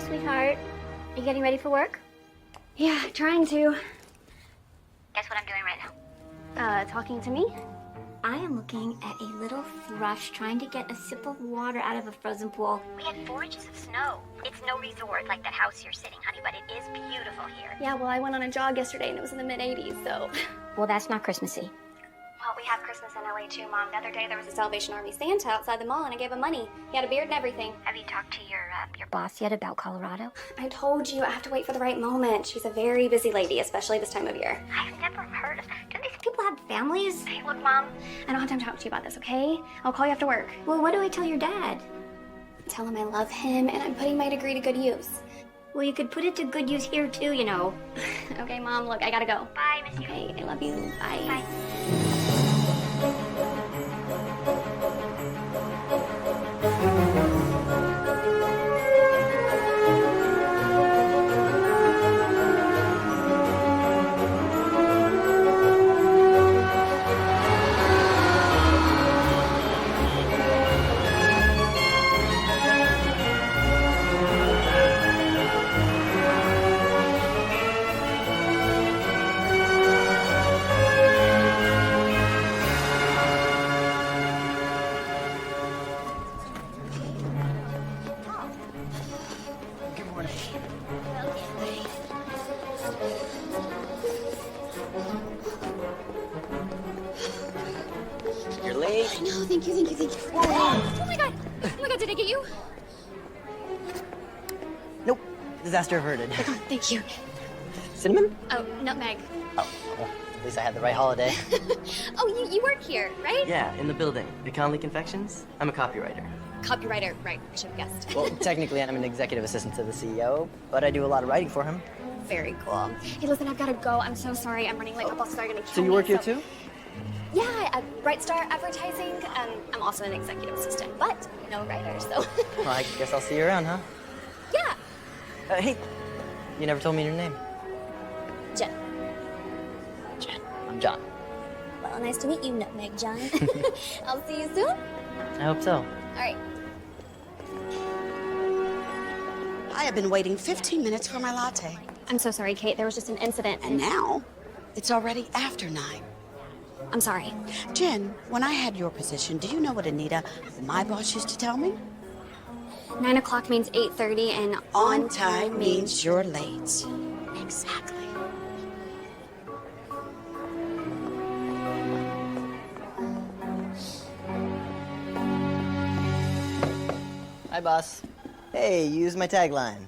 sweetheart. Are you getting ready for work? Yeah, trying to. Guess what I'm doing right now? Talking to me? I am looking at a little thrush trying to get a sip of water out of a frozen pool. We had 4 inches of snow. It's no resort like that house you're sitting, honey, but it is beautiful here. Yeah, well, I went on a jog yesterday and it was in the mid-80s, so. Well, that's not Christmassy. Well, we have Christmas in LA too, Mom. The other day there was a Salvation Army Santa outside the mall and I gave him money. He had a beard and everything. Have you talked to your boss yet about Colorado? I told you, I have to wait for the right moment. She's a very busy lady, especially this time of year. I've never heard of... Don't these people have families? Hey, look, Mom, I don't have time to talk to you about this, okay? I'll call you after work. Well, what do I tell your dad? Tell him I love him and I'm putting my degree to good use. Well, you could put it to good use here too, you know. Okay, Mom, look, I gotta go. Bye, miss you. Okay, I love you. Bye. Bye. You're late. I know, thank you. Oh my god, did I get you? Nope. Disaster averted. Oh, thank you. Cinnamon? Oh, nutmeg. Oh, well, at least I had the right holiday. Oh, you work here, right? Yeah, in the building. Conley Confections. I'm a copywriter. Copywriter, right, I should have guessed. Well, technically, I'm an executive assistant to the CEO, but I do a lot of writing for him. Very cool. Hey, listen, I've got to go. I'm so sorry. I'm running late. My boss is going to kill me. So you work here too? Yeah, Bright Star Advertising. I'm also an executive assistant, but no writer, so. Well, I guess I'll see you around, huh? Yeah. Hey, you never told me your name. Jen. Jen. I'm John. Well, nice to meet you, Nutmeg John. I'll see you soon. I hope so. All right. I have been waiting 15 minutes for my latte. I'm so sorry, Kate. There was just an incident. And now, it's already after 9. I'm sorry. Jen, when I had your position, do you know what Anita, my boss, used to tell me? 9 o'clock means 8:30, and On time means you're late. Exactly. Hi, boss. Hey, you used my tagline.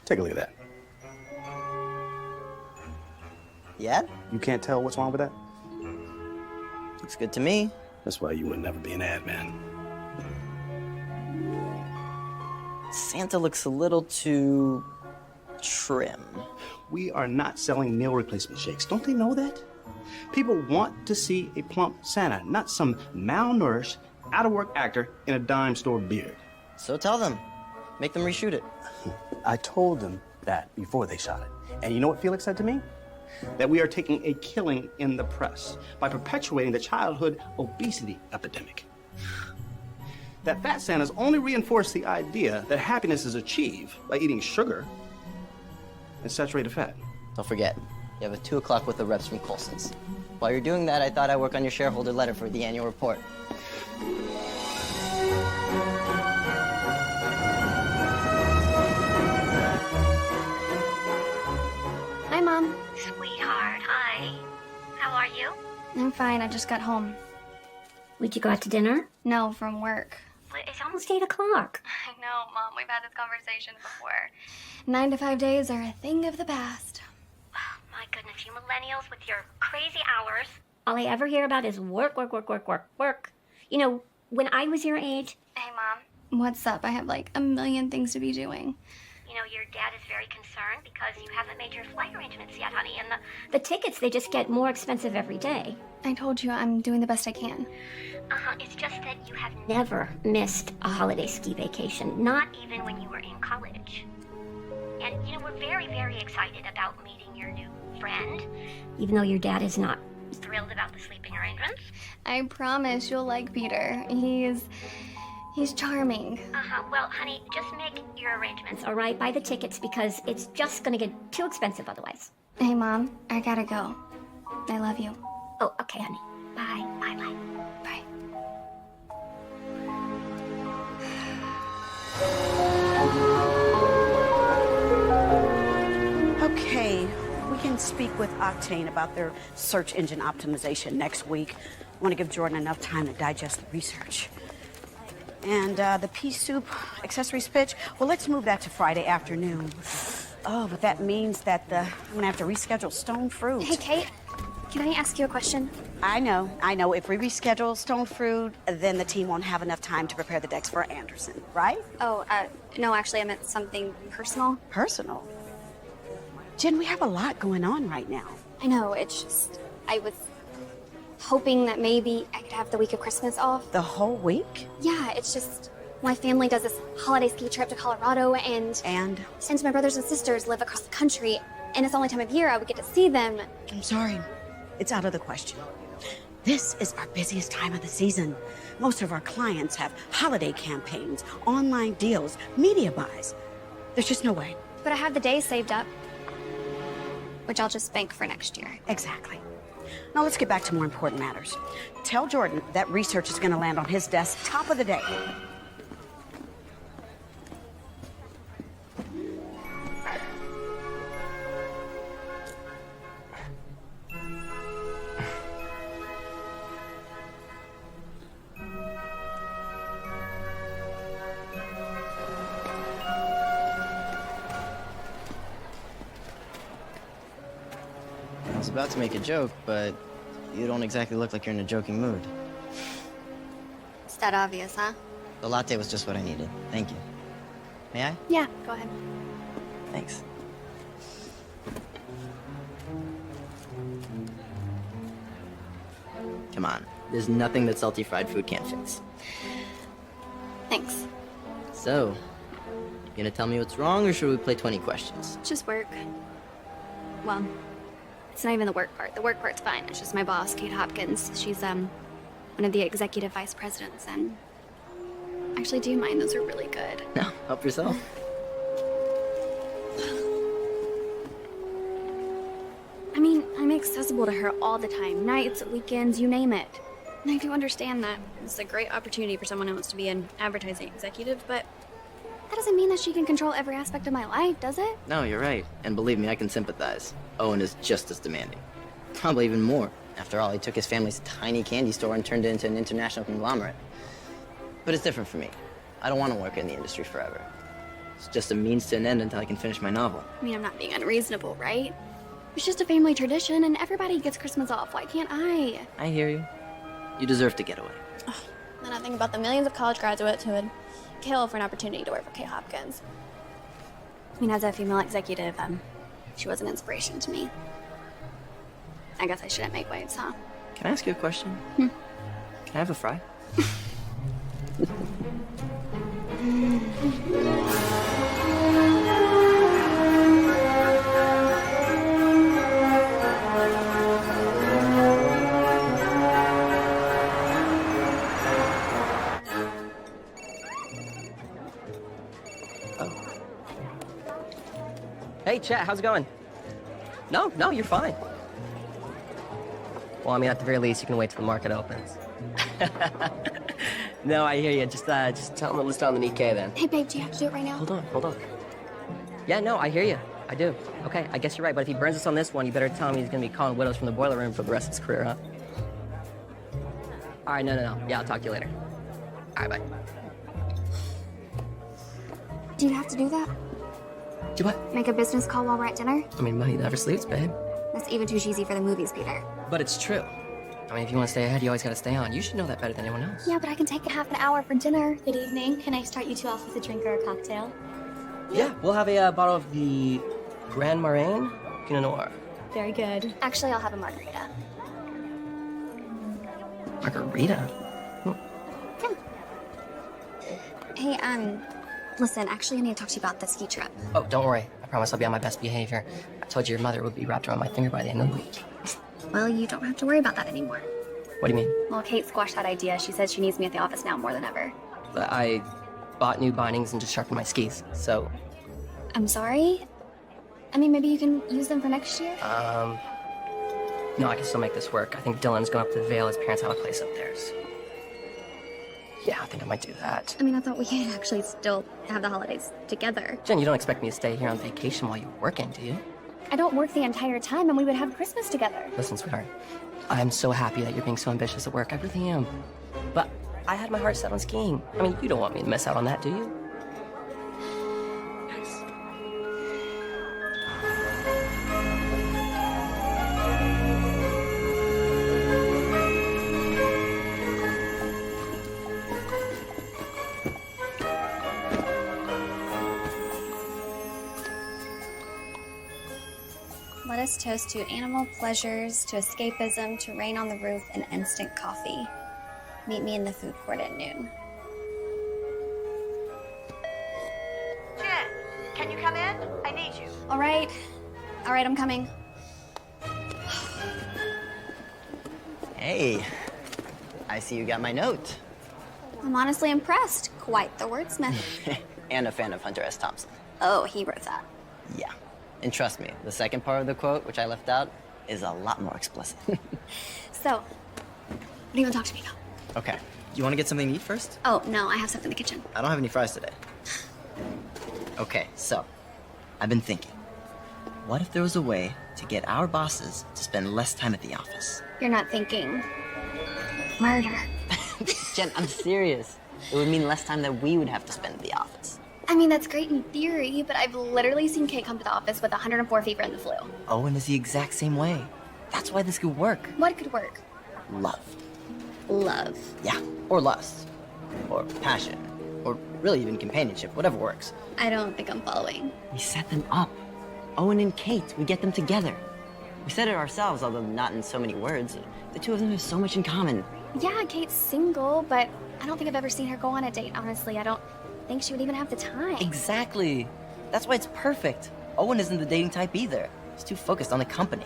Take a look at that. Yeah? You can't tell what's wrong with that? Looks good to me. That's why you would never be an ad man. Santa looks a little too... trim. We are not selling meal replacement shakes. Don't they know that? People want to see a plump Santa, not some malnourished, out-of-work actor in a dime store beard. So tell them. Make them reshoot it. I told them that before they shot it. And you know what Felix said to me? That we are taking a killing in the press by perpetuating the childhood obesity epidemic. That fat Santas only reinforce the idea that happiness is achieved by eating sugar and saturated fat. Don't forget, you have a 2 o'clock with the reps from Colson's. While you're doing that, I thought I'd work on your shareholder letter for the annual report. Hi, Mom. Sweetheart, hi. How are you? I'm fine. I just got home. Would you go out to dinner? No, from work. But it's almost 8 o'clock. I know, Mom. We've had this conversation before. 9 to 5 days are a thing of the past. My goodness, you millennials with your crazy hours. All I ever hear about is work. You know, when I was your age... Hey, Mom. What's up? I have like a million things to be doing. You know, your dad is very concerned because you haven't made your flight arrangements yet, honey. And the tickets, they just get more expensive every day. I told you I'm doing the best I can. It's just that you have never missed a holiday ski vacation, not even when you were in college. And, you know, we're very, very excited about meeting your new friend, even though your dad is not thrilled about the sleeping arrangements. I promise you'll like Peter. He's charming. Well, honey, just make your arrangements, all right? Buy the tickets because it's just gonna get too expensive otherwise. Hey, Mom, I gotta go. I love you. Oh, okay, honey. Bye. Bye. Bye. Okay, we can speak with Octane about their search engine optimization next week. I want to give Jordan enough time to digest the research. And the pea soup accessories pitch, well, let's move that to Friday afternoon. Oh, but that means that I'm gonna have to reschedule Stone Fruit. Hey, Kate, can I ask you a question? I know. If we reschedule Stone Fruit, then the team won't have enough time to prepare the decks for Anderson, right? Oh, no, actually, I meant something personal. Personal? Jen, we have a lot going on right now. I know, it's just, I was hoping that maybe I could have the week of Christmas off. The whole week? Yeah, it's just, my family does this holiday ski trip to Colorado, and since my brothers and sisters live across the country, and it's the only time of year I would get to see them. I'm sorry. It's out of the question. This is our busiest time of the season. Most of our clients have holiday campaigns, online deals, media buys. There's just no way. But I have the days saved up, which I'll just bank for next year. Exactly. Now let's get back to more important matters. Tell Jordan that research is going to land on his desk top of the day. I was about to make a joke, but you don't exactly look like you're in a joking mood. It's that obvious, huh? The latte was just what I needed. Thank you. May I? Yeah, go ahead. Thanks. Come on. There's nothing that salty fried food can't fix. Thanks. So, you gonna tell me what's wrong, or should we play 20 questions? Just work. Well, it's not even the work part. The work part's fine. It's just my boss, Kate Hopkins. She's, one of the executive vice presidents, and actually, do you mind? Those are really good. No, help yourself. I mean, I'm accessible to her all the time. Nights, weekends, you name it. And I do understand that it's a great opportunity for someone who wants to be an advertising executive, but that doesn't mean that she can control every aspect of my life, does it? No, you're right. And believe me, I can sympathize. Owen is just as demanding. Probably even more. After all, he took his family's tiny candy store and turned it into an international conglomerate. But it's different for me. I don't want to work in the industry forever. It's just a means to an end until I can finish my novel. I mean, I'm not being unreasonable, right? It's just a family tradition, and everybody gets Christmas off. Why can't I? I hear you. You deserve to get away. Then I think about the millions of college graduates who would kill for an opportunity to work for Kate Hopkins. I mean, as a female executive, she was an inspiration to me. I guess I shouldn't make waves, huh? Can I ask you a question? Can I have a fry? Hey, chat, how's it going? No, you're fine. Well, I mean, at the very least, you can wait till the market opens. No, I hear you. Just tell them to list on the LIKE then. Hey, babe, do you have to do it right now? Hold on. Yeah, no, I hear you. I do. Okay, I guess you're right, but if he burns us on this one, you better tell him he's gonna be calling widows from the boiler room for the rest of his career, huh? All right, no. Yeah, I'll talk to you later. All right, bye. Do you have to do that? Do what? Make a business call while we're at dinner? I mean, money never sleeps, babe. That's even too cheesy for the movies, Peter. But it's true. I mean, if you want to stay ahead, you always gotta stay on. You should know that better than anyone else. Yeah, but I can take a half an hour for dinner. Good evening. Can I start you two off with a drink or a cocktail? Yeah, we'll have a bottle of the Grand Marraine Pinot Noir. Very good. Actually, I'll have a margarita. Margarita? Hey, listen, actually, I need to talk to you about the ski trip. Oh, don't worry. I promise I'll be on my best behavior. I told you your mother would be wrapped around my finger by the end of the week. Well, you don't have to worry about that anymore. What do you mean? Well, Kate squashed that idea. She says she needs me at the office now more than ever. I bought new bindings and just sharpened my skis, so... I'm sorry? I mean, maybe you can use them for next year? No, I can still make this work. I think Dylan's going up to the Vale. His parents have a place up there, so... Yeah, I think I might do that. I mean, I thought we could actually still have the holidays together. Jen, you don't expect me to stay here on vacation while you're working, do you? I don't work the entire time, and we would have Christmas together. Listen, sweetheart, I'm so happy that you're being so ambitious at work. I really am. But I had my heart set on skiing. I mean, you don't want me to miss out on that, do you? Let us toast to animal pleasures, to escapism, to rain on the roof, and instant coffee. Meet me in the food court at noon. Jen, can you come in? I need you. All right, I'm coming. Hey, I see you got my note. I'm honestly impressed. Quite the wordsmith. And a fan of Hunter S. Thompson. Oh, he wrote that. Yeah. And trust me, the second part of the quote, which I left out, is a lot more explicit. So, what do you want to talk to me about? Okay. You want to get something to eat first? Oh, no, I have stuff in the kitchen. I don't have any fries today. Okay, so, I've been thinking. What if there was a way to get our bosses to spend less time at the office? You're not thinking murder. Jen, I'm serious. It would mean less time that we would have to spend at the office. I mean, that's great in theory, but I've literally seen Kate come to the office with 104 fever and the flu. Owen is the exact same way. That's why this could work. What could work? Love. Love. Yeah, or lust. Or passion. Or really even companionship, whatever works. I don't think I'm following. We set them up. Owen and Kate, we get them together. We said it ourselves, although not in so many words. The two of them have so much in common. Yeah, Kate's single, but I don't think I've ever seen her go on a date, honestly. I don't think she would even have the time. Exactly. That's why it's perfect. Owen isn't the dating type either. He's too focused on the company.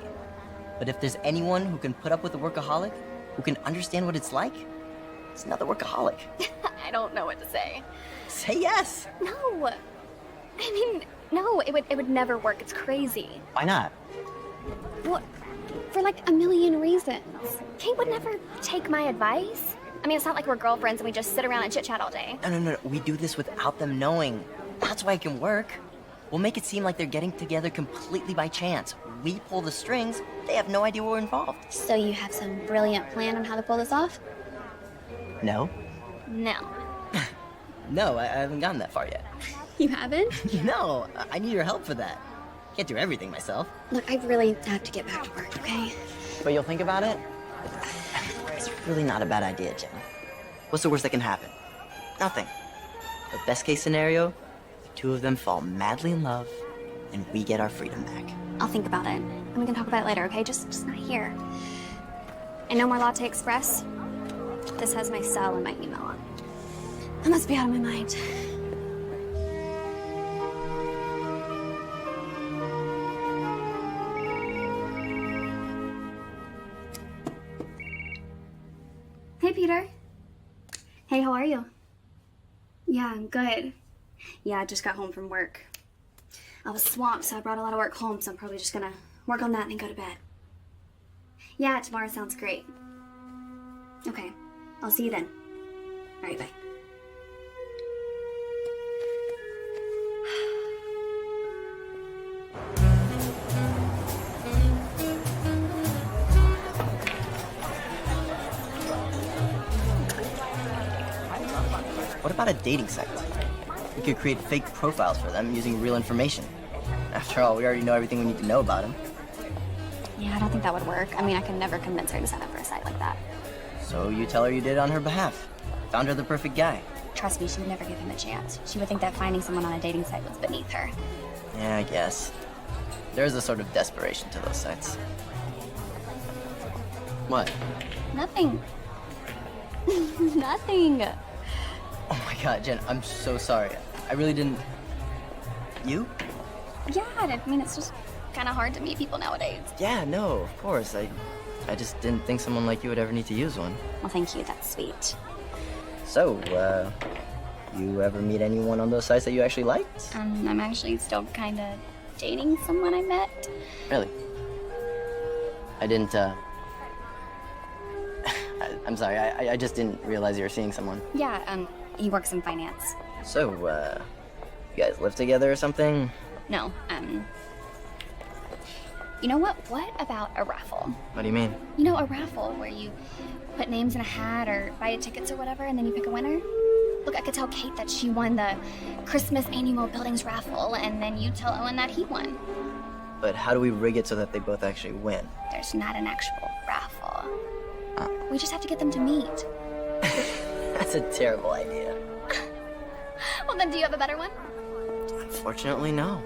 But if there's anyone who can put up with a workaholic, who can understand what it's like, it's another workaholic. I don't know what to say. Say yes. No. I mean, no, it would never work. It's crazy. Why not? Well, for like a million reasons. Kate would never take my advice. I mean, it's not like we're girlfriends and we just sit around and chit-chat all day. No. We do this without them knowing. That's why it can work. We'll make it seem like they're getting together completely by chance. We pull the strings, they have no idea we're involved. So you have some brilliant plan on how to pull this off? No? No. No, I haven't gotten that far yet. You haven't? No, I need your help for that. Can't do everything myself. Look, I really have to get back to work, okay? But you'll think about it? It's really not a bad idea, Jen. What's the worst that can happen? Nothing. The best case scenario, the two of them fall madly in love, and we get our freedom back. I'll think about it, and we can talk about it later, okay? Just not here. And no more Latte Express. This has my cell and my email on. I must be out of my mind. Hey, Peter. Hey, how are you? Yeah, I'm good. Yeah, I just got home from work. I was swamped, so I brought a lot of work home, so I'm probably just gonna work on that and then go to bed. Yeah, tomorrow sounds great. Okay, I'll see you then. All right, bye. What about a dating site? We could create fake profiles for them using real information. After all, we already know everything we need to know about them. Yeah, I don't think that would work. I mean, I can never convince her to sign up for a site like that. So you tell her you did it on her behalf. Found her the perfect guy. Trust me, she would never give him a chance. She would think that finding someone on a dating site was beneath her. Yeah, I guess. There's a sort of desperation to those sites. What? Nothing. Nothing. Oh my god, Jen, I'm so sorry. I really didn't... You? Yeah, I mean, it's just kind of hard to meet people nowadays. Yeah, no, of course. I just didn't think someone like you would ever need to use one. Well, thank you. That's sweet. So, You ever meet anyone on those sites that you actually liked? I'm actually still kind of dating someone I met. Really? I didn't, I'm sorry, I just didn't realize you were seeing someone. Yeah, he works in finance. So, you guys live together or something? No, you know what? What about a raffle? What do you mean? You know, a raffle where you put names in a hat or buy tickets or whatever, and then you pick a winner? Look, I could tell Kate that she won the Christmas annual buildings raffle, and then you tell Owen that he won. But how do we rig it so that they both actually win? There's not an actual raffle. We just have to get them to meet. That's a terrible idea. Well, then do you have a better one? Unfortunately, no.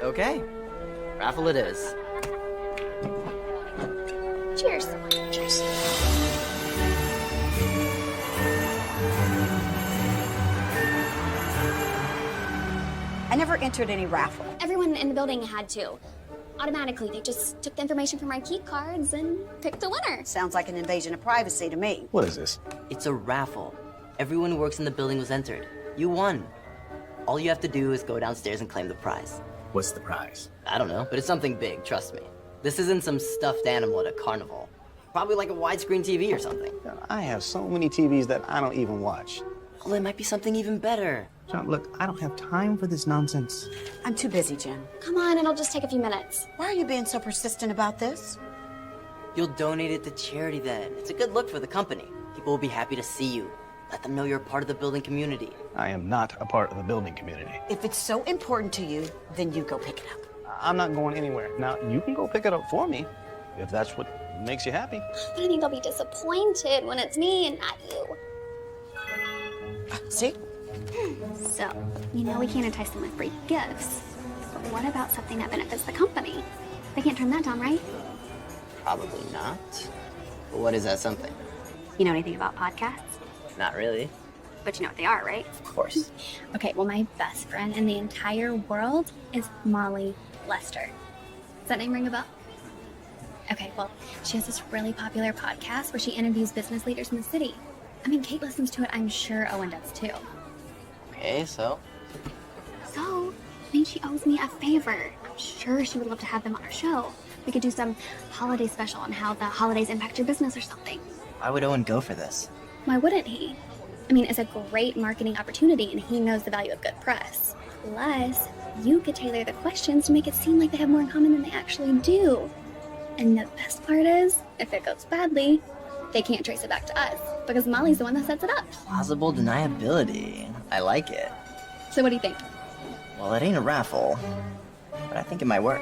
Okay. Raffle it is. Cheers. Cheers. I never entered any raffle. Everyone in the building had to. Automatically, they just took the information from our key cards and picked a winner. Sounds like an invasion of privacy to me. What is this? It's a raffle. Everyone who works in the building was entered. You won. All you have to do is go downstairs and claim the prize. What's the prize? I don't know, but it's something big, trust me. This isn't some stuffed animal at a carnival. Probably like a widescreen TV or something. I have so many TVs that I don't even watch. Well, it might be something even better. John, look, I don't have time for this nonsense. I'm too busy, Jen. Come on, it'll just take a few minutes. Why are you being so persistent about this? You'll donate it to charity then. It's a good look for the company. People will be happy to see you. Let them know you're a part of the building community. I am not a part of the building community. If it's so important to you, then you go pick it up. I'm not going anywhere. Now, you can go pick it up for me, if that's what makes you happy. But I think they'll be disappointed when it's me and not you. See? So, you know we can't entice them with free gifts. But what about something that benefits the company? They can't turn that down, right? Probably not. But what is that something? You know anything about podcasts? Not really. But you know what they are, right? Of course. Okay, well, my best friend in the entire world is Molly Lester. Does that name ring a bell? Okay, well, she has this really popular podcast where she interviews business leaders in the city. I mean, Kate listens to it. I'm sure Owen does too. Okay, so? So, I think she owes me a favor. I'm sure she would love to have them on our show. We could do some holiday special on how the holidays impact your business or something. Why would Owen go for this? Why wouldn't he? I mean, it's a great marketing opportunity and he knows the value of good press. Plus, you could tailor the questions to make it seem like they have more in common than they actually do. And the best part is, if it goes badly, they can't trace it back to us because Molly's the one that sets it up. Plausible deniability. I like it. So what do you think? Well, it ain't a raffle, but I think it might work.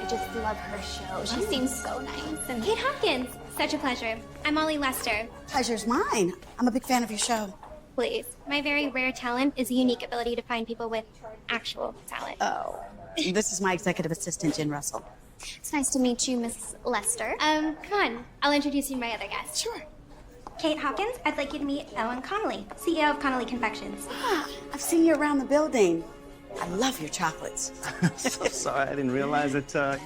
I just love her show. She seems so nice. And Kate Hopkins, such a pleasure. I'm Molly Lester. Pleasure's mine. I'm a big fan of your show. Please. My very rare talent is the unique ability to find people with actual talent. Oh. This is my executive assistant, Jen Rasel. It's nice to meet you, Miss Lester. Come on. I'll introduce you to my other guest. Sure. Kate Hopkins, I'd like you to meet Ellen Connolly, CEO of Connolly Confections. I've seen you around the building. I love your chocolates. So sorry, I didn't realize that,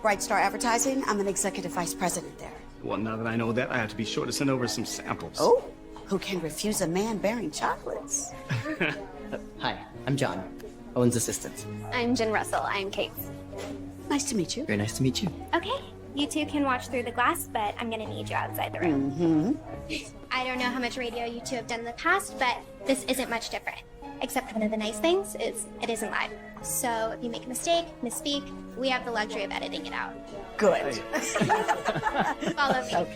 Bright Star Advertising, I'm an executive vice president there. Well, now that I know that, I have to be sure to send over some samples. Oh, who can refuse a man bearing chocolates? Hi, I'm John, Owen's assistant. I'm Jen Russell. I'm Kate's. Nice to meet you. Very nice to meet you. Okay, you two can watch through the glass, but I'm gonna need you outside the room. Mm-hmm. I don't know how much radio you two have done in the past, but this isn't much different. Except one of the nice things is it isn't live. So if you make a mistake, misspeak, we have the luxury of editing it out. Good. Follow me.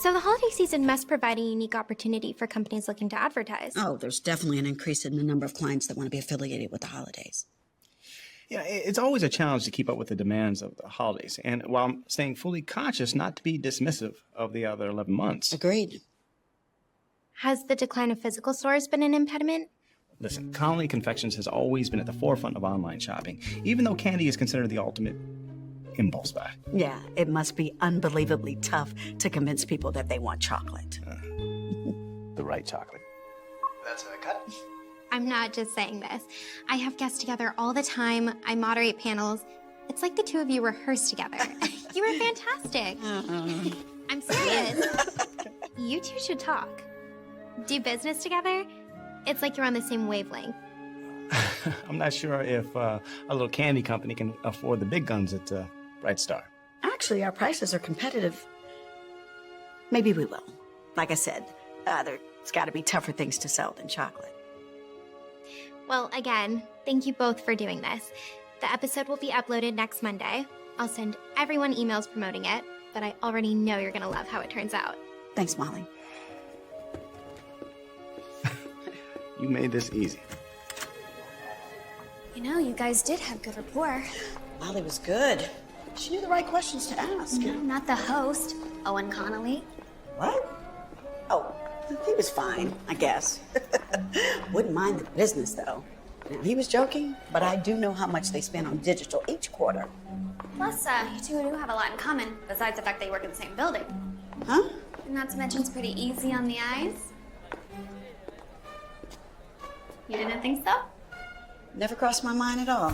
So the holiday season must provide a unique opportunity for companies looking to advertise. Oh, there's definitely an increase in the number of clients that want to be affiliated with the holidays. Yeah, it's always a challenge to keep up with the demands of the holidays, and while staying fully conscious not to be dismissive of the other 11 months. Agreed. Has the decline of physical stores been an impediment? Listen, Connolly Confections has always been at the forefront of online shopping, even though candy is considered the ultimate impulse buy. Yeah, it must be unbelievably tough to convince people that they want chocolate. The right chocolate. That's a cut. I'm not just saying this. I have guests together all the time. I moderate panels. It's like the two of you rehearse together. You were fantastic. I'm serious. You two should talk. Do business together? It's like you're on the same wavelength. I'm not sure if a little candy company can afford the big guns at Bright Star. Actually, our prices are competitive. Maybe we will. Like I said, there's got to be tougher things to sell than chocolate. Well, again, thank you both for doing this. The episode will be uploaded next Monday. I'll send everyone emails promoting it, but I already know you're gonna love how it turns out. Thanks, Molly. You made this easy. You know, you guys did have good rapport. Molly was good. She knew the right questions to ask. No, not the host, Owen Connolly. What? Oh, he was fine, I guess. Wouldn't mind the business, though. Now, he was joking, but I do know how much they spend on digital each quarter. Plus, you two do have a lot in common, besides the fact that you work in the same building. Huh? And not to mention it's pretty easy on the eyes. You didn't think so? Never crossed my mind at all.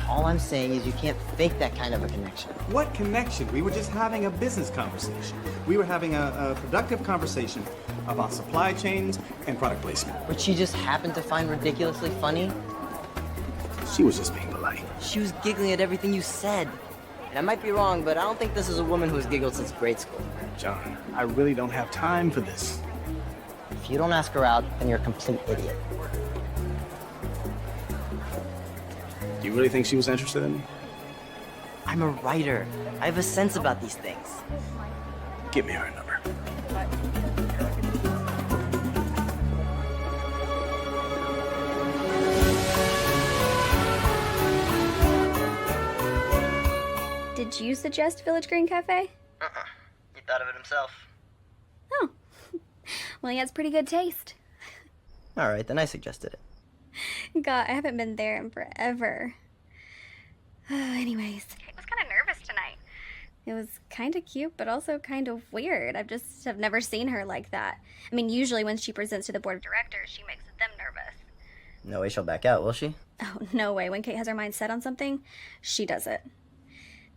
All I'm saying is you can't fake that kind of a connection. What connection? We were just having a business conversation. We were having a productive conversation about supply chains and product placement. Which she just happened to find ridiculously funny. She was just being polite. She was giggling at everything you said. And I might be wrong, but I don't think this is a woman who's giggled since grade school. John, I really don't have time for this. If you don't ask her out, then you're a complete idiot. Do you really think she was interested in me? I'm a writer. I have a sense about these things. Give me her number. Did you suggest Village Green Cafe? He thought of it himself. Oh. Well, he has pretty good taste. All right, then I suggested it. God, I haven't been there in forever. Anyways. I was kind of nervous tonight. It was kind of cute, but also kind of weird. I've never seen her like that. I mean, usually when she presents to the board of directors, she makes them nervous. No way she'll back out, will she? Oh, no way. When Kate has her mind set on something, she does it.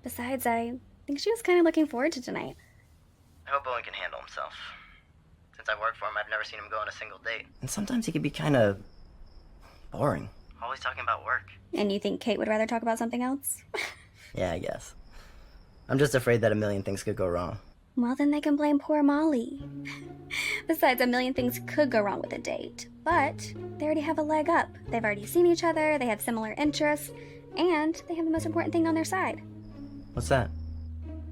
Besides, I think she was kind of looking forward to tonight. I hope Owen can handle himself. Since I've worked for him, I've never seen him go on a single date. And sometimes he can be kind of boring. Always talking about work. And you think Kate would rather talk about something else? Yeah, I guess. I'm just afraid that a million things could go wrong. Well, then they can blame poor Molly. Besides, a million things could go wrong with a date. But they already have a leg up. They've already seen each other, they have similar interests, and they have the most important thing on their side. What's that?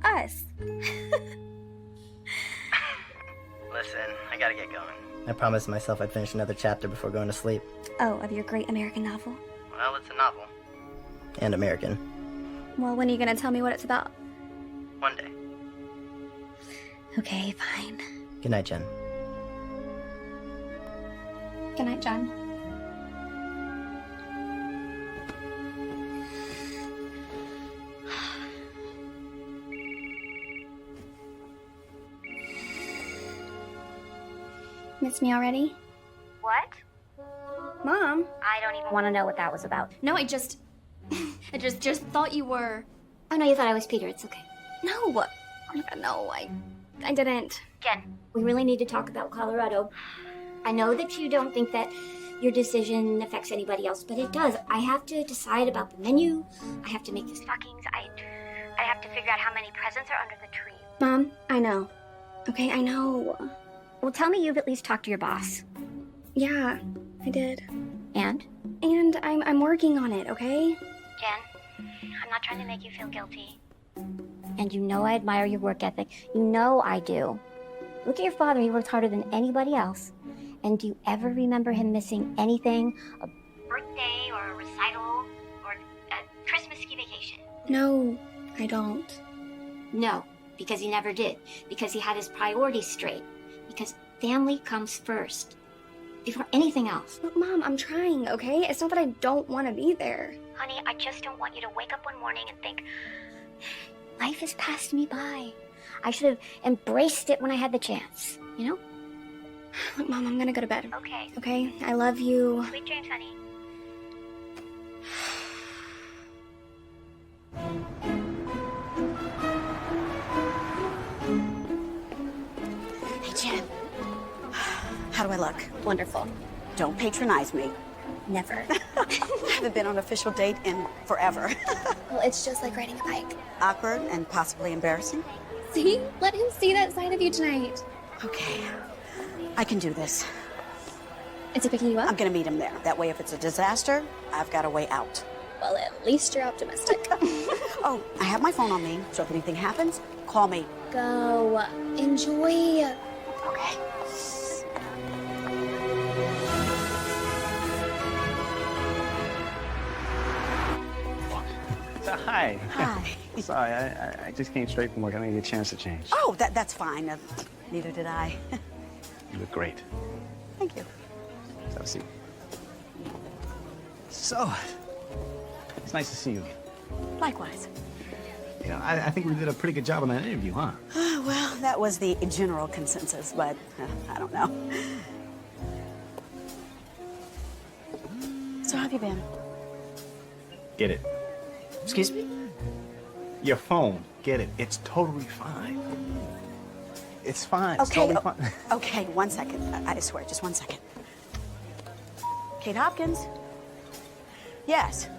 Us. Listen, I gotta get going. I promised myself I'd finish another chapter before going to sleep. Oh, of your great American novel? Well, it's a novel. And American. Well, when are you gonna tell me what it's about? One day. Okay, fine. Good night, Jen. Good night, John. Miss me already? What? Mom? I don't even want to know what that was about. No, I just thought you were. Oh no, you thought I was Peter. It's okay. No. No, I didn't. Jen, we really need to talk about Colorado. I know that you don't think that your decision affects anybody else, but it does. I have to decide about the menu. I have to make the stockings. I have to figure out how many presents are under the tree. Mom, I know. Okay, I know. Well, tell me you've at least talked to your boss. Yeah, I did. And? And I'm working on it, okay? Jen, I'm not trying to make you feel guilty. And you know I admire your work ethic. You know I do. Look at your father. He works harder than anybody else. And do you ever remember him missing anything? A birthday or a recital or a Christmas ski vacation? No, I don't. No, because he never did. Because he had his priorities straight. Because family comes first. Before anything else. But Mom, I'm trying, okay? It's not that I don't want to be there. Honey, I just don't want you to wake up one morning and think, life has passed me by. I should have embraced it when I had the chance, you know? Look, Mom, I'm gonna go to bed. Okay. Okay? I love you. Sweet dreams, honey. Hey, Jen. How do I look? Wonderful. Don't patronize me. Never. I haven't been on an official date in forever. Well, it's just like riding a bike. Awkward and possibly embarrassing. See? Let him see that side of you tonight. Okay. I can do this. Is he picking you up? I'm gonna meet him there. That way, if it's a disaster, I've got a way out. Well, at least you're optimistic. Oh, I have my phone on me, so if anything happens, call me. Go. Enjoy. Okay. Hi. Hi. Sorry, I just came straight from work. I didn't get a chance to change. Oh, that's fine. Neither did I. You look great. Thank you. Have a seat. So, it's nice to see you again. Likewise. You know, I think we did a pretty good job on that interview, huh? Well, that was the general consensus, but I don't know. So how have you been? Get it. Excuse me? Your phone. Get it. It's totally fine. It's fine. It's Okay. totally fine. Okay, 1 second. I swear, just 1 second. Kate Hopkins? Yes.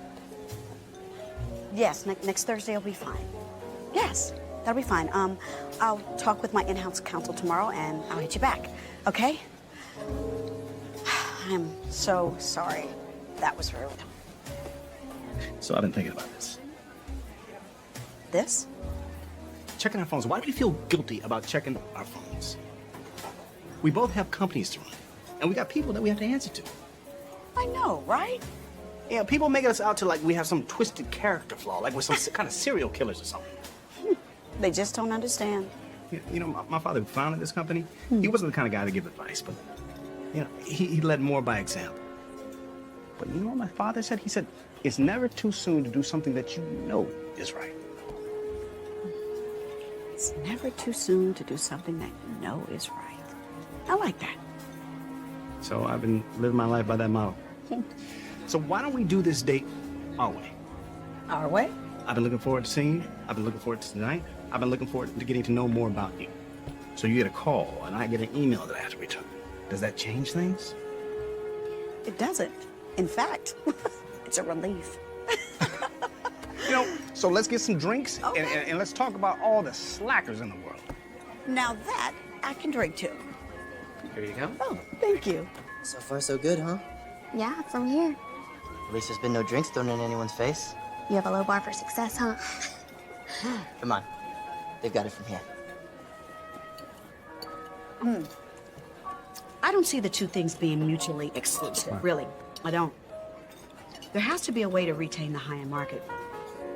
Yes, next Thursday will be fine. Yes, that'll be fine. I'll talk with my in-house counsel tomorrow and I'll hit you back, okay? I'm so sorry. That was rude. So I've been thinking about this. This? Checking our phones. Why do we feel guilty about checking our phones? We both have companies to run, and we got people that we have to answer to. I know, right? Yeah, people make us out to like we have some twisted character flaw, like we're some kind of serial killers or something. They just don't understand. You know, my father who founded this company, he wasn't the kind of guy to give advice, but, you know, he led more by example. But you know what my father said? He said, it's never too soon to do something that you know is right. It's never too soon to do something that you know is right. I like that. So I've been living my life by that motto. So why don't we do this date our way? Our way? I've been looking forward to seeing you. I've been looking forward to tonight. I've been looking forward to getting to know more about you. So you get a call and I get an email that I have to return. Does that change things? It doesn't. In fact, it's a relief. You know, so let's get some drinks Okay. and let's talk about all the slackers in the world. Now that I can drink too. Here you go. Oh, thank you. So far, so good, huh? Yeah, from here. At least there's been no drinks thrown in anyone's face. You have a low bar for success, huh? Come on. They've got it from here. I don't see the two things being mutually exclusive, really. I don't. There has to be a way to retain the high-end market.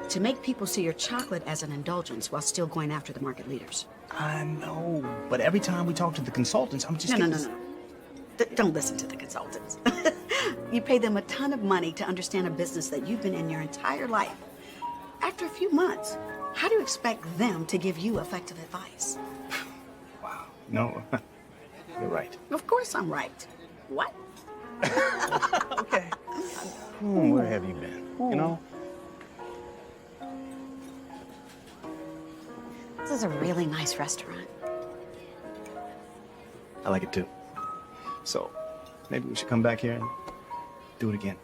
To make people see your chocolate as an indulgence while still going after the market leaders. I know, but every time we talk to the consultants, I'm just No. Don't listen to the consultants. You pay them a ton of money to understand a business that you've been in your entire life. After a few months, how do you expect them to give you effective advice? Wow. No, you're right. Of course I'm right. What? Okay. Where have you been? You know? This is a really nice restaurant. I like it too. So maybe we should come back here and do it again.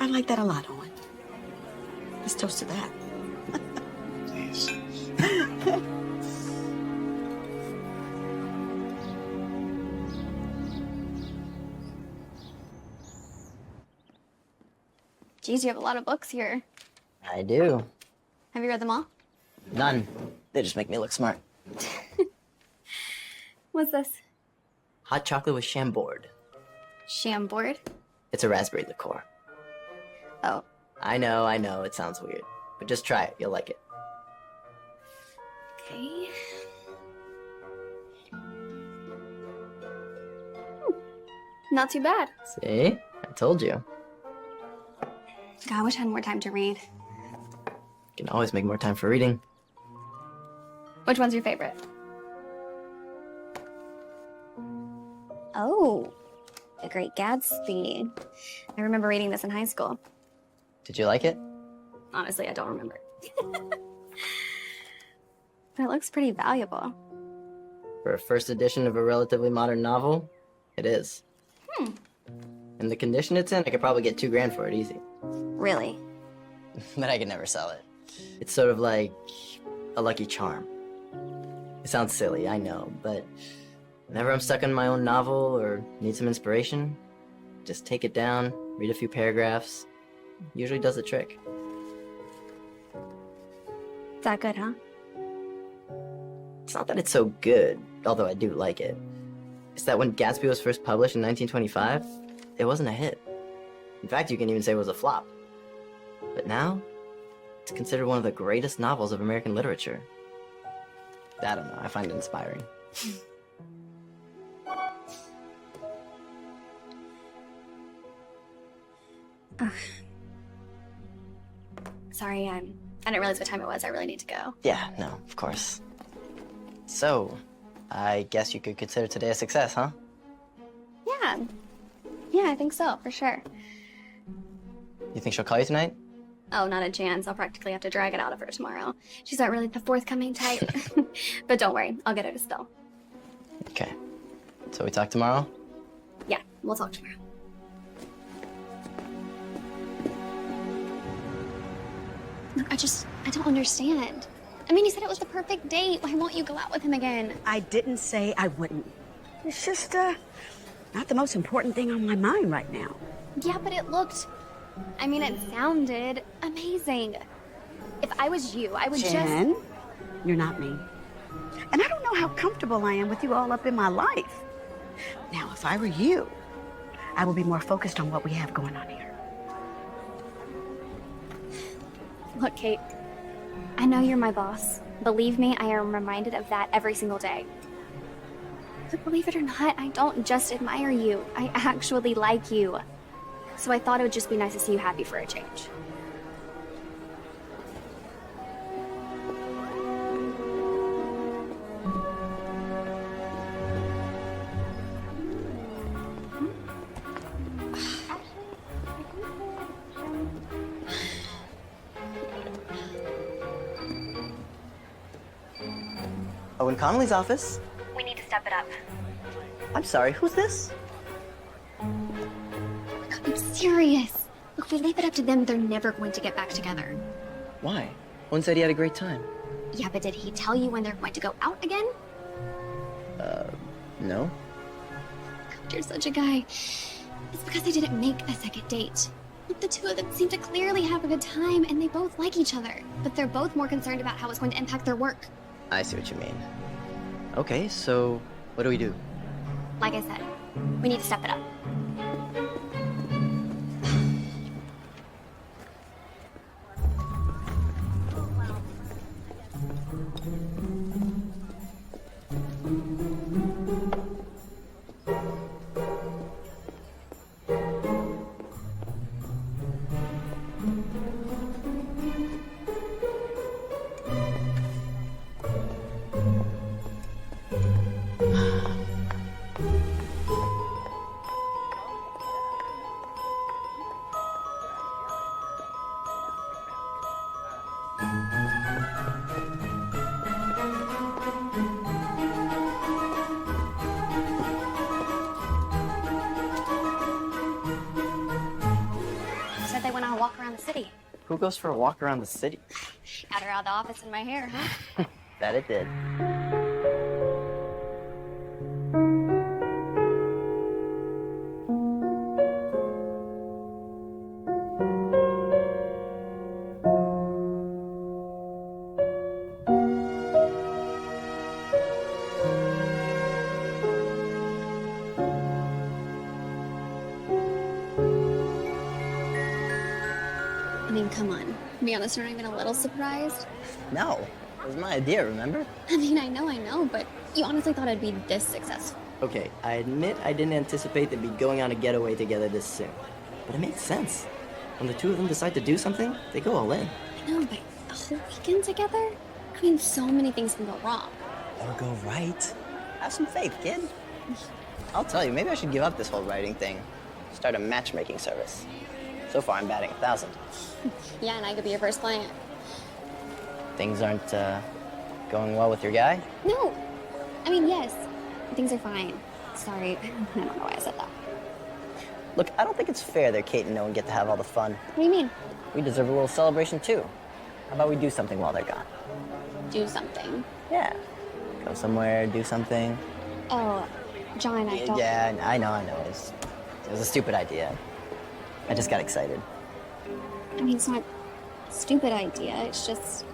I like that a lot, Owen. Let's toast to that. Please. Geez, you have a lot of books here. I do. Have you read them all? None. They just make me look smart. What's this? Hot chocolate with Chambord. Chambord? It's a raspberry liqueur. Oh. I know, it sounds weird. But just try it, you'll like it. Okay. Not too bad. See? I told you. God, I wish I had more time to read. You can always make more time for reading. Which one's your favorite? Oh, The Great Gatsby. I remember reading this in high school. Did you like it? Honestly, I don't remember. But it looks pretty valuable. For a first edition of a relatively modern novel, it is. In the condition it's in, I could probably get $2,000 for it easy. Really? But I could never sell it. It's sort of like a lucky charm. It sounds silly, I know, but whenever I'm stuck in my own novel or need some inspiration, just take it down, read a few paragraphs. Usually does the trick. Is that good, huh? It's not that it's so good, although I do like it. It's that when Gatsby was first published in 1925, it wasn't a hit. In fact, you can even say it was a flop. But now, it's considered one of the greatest novels of American literature. I don't know, I find it inspiring. Sorry, I didn't realize what time it was. I really need to go. Yeah, no, of course. So, I guess you could consider today a success, huh? Yeah. Yeah, I think so, for sure. You think she'll call you tonight? Oh, not a chance. I'll practically have to drag it out of her tomorrow. She's not really the forthcoming type. But don't worry, I'll get her to spill. Okay. So we talk tomorrow? Yeah, we'll talk tomorrow. Look, I don't understand. I mean, he said it was the perfect date. Why won't you go out with him again? I didn't say I wouldn't. It's just, not the most important thing on my mind right now. Yeah, but it sounded amazing. If I was you, I would Jen, you're not me. And I don't know how comfortable I am with you all up in my life. Now, if I were you, I would be more focused on what we have going on here. Look, Kate, I know you're my boss. Believe me, I am reminded of that every single day. But believe it or not, I don't just admire you. I actually like you. So I thought it would just be nice to see you happy for a change. Oh, in Connolly's office? We need to step it up. I'm sorry, who's this? I'm serious. Look, if we leave it up to them, they're never going to get back together. Why? One said he had a great time. Yeah, but did he tell you when they're going to go out again? No? God, you're such a guy. It's because they didn't make a second date. Look, the two of them seem to clearly have a good time, and they both like each other. But they're both more concerned about how it's going to impact their work. I see what you mean. Okay, so what do we do? Like I said, we need to step it up. Said they went on a walk around the city. Who goes for a walk around the city? Got her out of the office in my hair, huh? That it did. I mean, come on. To be honest, you're not even a little surprised. No, it was my idea, remember? I mean, I know, but you honestly thought I'd be this successful. Okay, I admit I didn't anticipate they'd be going on a getaway together this soon. But it makes sense. When the two of them decide to do something, they go all in. I know, but a whole weekend together? I mean, so many things can go wrong. Or go right. Have some faith, kid. I'll tell you, maybe I should give up this whole writing thing. Start a matchmaking service. So far, I'm batting 1,000. Yeah, and I could be your first client. Things aren't going well with your guy? No. I mean, yes. Things are fine. Sorry. I don't know why I said that. Look, I don't think it's fair that Kate and Owen get to have all the fun. What do you mean? We deserve a little celebration, too. How about we do something while they're gone? Do something. Yeah. Go somewhere, do something. Oh, John, I don't... Yeah, I know. It was a stupid idea. I just got excited. I mean, it's not a stupid idea. It's just...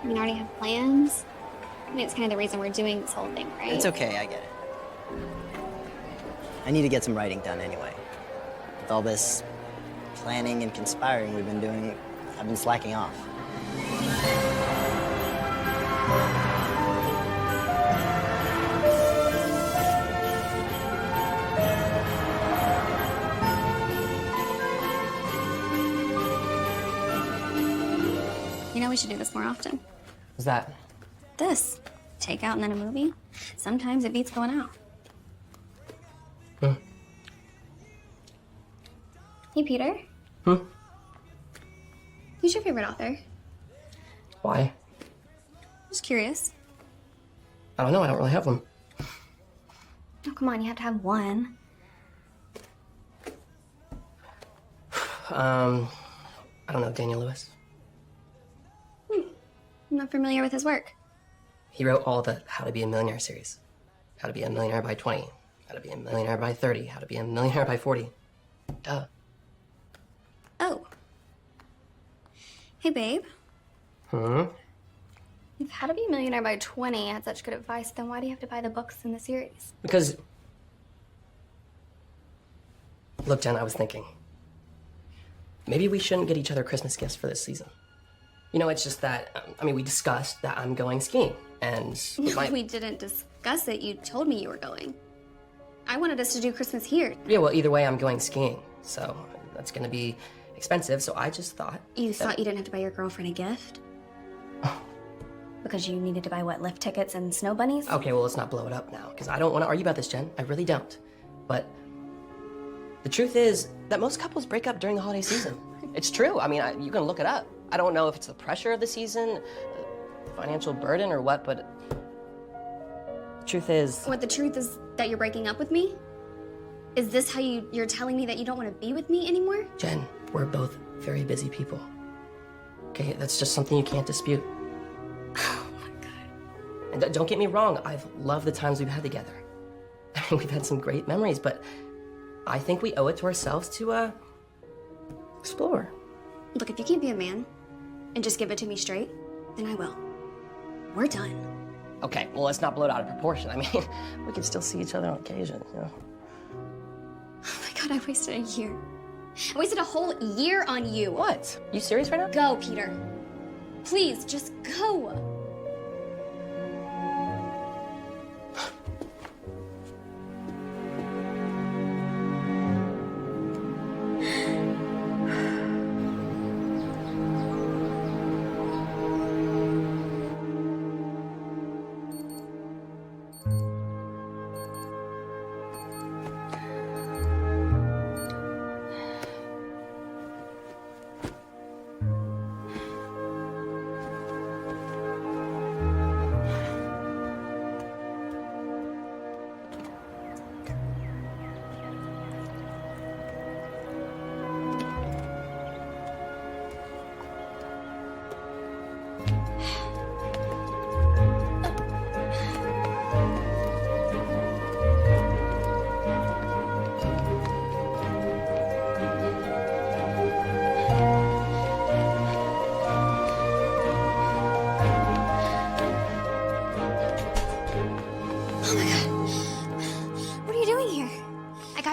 I mean, I already have plans. I mean, it's kind of the reason we're doing this whole thing, right? It's okay, I get it. I need to get some writing done anyway. With all this planning and conspiring we've been doing, I've been slacking off. You know, we should do this more often. What's that? This. Take out and then a movie. Sometimes it beats going out. Hmm. Hey, Peter. Hmm? Who's your favorite author? Why? Just curious. I don't know. I don't really have one. Oh, come on. You have to have one. I don't know. Daniel Lewis. I'm not familiar with his work. He wrote all the How to Be a Millionaire series. How to be a millionaire by 20. How to be a millionaire by 30. How to be a millionaire by 40. Duh. Oh. Hey, babe. Hmm? If How to Be a Millionaire by 20 had such good advice, then why do you have to buy the books in the series? Because... Look, Jen, I was thinking. Maybe we shouldn't get each other Christmas gifts for this season. You know, it's just that, I mean, we discussed that I'm going skiing, and... No, we didn't discuss it. You told me you were going. I wanted us to do Christmas here. Yeah, well, either way, I'm going skiing, so that's gonna be expensive, so I just thought... You thought you didn't have to buy your girlfriend a gift? Because you needed to buy, what, lift tickets and snow bunnies? Okay, well, let's not blow it up now, because I don't want to argue about this, Jen. I really don't. But the truth is that most couples break up during the holiday season. It's true. I mean, you can look it up. I don't know if it's the pressure of the season, the financial burden, or what, but the truth is... What, the truth is that you're breaking up with me? Is this how you're telling me that you don't want to be with me anymore? Jen, we're both very busy people. Okay, that's just something you can't dispute. Oh my God. And don't get me wrong, I've loved the times we've had together. I mean, we've had some great memories, but I think we owe it to ourselves to, explore. Look, if you can't be a man and just give it to me straight, then I will. We're done. Okay, well, let's not blow it out of proportion. I mean, we can still see each other on occasion, you know? Oh my God, I wasted a year. I wasted a whole year on you. What? You serious right now? Go, Peter. Please, just go.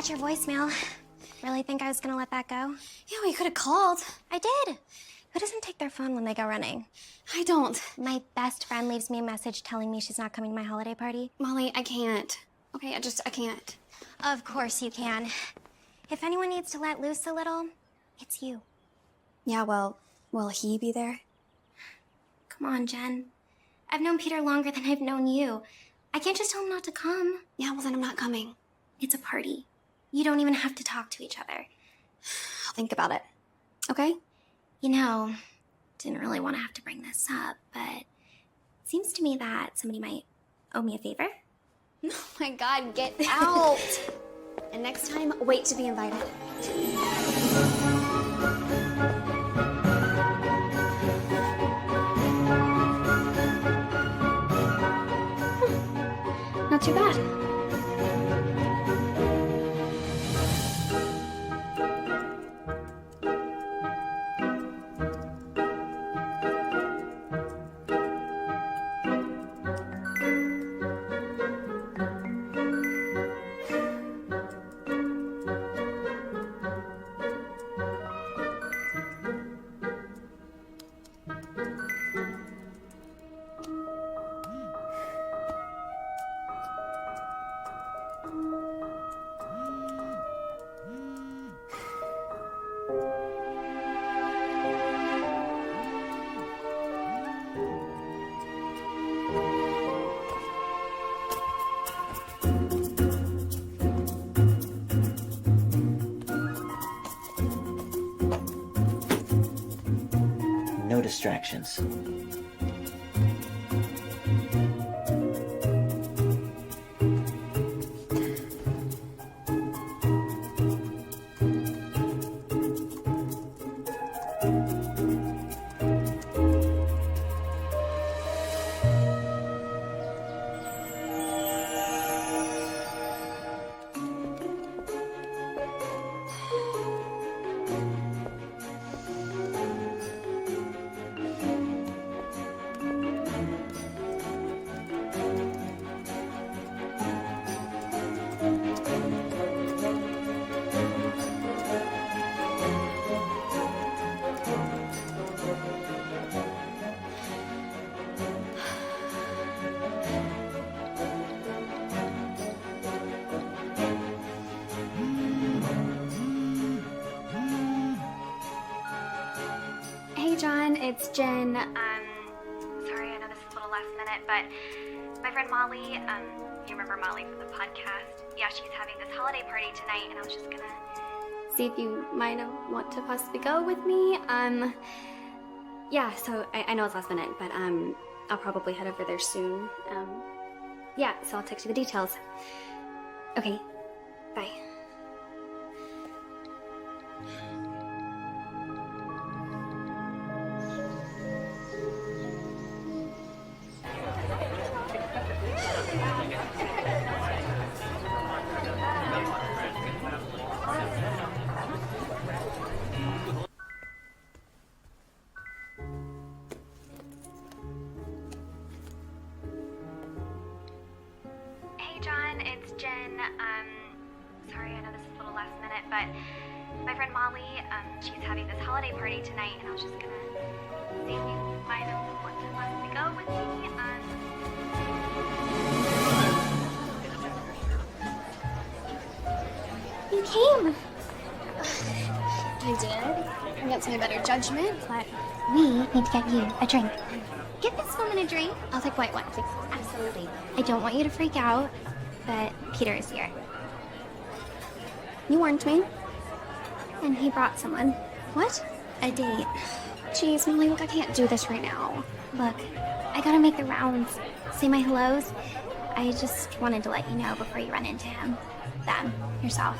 Your voicemail. Really think I was gonna let that go? Yeah, well, you could have called. I did. Who doesn't take their phone when they go running? I don't. My best friend leaves me a message telling me she's not coming to my holiday party. Molly, I can't. Okay, I can't. Of course you can. If anyone needs to let loose a little, it's you. Yeah, well, will he be there? Come on, Jen. I've known Peter longer than I've known you. I can't just tell him not to come. Yeah, well then I'm not coming. It's a party. You don't even have to talk to each other. I'll think about it. Okay? You know, didn't really want to have to bring this up, but it seems to me that somebody might owe me a favor. Oh my god, get out! And next time, wait to be invited. Not too bad. No distractions. It's Jen. Sorry, I know this is a little last minute, but my friend Molly, you remember Molly from the podcast? Yeah, she's having this holiday party tonight, and I was just gonna see if you might want to possibly go with me. Yeah, so I know it's last minute, but I'll probably head over there soon. Yeah, so I'll text you the details. Okay, bye. It's Jen. Sorry, I know this is a little last minute, but my friend Molly, she's having this holiday party tonight, and I was just gonna see if you might want to possibly go with me. You came! I did. Against my better judgment, but We need to get you a drink. get this woman a drink. I'll take white wine, please. Absolutely. I don't want you to freak out, but Peter is here. You warned me. And he brought someone. What? A date. Jeez, Molly, look, I can't do this right now. Look, I gotta make the rounds. Say my hellos. I just wanted to let you know before you run into him. Them. Yourself.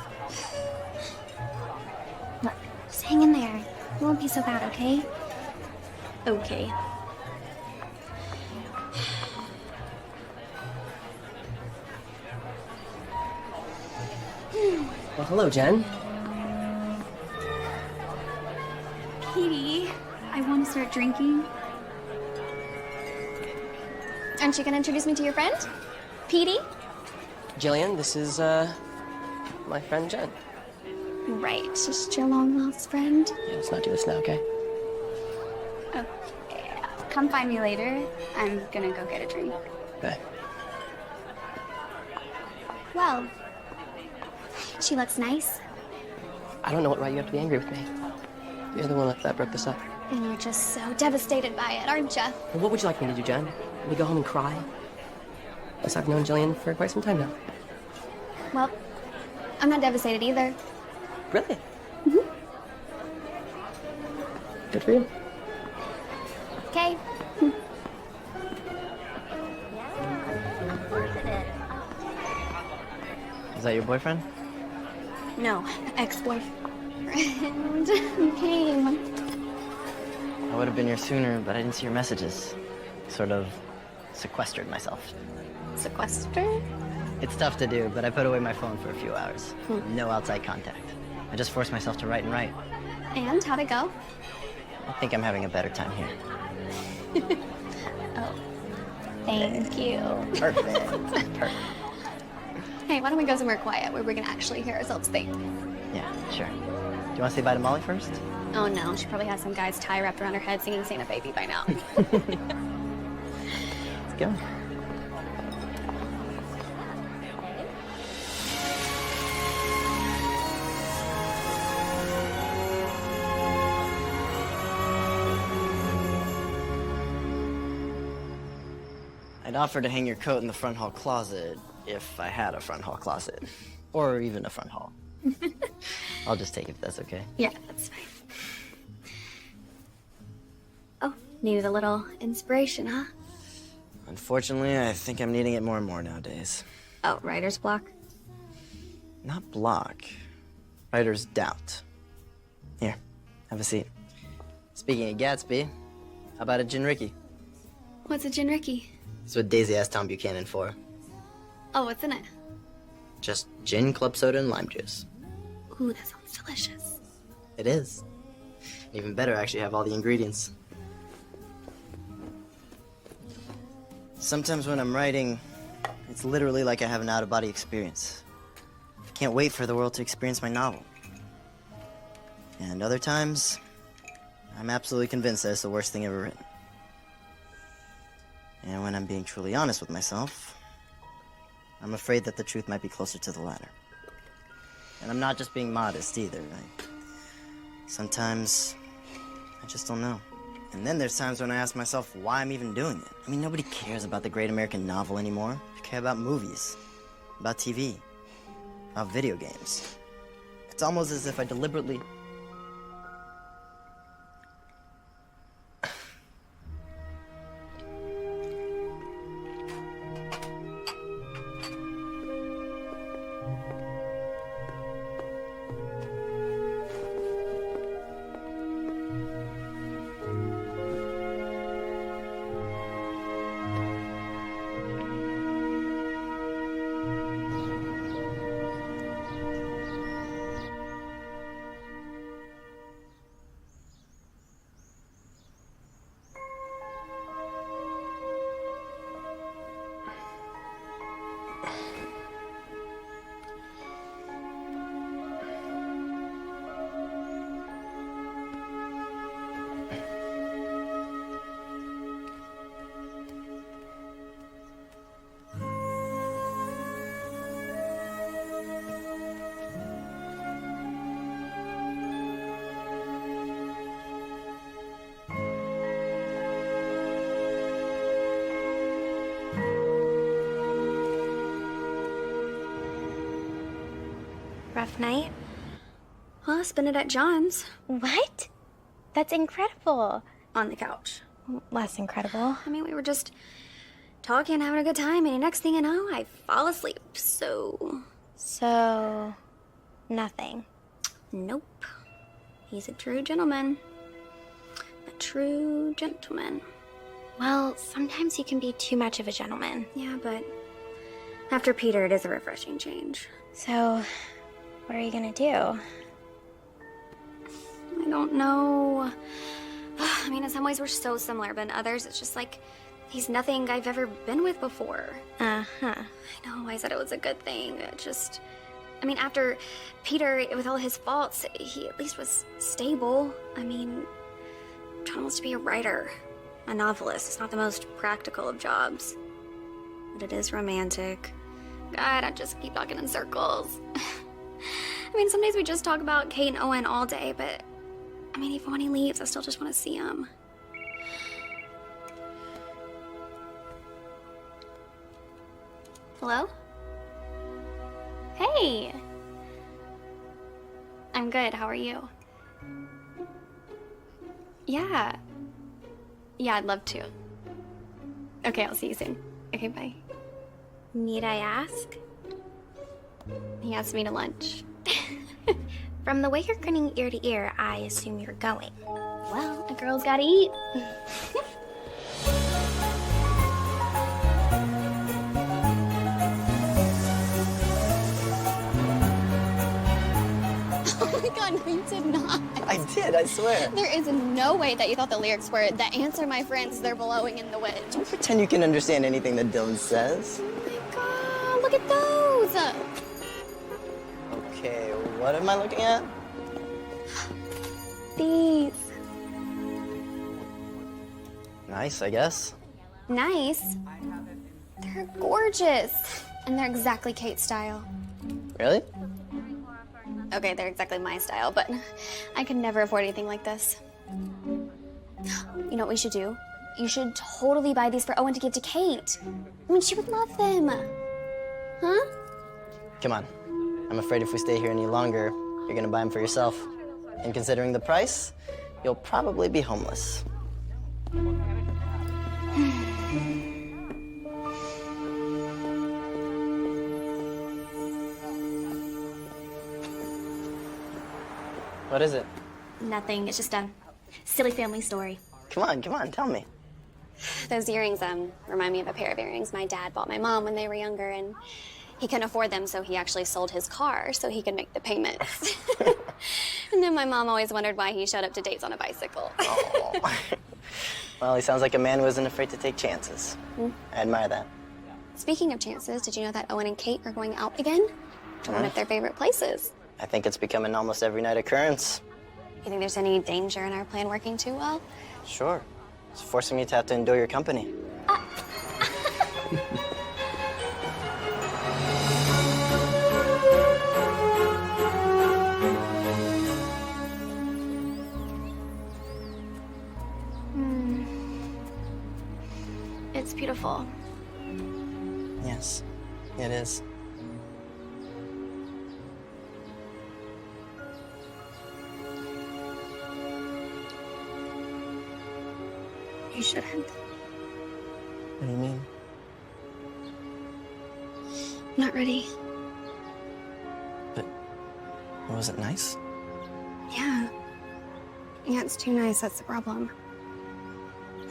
Look, just hang in there. It won't be so bad, okay? Okay. Well, hello, Jen. Petey, I want to start drinking. Aren't you gonna introduce me to your friend? Petey? Jillian, this is, my friend Jen. Right, just your long-lost friend. Yeah, let's not do this now, okay? Okay, come find me later. I'm gonna go get a drink. Okay. Well, she looks nice. I don't know what right you have to be angry with me. You're the one that broke this up. And you're just so devastated by it, aren't you? Well, what would you like me to do, Jen? We go home and cry. Guess I've known Jillian for quite some time now. Well, I'm not devastated either. Really? Mm-hmm. Good for you. Okay. Is that your boyfriend? No, ex-boyfriend. You came. I would have been here sooner, but I didn't see your messages. Sort of sequestered myself. Sequester? It's tough to do, but I put away my phone for a few hours. No outside contact. I just forced myself to write and write. And how'd it go? I think I'm having a better time here. Oh, thank you. Perfect. Perfect. Hey, why don't we go somewhere quiet where we can actually hear ourselves think? Yeah, sure. Do you want to say bye to Molly first? Oh no, she probably has some guy's tie wrapped around her head singing Santa Baby by now. Let's go. I'd offer to hang your coat in the front hall closet if I had a front hall closet. Or even a front hall. I'll just take it if that's okay. Yeah, that's fine. Oh, needed a little inspiration, huh? Unfortunately, I think I'm needing it more and more nowadays. Oh, writer's block? Not block. Writer's doubt. Here, have a seat. Speaking of Gatsby, how about a gin Ricky? What's a gin Ricky? That's what Daisy asked Tom Buchanan for. Oh, what's in it? Just gin, club soda, and lime juice. Ooh, that sounds delicious. It is. Even better, I actually have all the ingredients. Sometimes when I'm writing, it's literally like I have an out-of-body experience. I can't wait for the world to experience my novel. And other times, I'm absolutely convinced that it's the worst thing ever written. And when I'm being truly honest with myself, I'm afraid that the truth might be closer to the latter. And I'm not just being modest either. Sometimes, I just don't know. And then there's times when I ask myself why I'm even doing it. I mean, nobody cares about the great American novel anymore. They care about movies, about TV, about video games. It's almost as if I deliberately... Rough night? Well, spend it at John's. What? That's incredible. On the couch. Less incredible. I mean, we were just talking, having a good time, and next thing you know, I fall asleep, so... So... nothing. Nope. He's a true gentleman. A true gentleman. Well, sometimes you can be too much of a gentleman. Yeah, but after Peter, it is a refreshing change. So, what are you gonna do? I don't know. I mean, in some ways we're so similar, but in others it's just like he's nothing I've ever been with before. Uh-huh. I know, I said it was a good thing. It just... I mean, after Peter, with all his faults, he at least was stable. I mean, John wants to be a writer, a novelist. It's not the most practical of jobs, but it is romantic. God, I just keep talking in circles. I mean, some days we just talk about Kate and Owen all day, but I mean, even when he leaves, I still just want to see him. Hello? Hey! I'm good, how are you? Yeah. Yeah, I'd love to. Okay, I'll see you soon. Okay, bye. Need I ask? He asked me to lunch. From the way you're grinning ear to ear, I assume you're going. Well, a girl's gotta eat. Oh my god, no, you did not. I did, I swear. There is no way that you thought the lyrics were, "The answer, my friends, they're blowing in the wind." Don't pretend you can understand anything that Dylan says. Oh my god, look at those! Okay, what am I looking at? These. Nice, I guess. Nice. They're gorgeous. And they're exactly Kate's style. Really? Okay, they're exactly my style, but I could never afford anything like this. You know what we should do? You should totally buy these for Owen to give to Kate. I mean, she would love them. Huh? Come on. I'm afraid if we stay here any longer, you're gonna buy them for yourself. And considering the price, you'll probably be homeless. What is it? Nothing. It's just a silly family story. Come on, tell me. Those earrings remind me of a pair of earrings my dad bought my mom when they were younger, and he couldn't afford them, so he actually sold his car so he could make the payments. And then my mom always wondered why he showed up to dates on a bicycle. Oh. Well, he sounds like a man who isn't afraid to take chances. I admire that. Speaking of chances, did you know that Owen and Kate are going out again to one of their favorite places? I think it's become an almost every night occurrence. You think there's any danger in our plan working too well? Sure. It's forcing me to have to endure your company. It's beautiful. Yes, it is. You shouldn't. What do you mean? I'm not ready. But was it nice? Yeah. Yeah, it's too nice. That's the problem.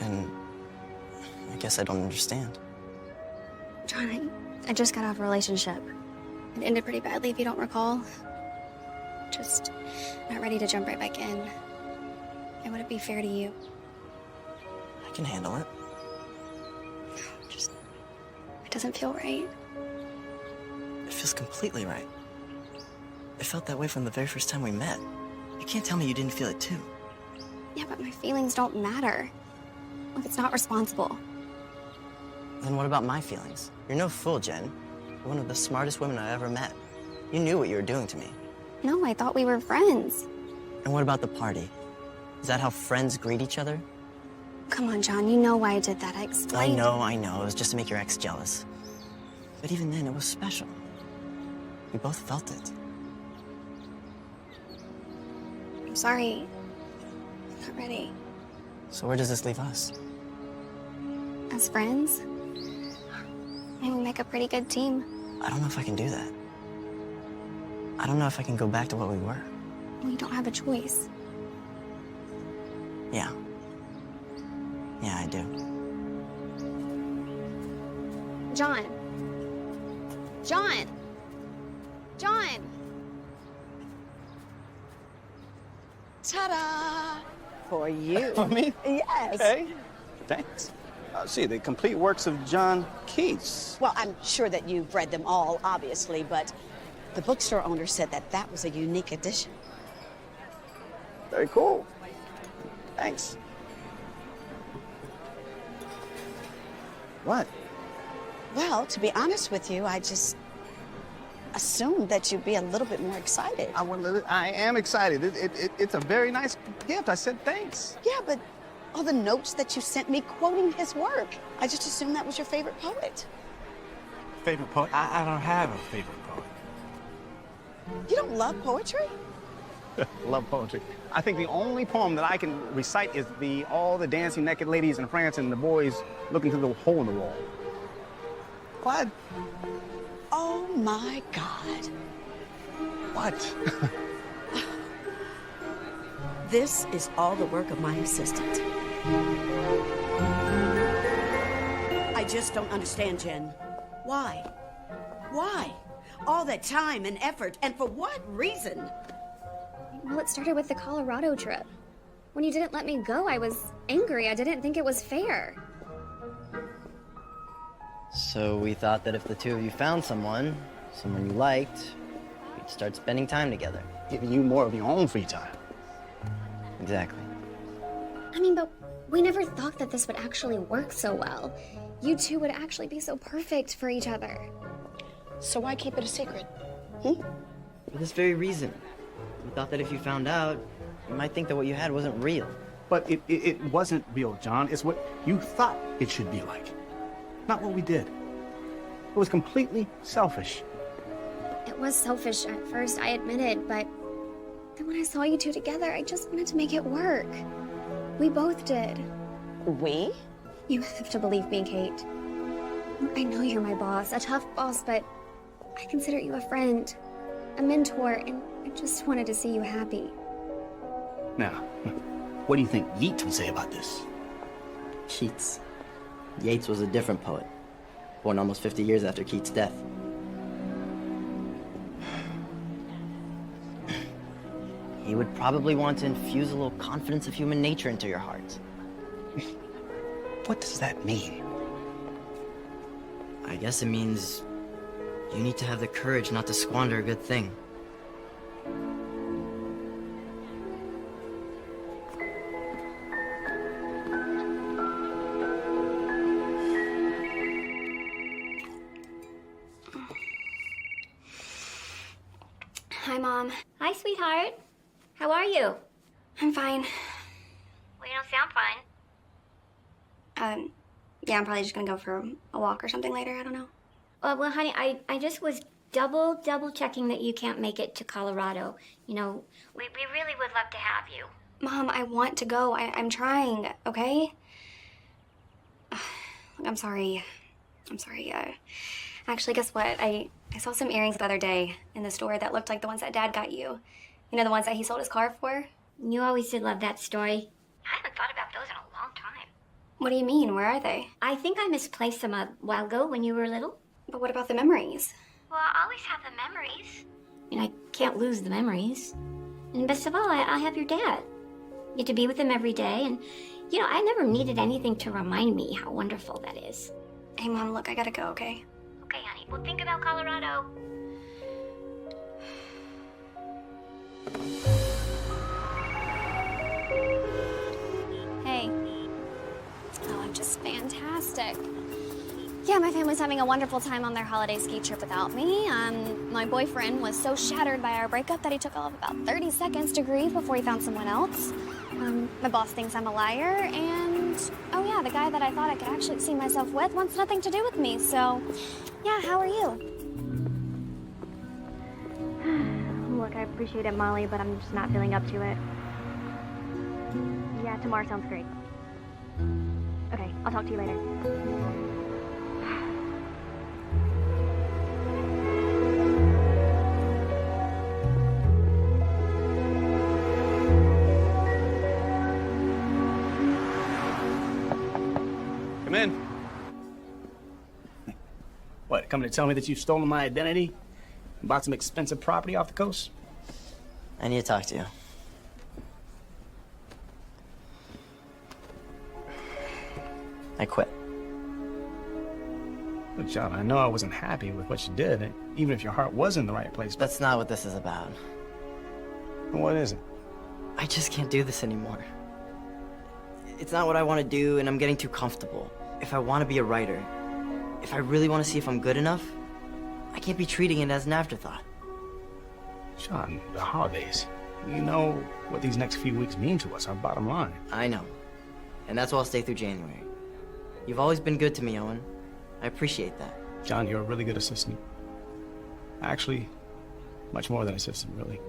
And I guess I don't understand. John, I just got off a relationship. It ended pretty badly, if you don't recall. Just not ready to jump right back in. It wouldn't be fair to you. I can handle it. Just, it doesn't feel right. It feels completely right. It felt that way from the very first time we met. You can't tell me you didn't feel it too. Yeah, but my feelings don't matter. Look, it's not responsible. Then what about my feelings? You're no fool, Jen. You're one of the smartest women I ever met. You knew what you were doing to me. No, I thought we were friends. And what about the party? Is that how friends greet each other? Come on, John, you know why I did that. I explained. I know. It was just to make your ex jealous. But even then, it was special. We both felt it. I'm sorry. I'm not ready. So where does this leave us? As friends? Maybe we make a pretty good team. I don't know if I can do that. I don't know if I can go back to what we were. We don't have a choice. Yeah. Yeah, I do. John. John. John. Ta-da! For you. For me? Yes. Hey, thanks. See, the complete works of John Keats. Well, I'm sure that you've read them all, obviously, but the bookstore owner said that that was a unique edition. Very cool. Thanks. What? Well, to be honest with you, I just assumed that you'd be a little bit more excited. I am excited. It's a very nice gift. I said thanks. Yeah, but all the notes that you sent me quoting his work, I just assumed that was your favorite poet. Favorite poet? I don't have a favorite poet. You don't love poetry? Love poetry. I think the only poem that I can recite is all the dancing naked ladies in France and the boys looking through the hole in the wall. What? Oh my God. What? This is all the work of my assistant. I just don't understand, Jen. Why? Why? All that time and effort, and for what reason? Well, it started with the Colorado trip. When you didn't let me go, I was angry. I didn't think it was fair. So we thought that if the two of you found someone you liked, you'd start spending time together. Giving you more of your own free time. Exactly. I mean, but we never thought that this would actually work so well. You two would actually be so perfect for each other. So why keep it a secret? For this very reason. We thought that if you found out, you might think that what you had wasn't real. But it wasn't real, John. It's what you thought it should be like. Not what we did. It was completely selfish. It was selfish at first, I admitted, but then when I saw you two together, I just wanted to make it work. We both did. We? You have to believe me, Kate. I know you're my boss, a tough boss, but I consider you a friend, a mentor, and I just wanted to see you happy. Now, what do you think Yeats would say about this? Keats. Yeats was a different poet, born almost 50 years after Keats' death. He would probably want to infuse a little confidence of human nature into your heart. What does that mean? I guess it means you need to have the courage not to squander a good thing. Hi, Mom. Hi, sweetheart. How are you? I'm fine. Well, you don't sound fine. Yeah, I'm probably just gonna go for a walk or something later. I don't know. Well, honey, I just was double checking that you can't make it to Colorado. You know, we really would love to have you. Mom, I want to go. I'm trying, okay? I'm sorry. Actually, guess what? I saw some earrings the other day in the store that looked like the ones that Dad got you. You know, the ones that he sold his car for? You always did love that story. I haven't thought about those in a long time. What do you mean? Where are they? I think I misplaced them a while ago when you were little. But what about the memories? Well, I always have the memories. I mean, I can't lose the memories. And best of all, I have your dad. Get to be with him every day, and, you know, I never needed anything to remind me how wonderful that is. Hey, Mom, look, I gotta go, okay? Okay, honey, well, think about Colorado. Hey. Oh, I'm just fantastic. Yeah, my family's having a wonderful time on their holiday ski trip without me. My boyfriend was so shattered by our breakup that he took all of about 30 seconds to grieve before he found someone else. My boss thinks I'm a liar, and oh yeah, the guy that I thought I could actually see myself with wants nothing to do with me, so yeah, how are you? Look, I appreciate it, Molly, but I'm just not feeling up to it. Yeah, tomorrow sounds great. Okay, I'll talk to you later. Come in. What, coming to tell me that you've stolen my identity? And bought some expensive property off the coast? I need to talk to you. I quit. Look, John, I know I wasn't happy with what you did, even if your heart was in the right place, but That's not what this is about. what is it? I just can't do this anymore. It's not what I want to do, and I'm getting too comfortable. If I want to be a writer, if I really want to see if I'm good enough, I can't be treating it as an afterthought. John, the holidays. You know what these next few weeks mean to us, our bottom line. I know. And that's why I'll stay through January. You've always been good to me, Owen. I appreciate that. John, you're a really good assistant. Actually, much more than assistant, really.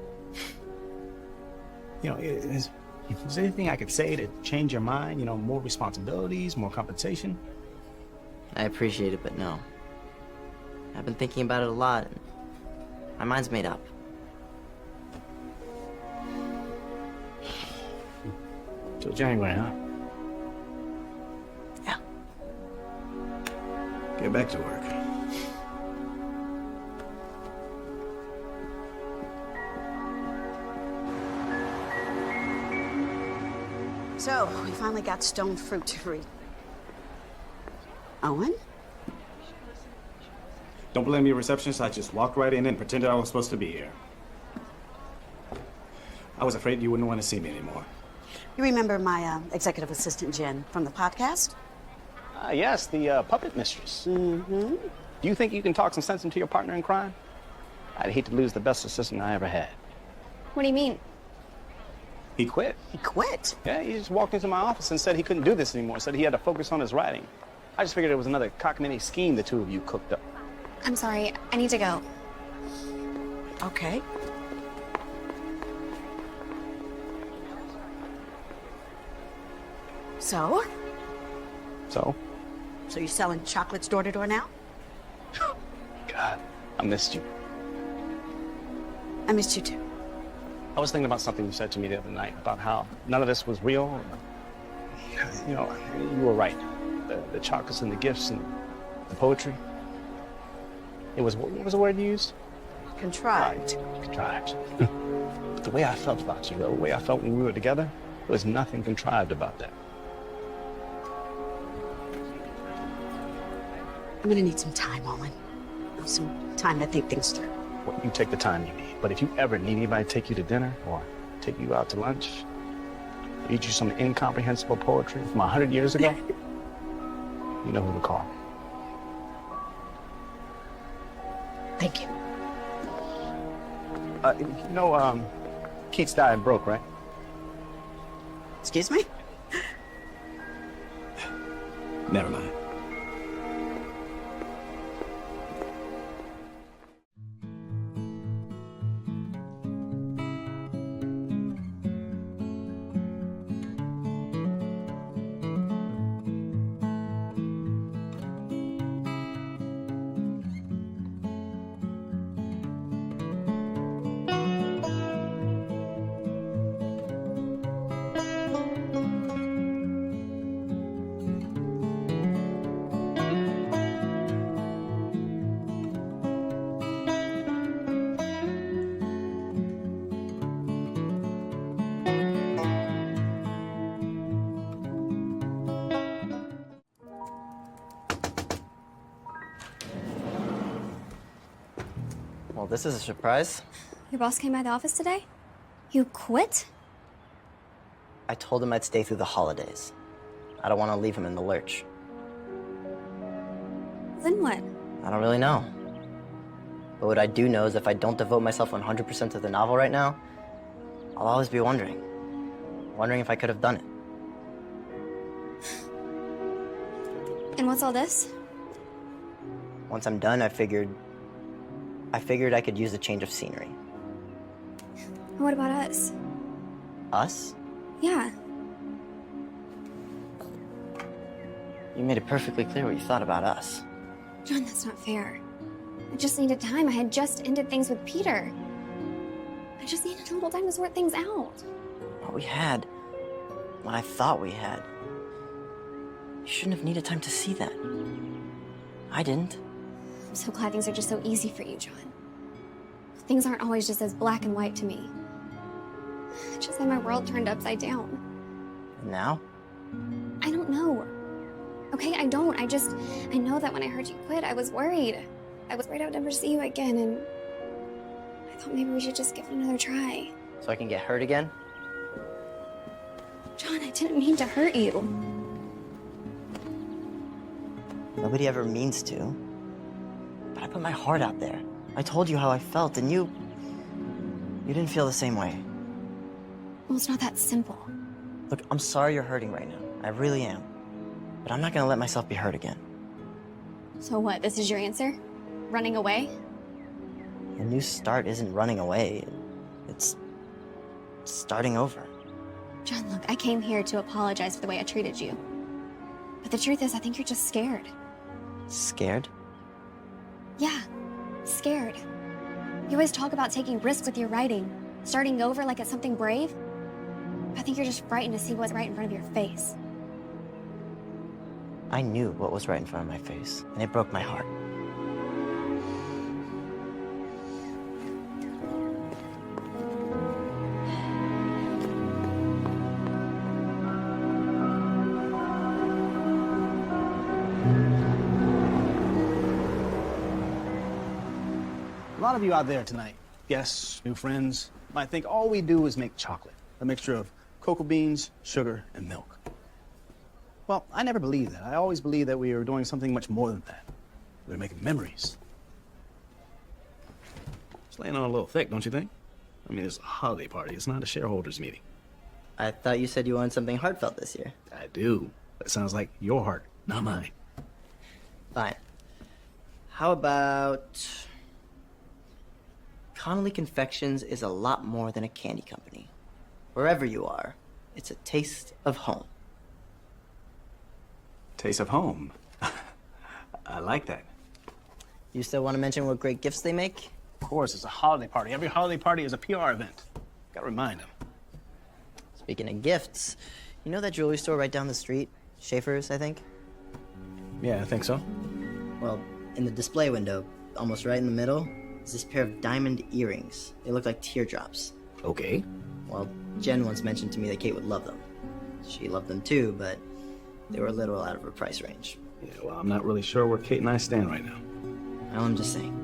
You know, is there anything I could say to change your mind? You know, more responsibilities, more compensation? I appreciate it, but no. I've been thinking about it a lot, and my mind's made up. Till January, huh? Yeah. Get back to work. So, we finally got stone fruit to read. Owen? Don't blame me, receptionist. I just walked right in and pretended I was supposed to be here. I was afraid you wouldn't want to see me anymore. You remember my executive assistant, Jen, from the podcast? Yes, the puppet mistress. Mm-hmm. Do you think you can talk some sense into your partner in crime? I'd hate to lose the best assistant I ever had. What do you mean? He quit. He quit? Yeah, he just walked into my office and said he couldn't do this anymore, said he had to focus on his writing. I just figured it was another cockamamie scheme the two of you cooked up. I'm sorry, I need to go. Okay. So? So? So you're selling chocolates door to door now? God, I missed you. I missed you too. I was thinking about something you said to me the other night about how none of this was real. You know, you were right. The chocolates and the gifts and the poetry. It was, what was the word you used? Contrived. Contrived. But the way I felt about you, the way I felt when we were together, there was nothing contrived about that. I'm gonna need some time, Owen. Some time to think things through. Well, you take the time you need. But if you ever need anybody to take you to dinner or take you out to lunch, read you some incomprehensible poetry from 100 years ago, you know who to call. Thank you. You know, Keats died broke, right? Excuse me? Never mind. Well, this is a surprise. Your boss came by the office today? You quit? I told him I'd stay through the holidays. I don't want to leave him in the lurch. Then what? I don't really know. But what I do know is if I don't devote myself 100% to the novel right now, I'll always be wondering if I could have done it. And what's all this? Once I'm done, I figured I could use a change of scenery. And what about us? Us? Yeah. You made it perfectly clear what you thought about us. John, that's not fair. I just needed time. I had just ended things with Peter. I just needed a little time to sort things out. What we had, what I thought we had, you shouldn't have needed time to see that. I didn't. I'm so glad things are just so easy for you, John. Things aren't always just as black and white to me. It's just that my world turned upside down. And now? I don't know. Okay, I don't. I know that when I heard you quit, I was worried. I was worried I would never see you again, and I thought maybe we should just give it another try. So I can get hurt again? John, I didn't mean to hurt you. Nobody ever means to. But I put my heart out there. I told you how I felt, and you didn't feel the same way. Well, it's not that simple. Look, I'm sorry you're hurting right now. I really am. But I'm not gonna let myself be hurt again. So what, this is your answer? Running away? A new start isn't running away. It's starting over. John, look, I came here to apologize for the way I treated you. But the truth is, I think you're just scared. Scared? Yeah, scared. You always talk about taking risks with your writing, starting over like it's something brave. I think you're just frightened to see what's right in front of your face. I knew what was right in front of my face, and it broke my heart. A lot of you out there tonight, yes, new friends, might think all we do is make chocolate, a mixture of cocoa beans, sugar, and milk. Well, I never believed that. I always believed that we were doing something much more than that. We were making memories. It's laying on a little thick, don't you think? I mean, it's a holiday party. It's not a shareholders meeting. I thought you said you wanted something heartfelt this year. I do. That sounds like your heart, not mine. Fine. How about... Connolly Confections is a lot more than a candy company. Wherever you are, it's a taste of home. Taste of home. I like that. You still want to mention what great gifts they make? Of course, it's a holiday party. Every holiday party is a PR event. Gotta remind them. Speaking of gifts, you know that jewelry store right down the street? Schaefer's, I think? Yeah, I think so. Well, in the display window, almost right in the middle, is this pair of diamond earrings. They look like teardrops. Okay. Well, Jen once mentioned to me that Kate would love them. She loved them too, but they were a little out of her price range. Yeah, well, I'm not really sure where Kate and I stand right now. Well, I'm just saying,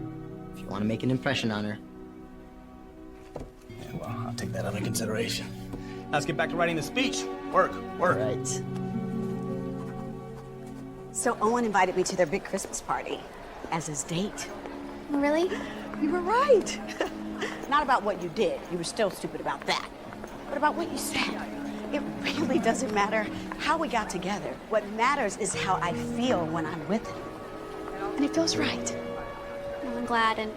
if you want to make an impression on her. Yeah, well, I'll take that under consideration. Now let's get back to writing the speech. Work, work. Right. So Owen invited me to their big Christmas party as his date. Really? You were right. Not about what you did. You were still stupid about that. But about what you said. It really doesn't matter how we got together. What matters is how I feel when I'm with him. And it feels right. Well, I'm glad, and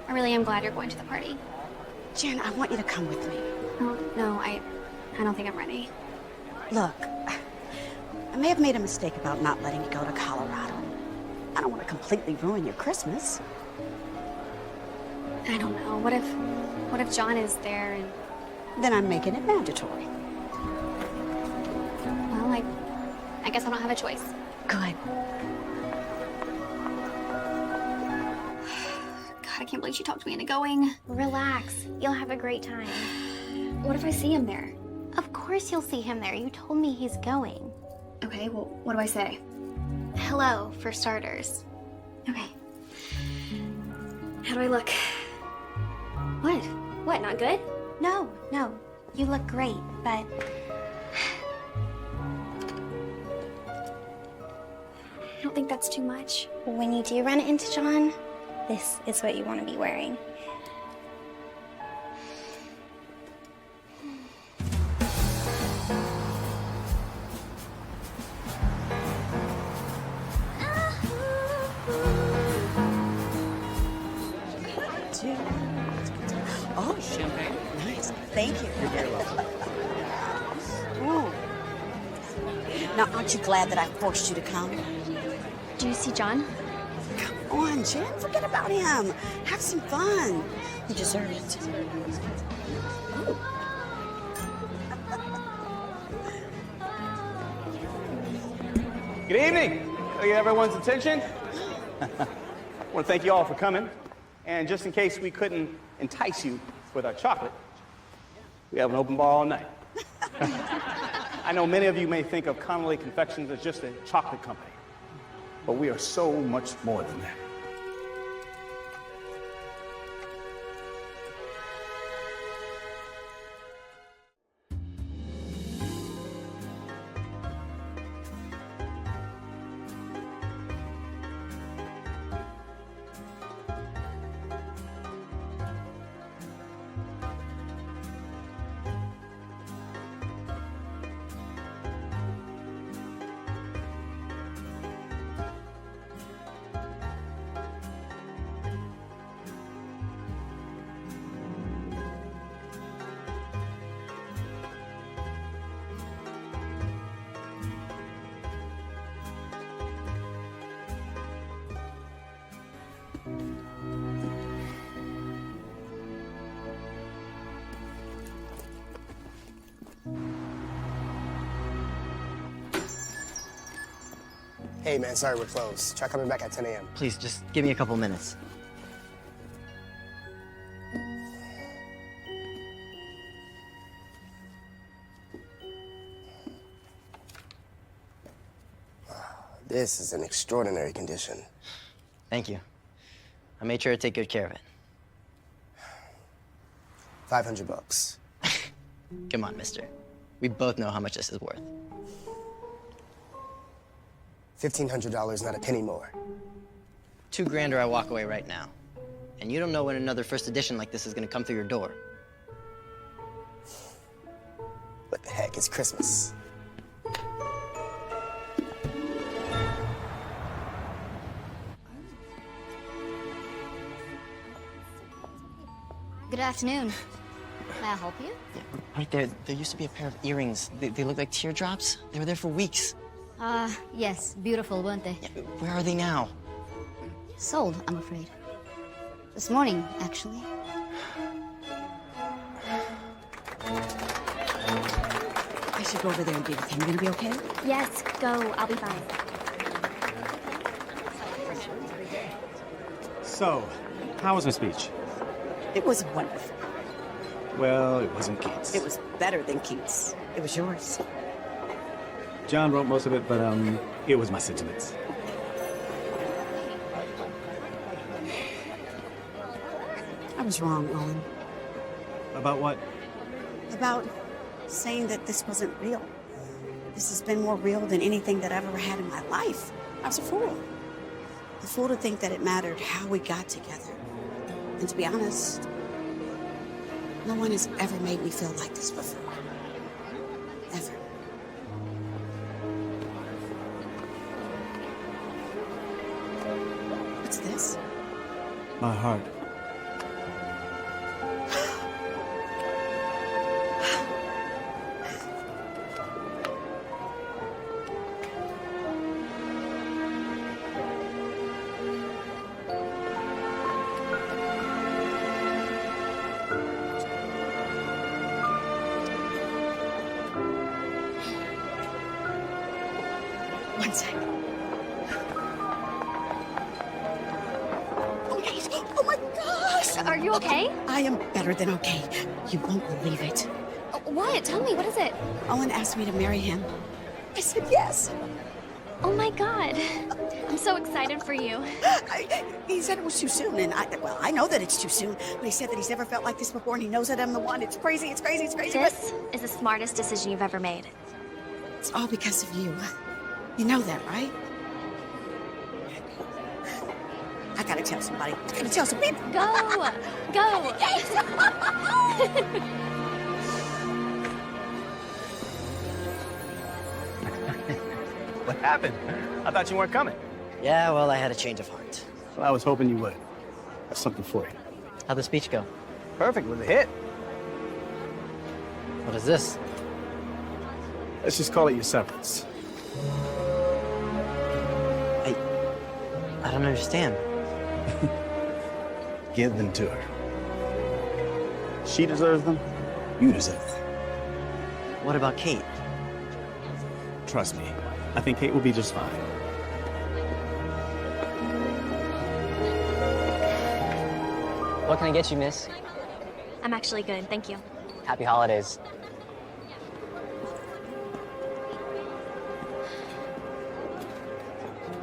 I really am glad you're going to the party. Jen, I want you to come with me. Oh, no, I don't think I'm ready. Look, I may have made a mistake about not letting you go to Colorado. I don't want to completely ruin your Christmas. I don't know. What if John is there and... Then I'm making it mandatory. Well, I guess I don't have a choice. Good. God, I can't believe she talked me into going. Relax. You'll have a great time. What if I see him there? Of course you'll see him there. You told me he's going. Okay, well, what do I say? Hello, for starters. Okay. How do I look? What? What, not good? No, you look great, but I don't think that's too much. when you do run into John, this is what you want to be wearing. Oh, champagne. Nice. Thank you. You're very welcome. Ooh. Now, aren't you glad that I forced you to come? Do you see John? Come on, Jen. Forget about him. Have some fun. You deserve it. Ooh. Good evening. Can I get everyone's attention? I want to thank you all for coming. And just in case we couldn't entice you with our chocolate, we have an open bar all night. I know many of you may think of Connolly Confections as just a chocolate company, but we are so much more than that. Hey, man, sorry we're closed. Try coming back at 10 a.m. Please, just give me a couple minutes. This is an extraordinary condition. Thank you. I made sure to take good care of it. $500. Come on, mister. We both know how much this is worth. $1,500, not a penny more. $2,000 or I walk away right now. And you don't know when another first edition like this is gonna come through your door. What the heck? It's Christmas. Good afternoon. May I help you? Yeah, right there used to be a pair of earrings. They look like teardrops. They were there for weeks. Yes. Beautiful, weren't they? Yeah, where are they now? Sold, I'm afraid. This morning, actually. I should go over there and be with him. You gonna be okay? Yes, go. I'll be fine. So, how was my speech? It was wonderful. Well, it wasn't Keats. It was better than Keats. It was yours. John wrote most of it, but it was my sentiments. I was wrong, Owen. About what? About saying that this wasn't real. This has been more real than anything that I've ever had in my life. I was a fool. A fool to think that it mattered how we got together. And to be honest, no one has ever made me feel like this before. Ever. What's this? My heart. One second. Oh my gosh! Are you okay? I am better than okay. You won't believe it. What? Tell me, what is it? Owen asked me to marry him. I said yes. Oh my god. I'm so excited for you. He said it was too soon, and I know that it's too soon, but he said that he's never felt like this before, and he knows that I'm the one. It's crazy, it's crazy, it's crazy. This is the smartest decision you've ever made. It's all because of you. You know that, right? I gotta tell somebody. I gotta tell some people. Go! Go! What happened? I thought you weren't coming. Yeah, well, I had a change of heart. Well, I was hoping you would. I have something for you. How'd the speech go? Perfect, with a hit. What is this? Let's just call it your severance. I don't understand. Give them to her. She deserves them. You deserve them. What about Kate? Trust me, I think Kate will be just fine. What can I get you, miss? I'm actually good, thank you. Happy holidays.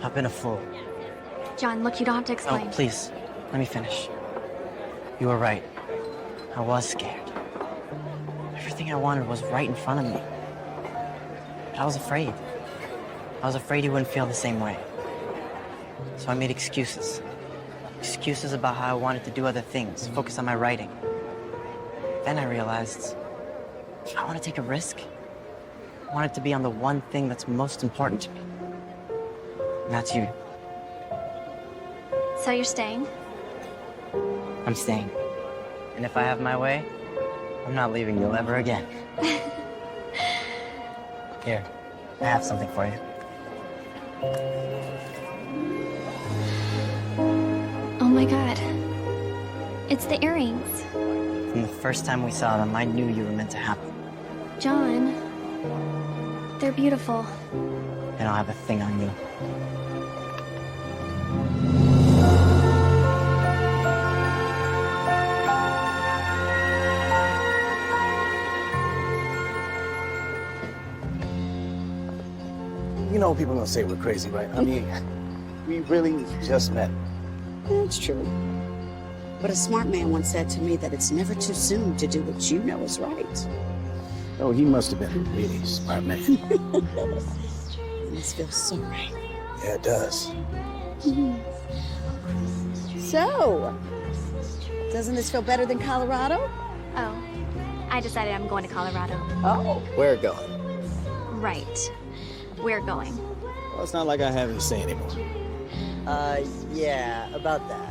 I've been a fool. John, look, you don't have to explain. Oh, please, let me finish. You were right. I was scared. Everything I wanted was right in front of me. But I was afraid. I was afraid you wouldn't feel the same way. So I made excuses. Excuses about how I wanted to do other things, focus on my writing. Then I realized I want to take a risk. I want it to be on the one thing that's most important to me. And that's you. So you're staying? I'm staying. And if I have my way, I'm not leaving you ever again. Here, I have something for you. Oh my god. It's the earrings. From the first time we saw them, I knew you were meant to have them. John. They're beautiful. I don't have a thing on you. You know people gonna say we're crazy, right? I mean, we really just met. That's true. But a smart man once said to me that it's never too soon to do what you know is right. Oh, he must have been a really smart man. This feels so right. Yeah, it does. So, doesn't this feel better than Colorado? Oh, I decided I'm going to Colorado. Oh. We're going. Right. We're going. Well, it's not like I have any say anymore. Yeah, about that.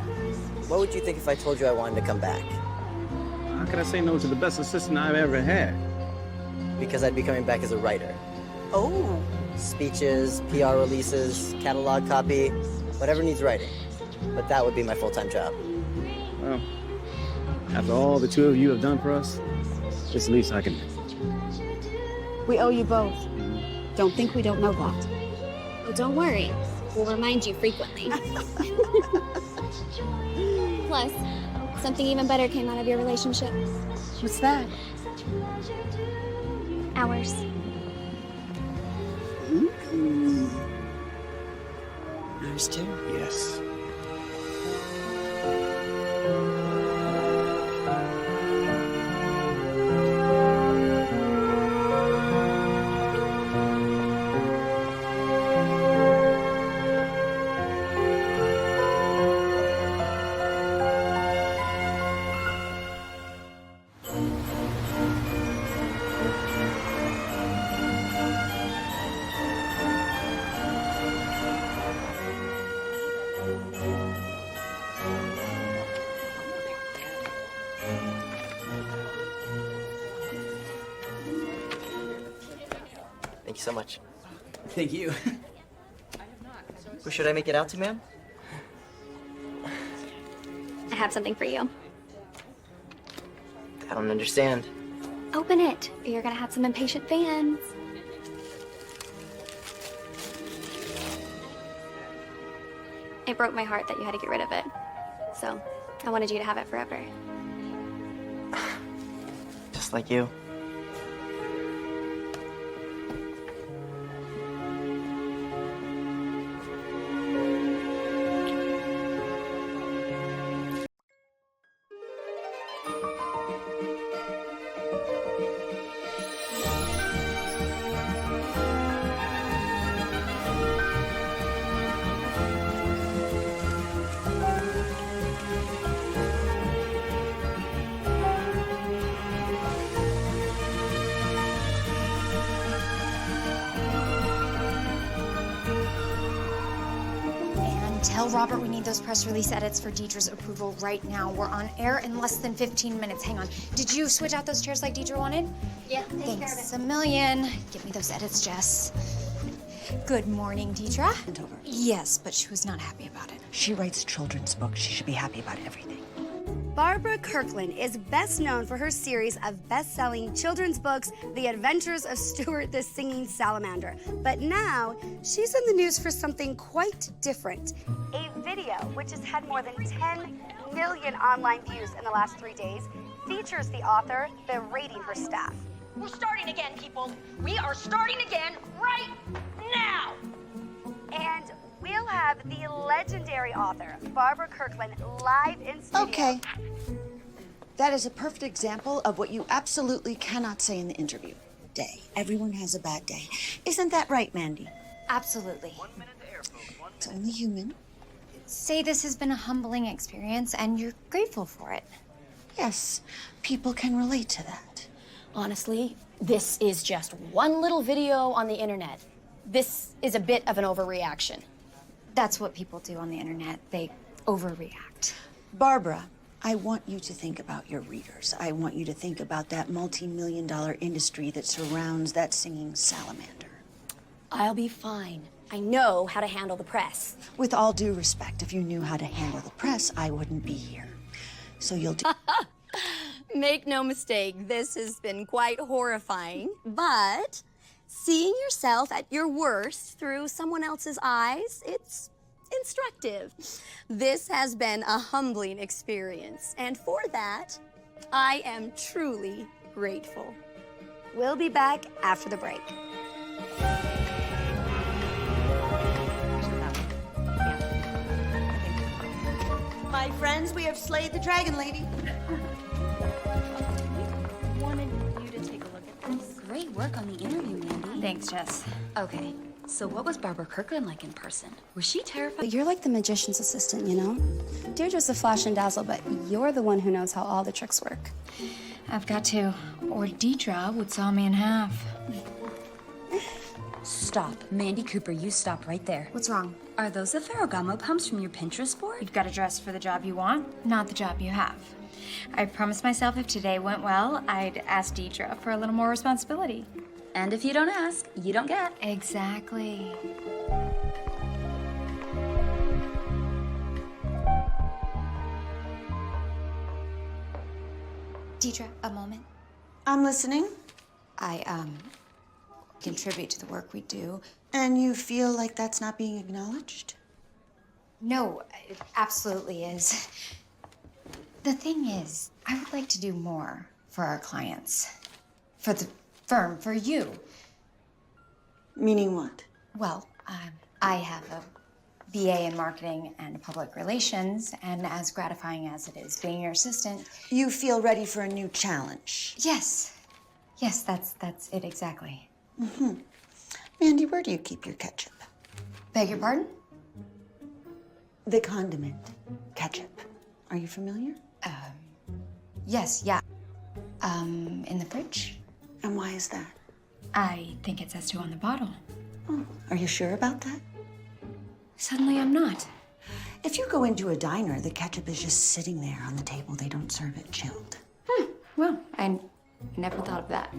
What would you think if I told you I wanted to come back? How could I say no to the best assistant I've ever had? Because I'd be coming back as a writer. Oh. Speeches, PR releases, catalog copy, whatever needs writing. But that would be my full-time job. Well, after all the two of you have done for us, it's the least I can do. We owe you both. Don't think we don't know that. Well, don't worry. We'll remind you frequently. Plus, something even better came out of your relationship. What's that? Ours. Ours too. Yes. Thank you so much. Thank you. Who should I make it out to, ma'am? I have something for you. I don't understand. Open it. You're gonna have some impatient fans. It broke my heart that you had to get rid of it. So, I wanted you to have it forever. Just like you. Tell Robert we need those press release edits for Dedra's approval right now. We're on air in less than 15 minutes. Hang on. Did you switch out those chairs like Dedra wanted? Yeah, Thanks a million. Give me those edits, Jess. Good morning, Dedra. Yes, but she was not happy about it. She writes children's books. She should be happy about everything. Barbara Kirkland is best known for her series of best-selling children's books, The Adventures of Stuart the Singing Salamander. But now, she's in the news for something quite different. A video, which has had more than 10 million online views in the last 3 days, features the author berating her staff. We're starting again, people. We are starting again right now. And we'll have the legendary author, Barbara Kirkland, live in studio. Okay. That is a perfect example of what you absolutely cannot say in the interview. Day. Everyone has a bad day. Isn't that right, Mandy? Absolutely. It's only human. Say this has been a humbling experience and you're grateful for it. Yes, people can relate to that. Honestly, this is just one little video on the internet. This is a bit of an overreaction. That's what people do on the internet. They overreact. Barbara, I want you to think about your readers. I want you to think about that multi-million-dollar industry that surrounds that singing salamander. I'll be fine. I know how to handle the press. With all due respect, if you knew how to handle the press, I wouldn't be here. So you'll do... Make no mistake, this has been quite horrifying, but Seeing yourself at your worst through someone else's eyes, it's instructive. This has been a humbling experience, and for that, I am truly grateful. We'll be back after the break. My friends, we have slayed the dragon lady. Wanted you to take a look at this. Great work on the interview, Mandy. Thanks, Jess. Okay, so what was Barbara Kirkland like in person? Was she terrified? You're like the magician's assistant, you know? Deirdre's the flash and dazzle, but you're the one who knows how all the tricks work. I've got to, or Dedra would saw me in half. Stop. Mandy Cooper, you stop right there. What's wrong? Are those the Ferragamo pumps from your Pinterest board? You've got to dress for the job you want, not the job you have. I promised myself if today went well, I'd ask Dedra for a little more responsibility. And if you don't ask, you don't get. Exactly. Dedra, a moment. I'm listening. I contribute to the work we do. And you feel like that's not being acknowledged? No, it absolutely is. The thing is, I would like to do more for our clients. For the firm, for you. Meaning what? Well, I have a BA in marketing and public relations, and as gratifying as it is being your assistant... You feel ready for a new challenge? Yes. Yes, that's it exactly. Mm-hmm. Mandy, where do you keep your ketchup? Beg your pardon? The condiment. Ketchup. Are you familiar? Yes, yeah. In the fridge. And why is that? I think it says to on the bottle. Oh, are you sure about that? Suddenly I'm not. If you go into a diner, the ketchup is just sitting there on the table. They don't serve it chilled. Well, I never thought of that.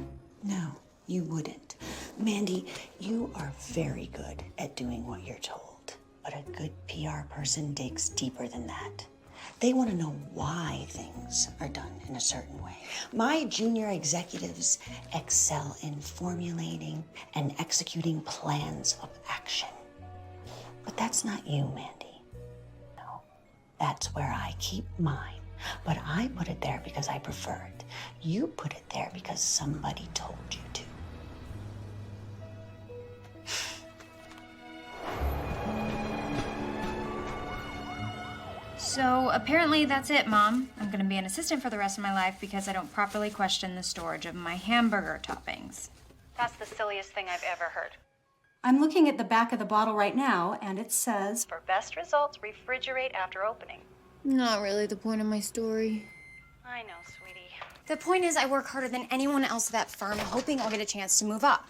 No, you wouldn't. Mandy, you are very good at doing what you're told. But a good PR person digs deeper than that. They want to know why things are done in a certain way. My junior executives excel in formulating and executing plans of action. But that's not you, Mandy. No, that's where I keep mine. But I put it there because I prefer it. You put it there because somebody told you to. So apparently that's it, Mom. I'm gonna be an assistant for the rest of my life because I don't properly question the storage of my hamburger toppings. That's the silliest thing I've ever heard. I'm looking at the back of the bottle right now, and it says, For best results, refrigerate after opening. Not really the point of my story. I know, sweetie. The point is I work harder than anyone else at that firm, hoping I'll get a chance to move up.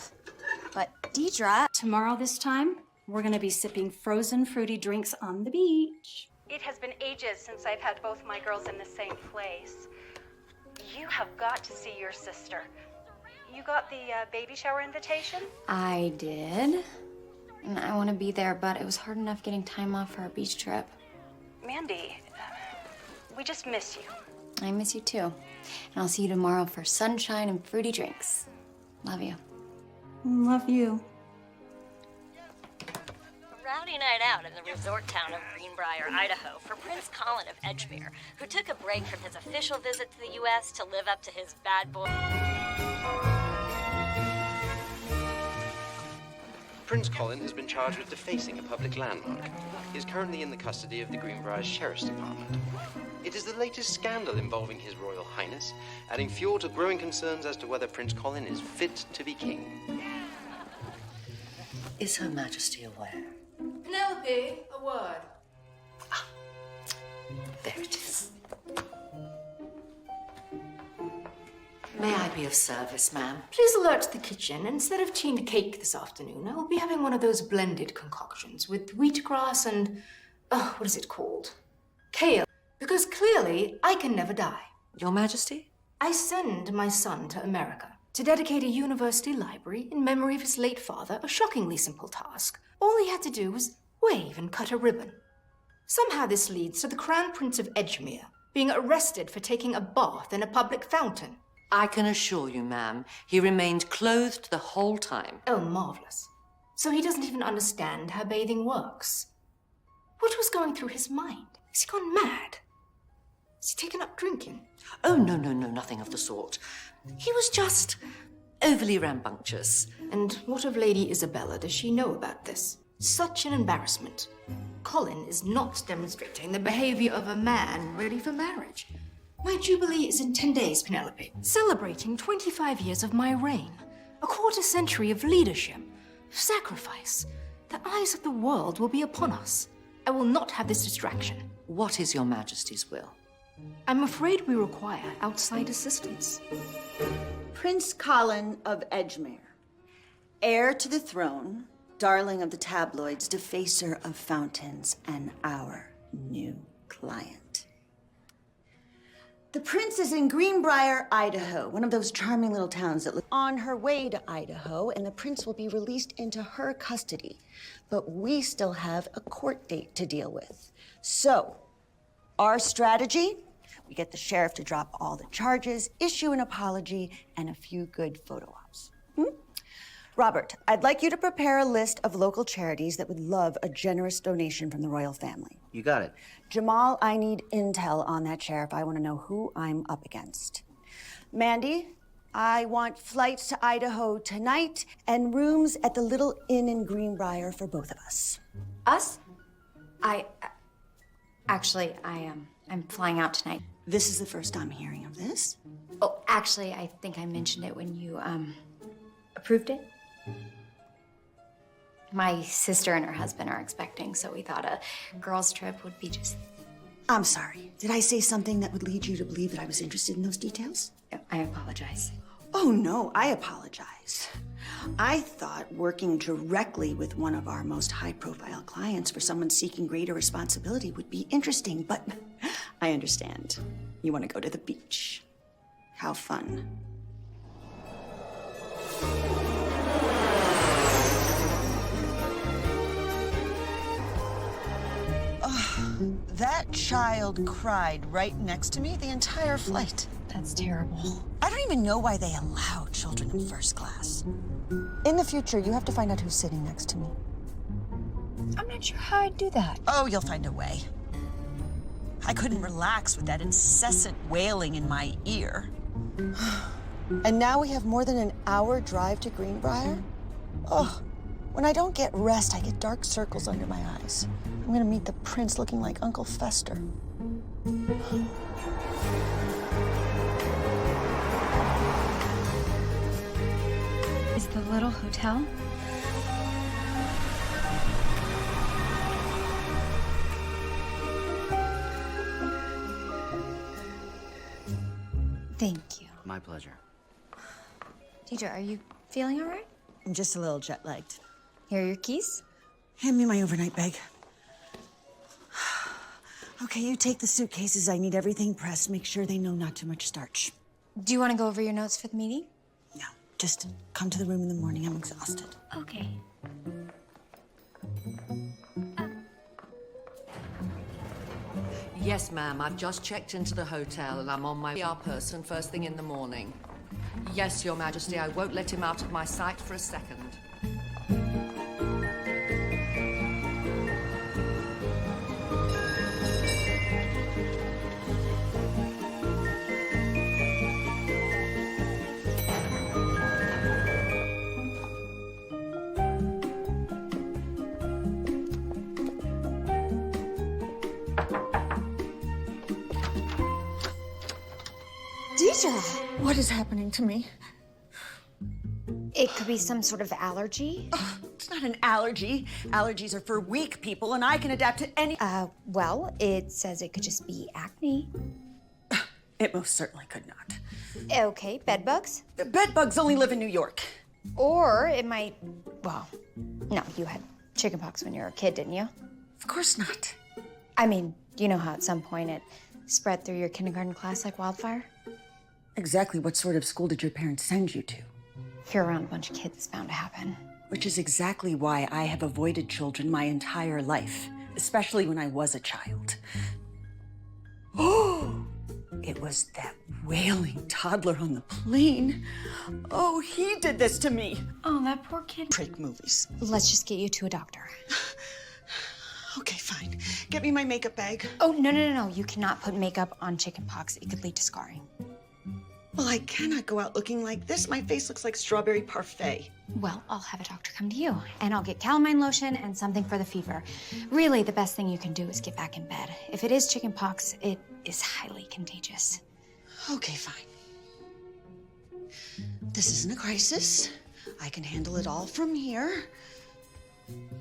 But Dedra... Tomorrow this time, we're gonna be sipping frozen fruity drinks on the beach. It has been ages since I've had both my girls in the same place. You have got to see your sister. You got the baby shower invitation? I did. And I want to be there, but it was hard enough getting time off for our beach trip. Mandy, we just miss you. I miss you too. And I'll see you tomorrow for sunshine and fruity drinks. Love you. Love you. Rowdy night out in the resort town of Greenbrier, Idaho, for Prince Colin of Edgemere, who took a break from his official visit to the U.S. to live up to his bad boy. Prince Colin has been charged with defacing a public landmark. He is currently in the custody of the Greenbrier Sheriff's Department. It is the latest scandal involving His Royal Highness, adding fuel to growing concerns as to whether Prince Colin is fit to be king. Is Her Majesty aware? Penelope, a word. There it is. May I be of service, ma'am? Please alert the kitchen. Instead of tea and cake this afternoon, I will be having one of those blended concoctions with wheatgrass and, what is it called? Kale. Because clearly, I can never die. Your Majesty? I send my son to America to dedicate a university library in memory of his late father, a shockingly simple task. All he had to do was wave and cut a ribbon. Somehow this leads to the Crown Prince of Edgemere being arrested for taking a bath in a public fountain. I can assure you, ma'am, he remained clothed the whole time. Oh, marvelous. So he doesn't even understand how bathing works. What was going through his mind? Has he gone mad? Has he taken up drinking? Oh, no, nothing of the sort. He was just overly rambunctious. And what of Lady Isabella? Does she know about this? Such an embarrassment. Colin is not demonstrating the behavior of a man ready for marriage. My jubilee is in 10 days, Penelope. Celebrating 25 years of my reign. A quarter century of leadership, sacrifice. The eyes of the world will be upon us. I will not have this distraction. What is your Majesty's will? I'm afraid we require outside assistance. Prince Colin of Edgemere, heir to the throne, darling of the tabloids, defacer of fountains, and our new client. The prince is in Greenbrier, Idaho, one of those charming little towns that look on her way to Idaho, and the prince will be released into her custody. But we still have a court date to deal with. So, our strategy? We get the sheriff to drop all the charges, issue an apology, and a few good photo ops. Robert, I'd like you to prepare a list of local charities that would love a generous donation from the royal family. You got it. Jamal, I need intel on that sheriff. I want to know who I'm up against. Mandy, I want flights to Idaho tonight and rooms at the little inn in Greenbrier for both of us. Us? I'm flying out tonight. This is the first I'm hearing of this. Oh, actually, I think I mentioned it when you, approved it. My sister and her husband are expecting, so we thought a girls' trip would be just... I'm sorry. Did I say something that would lead you to believe that I was interested in those details? I apologize. Oh, no, I apologize. I thought working directly with one of our most high-profile clients for someone seeking greater responsibility would be interesting, but I understand. You want to go to the beach. How fun. That child cried right next to me the entire flight. That's terrible. I don't even know why they allow children in first class. In the future, you have to find out who's sitting next to me. I'm not sure how I'd do that. Oh, you'll find a way. I couldn't relax with that incessant wailing in my ear. And now we have more than an hour drive to Greenbrier? Oh, when I don't get rest, I get dark circles under my eyes. I'm gonna meet the prince looking like Uncle Fester. Is the little hotel? Thank you. My pleasure. Dedra, are you feeling all right? I'm just a little jet-lagged. Here are your keys. Hand me my overnight bag. Okay, you take the suitcases. I need everything pressed. Make sure they know not too much starch. Do you want to go over your notes for the meeting? No, just come to the room in the morning. I'm exhausted. Okay. Yes, ma'am, I've just checked into the hotel and I'm on my PR person first thing in the morning. Yes, Your Majesty, I won't let him out of my sight for a second. Dedra, what is happening to me? It could be some sort of allergy. Oh, it's not an allergy. Allergies are for weak people, and I can adapt to any... Well, it says it could just be acne. It most certainly could not. Okay, bedbugs? The bedbugs only live in New York. Or it might... Well, no, you had chickenpox when you were a kid, didn't you? Of course not. I mean, you know how at some point it spread through your kindergarten class like wildfire? Exactly what sort of school did your parents send you to? If you're around a bunch of kids, it's bound to happen. Which is exactly why I have avoided children my entire life, especially when I was a child. Oh, it was that wailing toddler on the plane. Oh, he did this to me. Oh, that poor kid. Prank movies. Let's just get you to a doctor. Okay, fine. Get me my makeup bag. Oh, no. You cannot put makeup on chickenpox. It could lead to scarring. Well, I cannot go out looking like this. My face looks like strawberry parfait. Well, I'll have a doctor come to you, and I'll get calamine lotion and something for the fever. Really, the best thing you can do is get back in bed. If it is chickenpox, it is highly contagious. Okay, fine. This isn't a crisis. I can handle it all from here.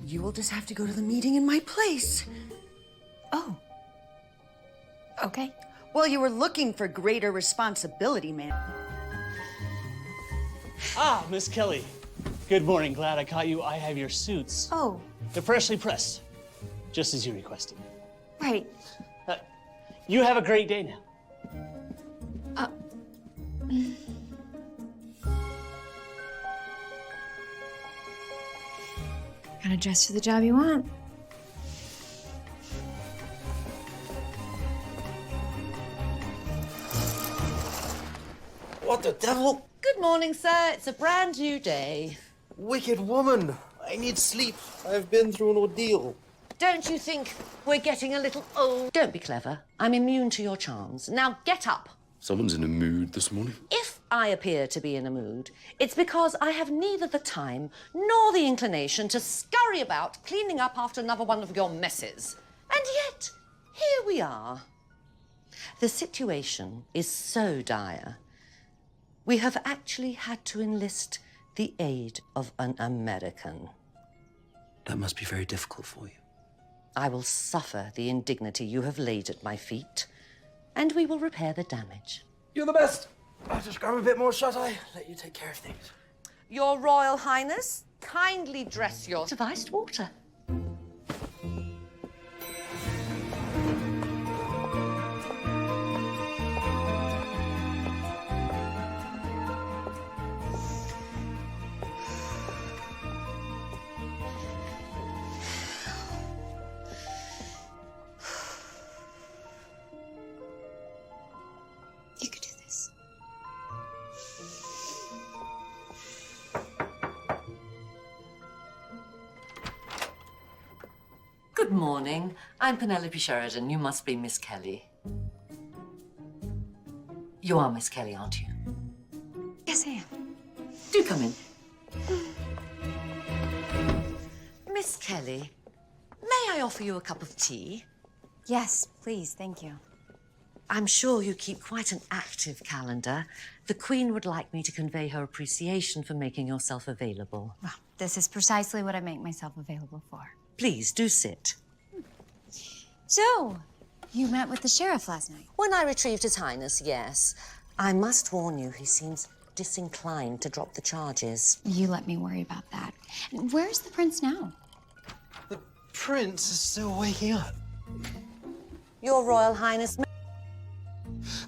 You will just have to go to the meeting in my place. Oh. Okay. Well, you were looking for greater responsibility, man. Ah, Miss Kelly. Good morning. Glad I caught you. I have your suits. Oh. They're freshly pressed, just as you requested. Right. You have a great day now. Gotta dress for the job you want. What the devil? Good morning, sir. It's a brand new day. Wicked woman. I need sleep. I've been through an ordeal. Don't you think we're getting a little old? Don't be clever. I'm immune to your charms. Now get up. Someone's in a mood this morning. If I appear to be in a mood, it's because I have neither the time nor the inclination to scurry about cleaning up after another one of your messes. And yet, here we are. The situation is so dire. We have actually had to enlist the aid of an American. That must be very difficult for you. I will suffer the indignity you have laid at my feet, and we will repair the damage. You're the best. I'll just grab a bit more shut-eye. Let you take care of things. Your Royal Highness, kindly dress your of iced water. You could do this. Good morning. I'm Penelope Sheridan. You must be Miss Kelly. You are Miss Kelly, aren't you? Yes, I am. Do come in. Miss Kelly, may I offer you a cup of tea? Yes, please. Thank you. I'm sure you keep quite an active calendar. The Queen would like me to convey her appreciation for making yourself available. Well, this is precisely what I make myself available for. Please, do sit. So, you met with the sheriff last night? When I retrieved His Highness, yes. I must warn you, he seems disinclined to drop the charges. You let me worry about that. Where's the prince now? The prince is still waking up. Your Royal Highness...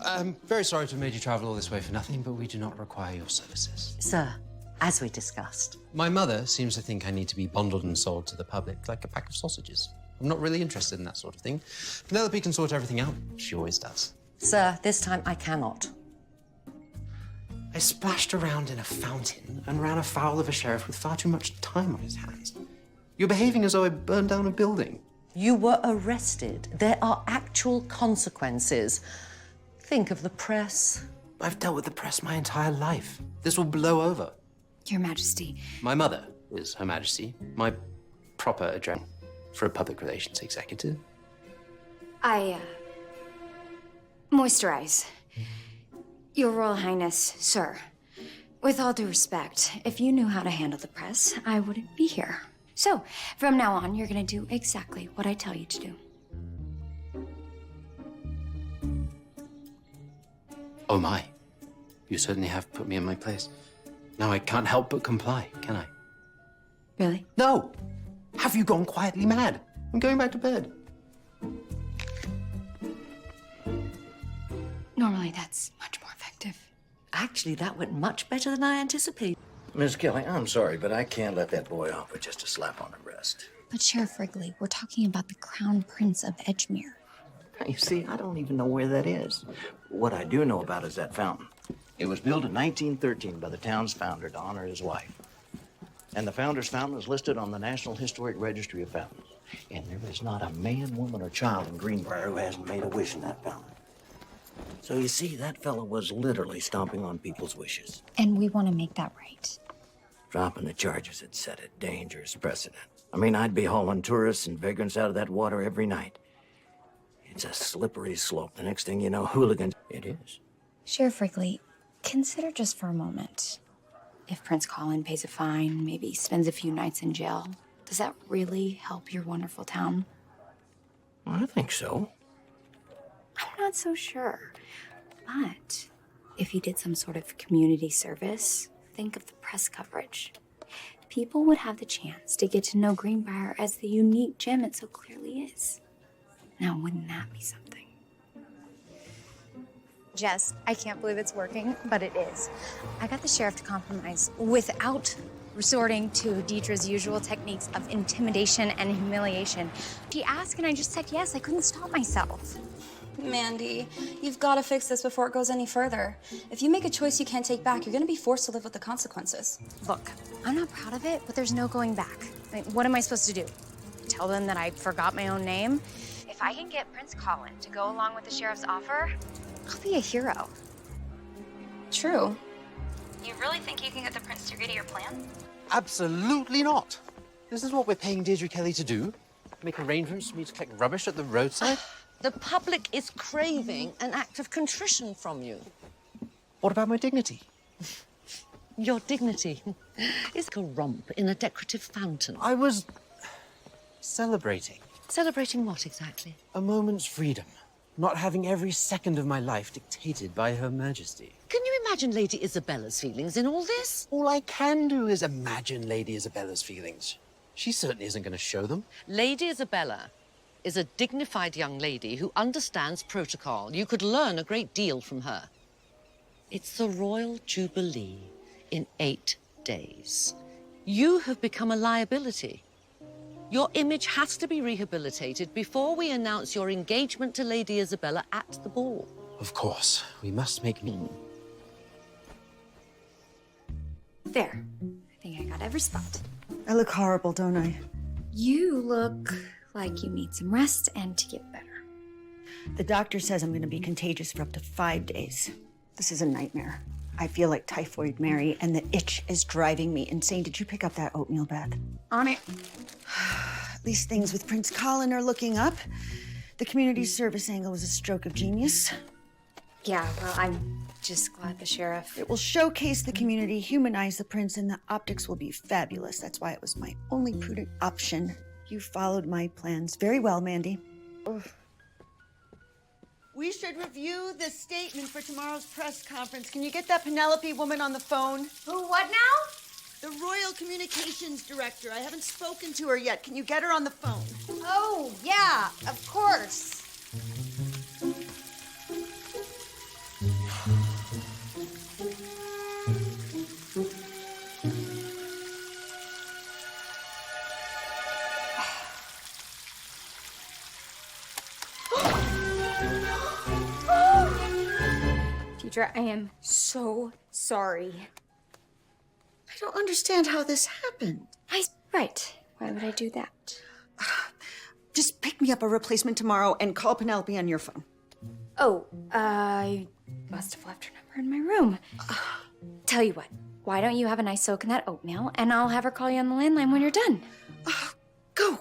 I'm very sorry to have made you travel all this way for nothing, but we do not require your services. Sir, as we discussed. My mother seems to think I need to be bundled and sold to the public like a pack of sausages. I'm not really interested in that sort of thing. Penelope can sort everything out. She always does. Sir, this time I cannot. I splashed around in a fountain and ran afoul of a sheriff with far too much time on his hands. You're behaving as though I burned down a building. You were arrested. There are actual consequences. Think of the press. I've dealt with the press my entire life. This will blow over. Your Majesty. My mother is Her Majesty. My proper address for a public relations executive. Moisturize. Your Royal Highness, sir. With all due respect, if you knew how to handle the press, I wouldn't be here. So, from now on, you're gonna do exactly what I tell you to do. Oh my. You certainly have put me in my place. Now I can't help but comply, can I? Really? No! Have you gone quietly mad? I'm going back to bed. Normally, that's much more effective. Actually, that went much better than I anticipated. Miss Kelly, I'm sorry, but I can't let that boy off with just a slap on the wrist. But Sheriff Wrigley, we're talking about the Crown Prince of Edgemere. You see, I don't even know where that is. What I do know about is that fountain. It was built in 1913 by the town's founder to honor his wife. And the founder's fountain is listed on the National Historic Registry of Fountains. And there is not a man, woman, or child in Greenbrier who hasn't made a wish in that fountain. So you see, that fellow was literally stomping on people's wishes. And we want to make that right. Dropping the charges had set a dangerous precedent. I mean, I'd be hauling tourists and vagrants out of that water every night. It's a slippery slope. The next thing you know, hooligans... It is. Sheriff Wrigley, consider just for a moment. If Prince Colin pays a fine, maybe spends a few nights in jail, does that really help your wonderful town? Well, I think so. I'm not so sure. But if he did some sort of community service, think of the press coverage. People would have the chance to get to know Greenbrier as the unique gem it so clearly is. Now, wouldn't that be something? Jess, I can't believe it's working, but it is. I got the sheriff to compromise without resorting to Dedra's usual techniques of intimidation and humiliation. She asked and I just said yes. I couldn't stop myself. Mandy, you've got to fix this before it goes any further. If you make a choice you can't take back, you're going to be forced to live with the consequences. Look, I'm not proud of it, but there's no going back. I mean, what am I supposed to do? Tell them that I forgot my own name? If I can get Prince Colin to go along with the sheriff's offer, I'll be a hero. True. You really think you can get the prince to agree to your plan? Absolutely not. This is what we're paying Deirdre Kelly to do? Make arrangements for me to collect rubbish at the roadside? The public is craving an act of contrition from you. What about my dignity? Your dignity is a romp in a decorative fountain. I was celebrating. Celebrating what exactly? A moment's freedom. Not having every second of my life dictated by Her Majesty. Can you imagine Lady Isabella's feelings in all this? All I can do is imagine Lady Isabella's feelings. She certainly isn't going to show them. Lady Isabella is a dignified young lady who understands protocol. You could learn a great deal from her. It's the Royal Jubilee in 8 days. You have become a liability. Your image has to be rehabilitated before we announce your engagement to Lady Isabella at the ball. Of course, we must make meaning. There. I think I got every spot. I look horrible, don't I? You look like you need some rest and to get better. The doctor says I'm going to be contagious for up to 5 days. This is a nightmare. I feel like Typhoid Mary, and the itch is driving me insane. Did you pick up that oatmeal bag? On it. At least things with Prince Colin are looking up. The community service angle was a stroke of genius. Yeah, well, I'm just glad the sheriff... It will showcase the community, humanize the prince, and the optics will be fabulous. That's why it was my only prudent option. You followed my plans very well, Mandy. Ugh. We should review the statement for tomorrow's press conference. Can you get that Penelope woman on the phone? Who, what now? The Royal Communications Director. I haven't spoken to her yet. Can you get her on the phone? Oh, yeah, of course. Dedra, I am so sorry. I don't understand how this happened. Right. Why would I do that? Just pick me up a replacement tomorrow and call Penelope on your phone. Oh, I must have left her number in my room. Tell you what, why don't you have a nice soak in that oatmeal and I'll have her call you on the landline when you're done. Go.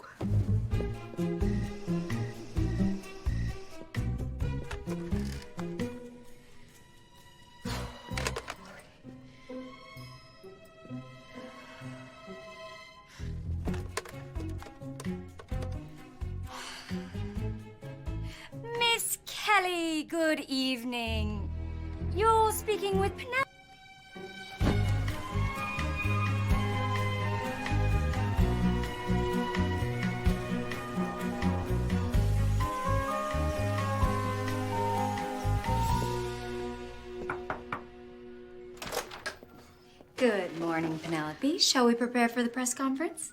Miss Kelly, good evening. You're speaking with Penelope. Good morning, Penelope. Shall we prepare for the press conference?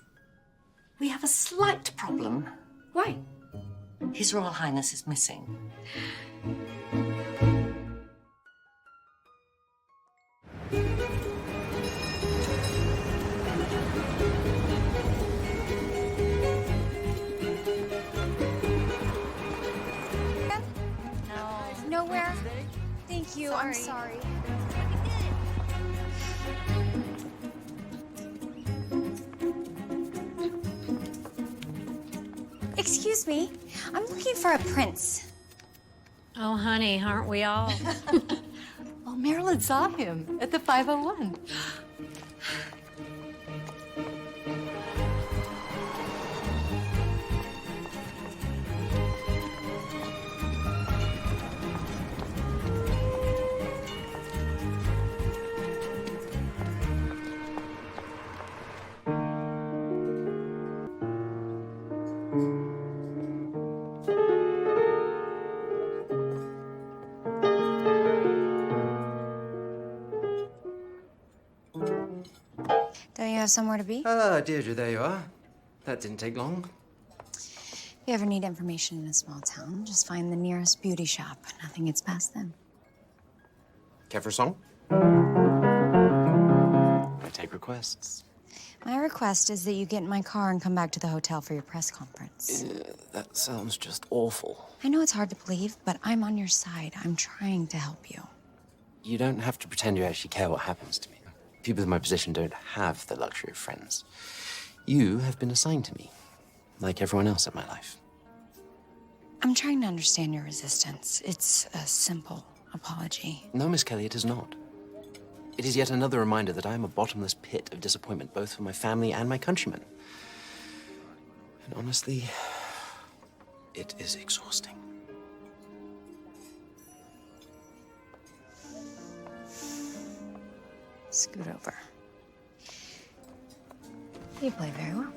We have a slight problem. Why? His Royal Highness is missing. Nowhere. Thank you. I'm sorry. Excuse me. I'm looking for a prince. Oh, honey, aren't we all? Well, Marilyn saw him at the 501. Don't you have somewhere to be? Ah, Deirdre, there you are. That didn't take long. If you ever need information in a small town, just find the nearest beauty shop. Nothing gets past them. Care for a song? I take requests. My request is that you get in my car and come back to the hotel for your press conference. That sounds just awful. I know it's hard to believe, but I'm on your side. I'm trying to help you. You don't have to pretend you actually care what happens to me. People in my position don't have the luxury of friends. You have been assigned to me, like everyone else in my life. I'm trying to understand your resistance. It's a simple apology. No, Miss Kelly, it is not. It is yet another reminder that I am a bottomless pit of disappointment, both for my family and my countrymen. And honestly, it is exhausting. Scoot over. You play very well.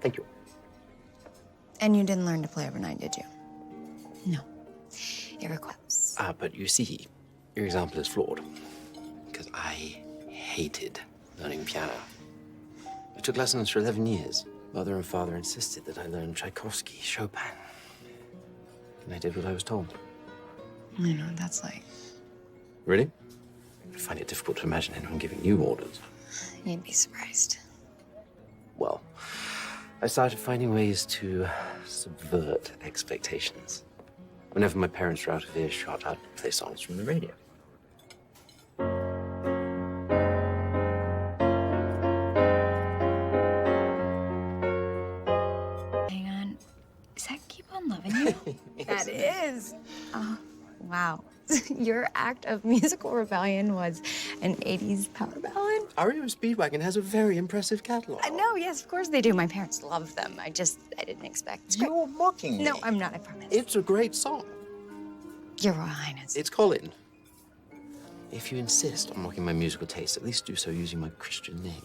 Thank you. And you didn't learn to play overnight, did you? No. Ill-equipped. But you see, your example is flawed. Because I hated learning piano. I took lessons for 11 years. Mother and father insisted that I learn Tchaikovsky, Chopin. And I did what I was told. I know what that's like. Really? I find it difficult to imagine anyone giving you orders. You'd be surprised. Well, I started finding ways to subvert expectations. Whenever my parents were out of earshot, I'd play songs from the radio. Hang on. Is that Keep On Loving You? Yes, That is. Oh, wow. Your act of musical rebellion was an 80s power ballad? REO Speedwagon has a very impressive catalog. No, yes, of course they do. My parents love them. I didn't expect. It's great. You're mocking me. No, I'm not, I promise. It's a great song. Your Royal Highness. It's Colin. If you insist on mocking my musical taste, at least do so using my Christian name.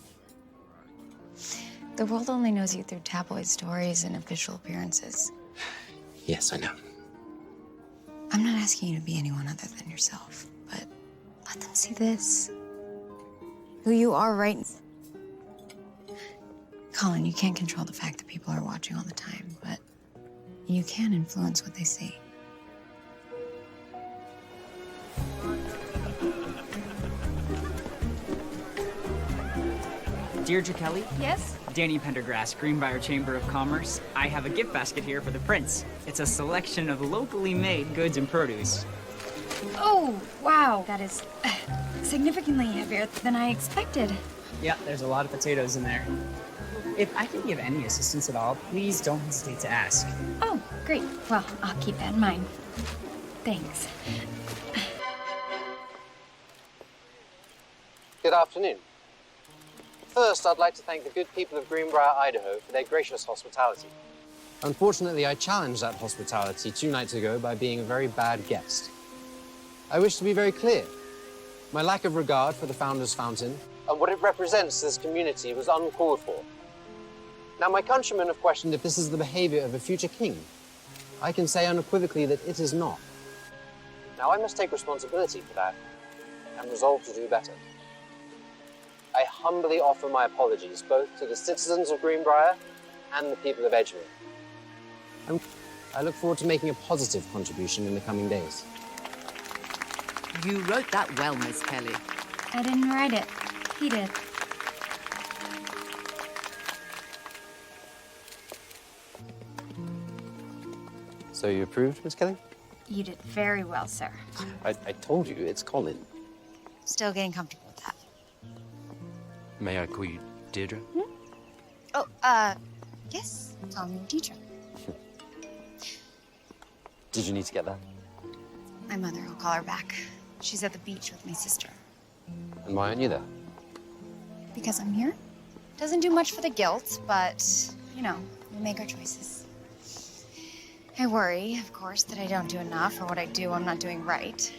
The world only knows you through tabloid stories and official appearances. Yes, I know. I'm not asking you to be anyone other than yourself, but let them see this. Who you are, right? Colin, you can't control the fact that people are watching all the time, but you can influence what they see. Deirdre Kelly? Yes? Danny Pendergrass, Greenbrier Chamber of Commerce. I have a gift basket here for the prince. It's a selection of locally made goods and produce. Oh, wow. That is significantly heavier than I expected. Yeah, there's a lot of potatoes in there. If I can give any assistance at all, please don't hesitate to ask. Oh, great. Well, I'll keep that in mind. Thanks. Good afternoon. First, I'd like to thank the good people of Greenbrier, Idaho, for their gracious hospitality. Unfortunately, I challenged that hospitality 2 nights ago by being a very bad guest. I wish to be very clear. My lack of regard for the Founder's Fountain and what it represents to this community was uncalled for. Now, my countrymen have questioned if this is the behavior of a future king. I can say unequivocally that it is not. Now, I must take responsibility for that and resolve to do better. I humbly offer my apologies both to the citizens of Greenbrier and the people of Edgemere. I look forward to making a positive contribution in the coming days. You wrote that well, Miss Kelly. I didn't write it. He did. So you approved, Miss Kelly? You did very well, sir. I told you, it's Colin. Still getting comfortable with that. May I call you Dedra? Oh, yes. Call me Dedra. Did you need to get that? My mother will call her back. She's at the beach with my sister. And why aren't you there? Because I'm here. Doesn't do much for the guilt, but, you know, we make our choices. I worry, of course, that I don't do enough, or what I do, I'm not doing right.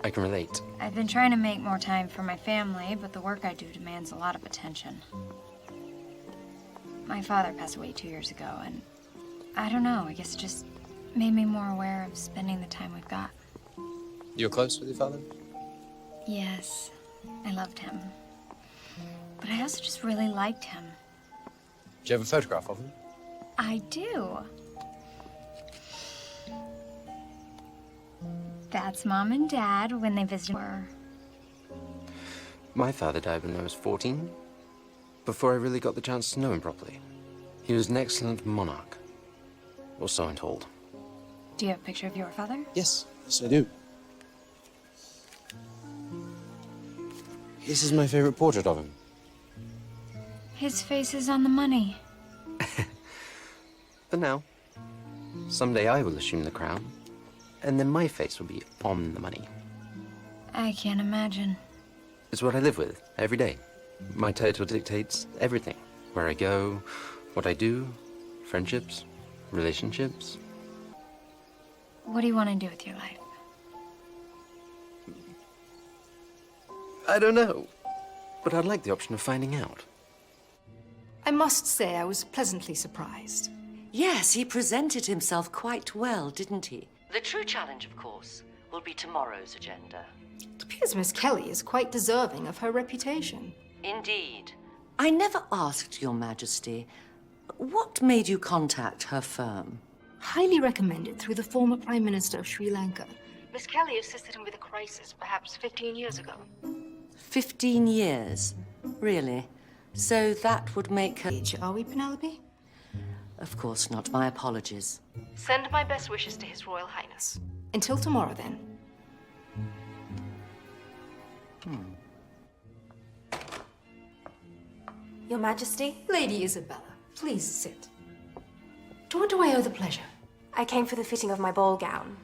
I can relate. I've been trying to make more time for my family, but the work I do demands a lot of attention. My father passed away 2 years ago, and I don't know, I guess it just made me more aware of spending the time we've got. You're close with your father? Yes, I loved him. But I also just really liked him. Do you have a photograph of him? I do. That's Mom and Dad when they visited her. My father died when I was 14, before I really got the chance to know him properly. He was an excellent monarch, or so I'm told. Do you have a picture of your father? Yes, I do. This is my favorite portrait of him. His face is on the money. For now. Someday I will assume the crown, and then my face will be on the money. I can't imagine. It's what I live with every day. My title dictates everything. Where I go, what I do, friendships, relationships. What do you want to do with your life? I don't know, but I'd like the option of finding out. I must say I was pleasantly surprised. Yes, he presented himself quite well, didn't he? The true challenge, of course, will be tomorrow's agenda. It appears Miss Kelly is quite deserving of her reputation. Indeed. I never asked, Your Majesty, what made you contact her firm? Highly recommended through the former Prime Minister of Sri Lanka. Miss Kelly assisted him with a crisis perhaps 15 years ago. 15 years? Really? So that would make her... Are we, Penelope? Of course not. My apologies. Send my best wishes to His Royal Highness. Until tomorrow, then. Your Majesty? Lady Isabella, please sit. To what do I owe the pleasure? I came for the fitting of my ball gown.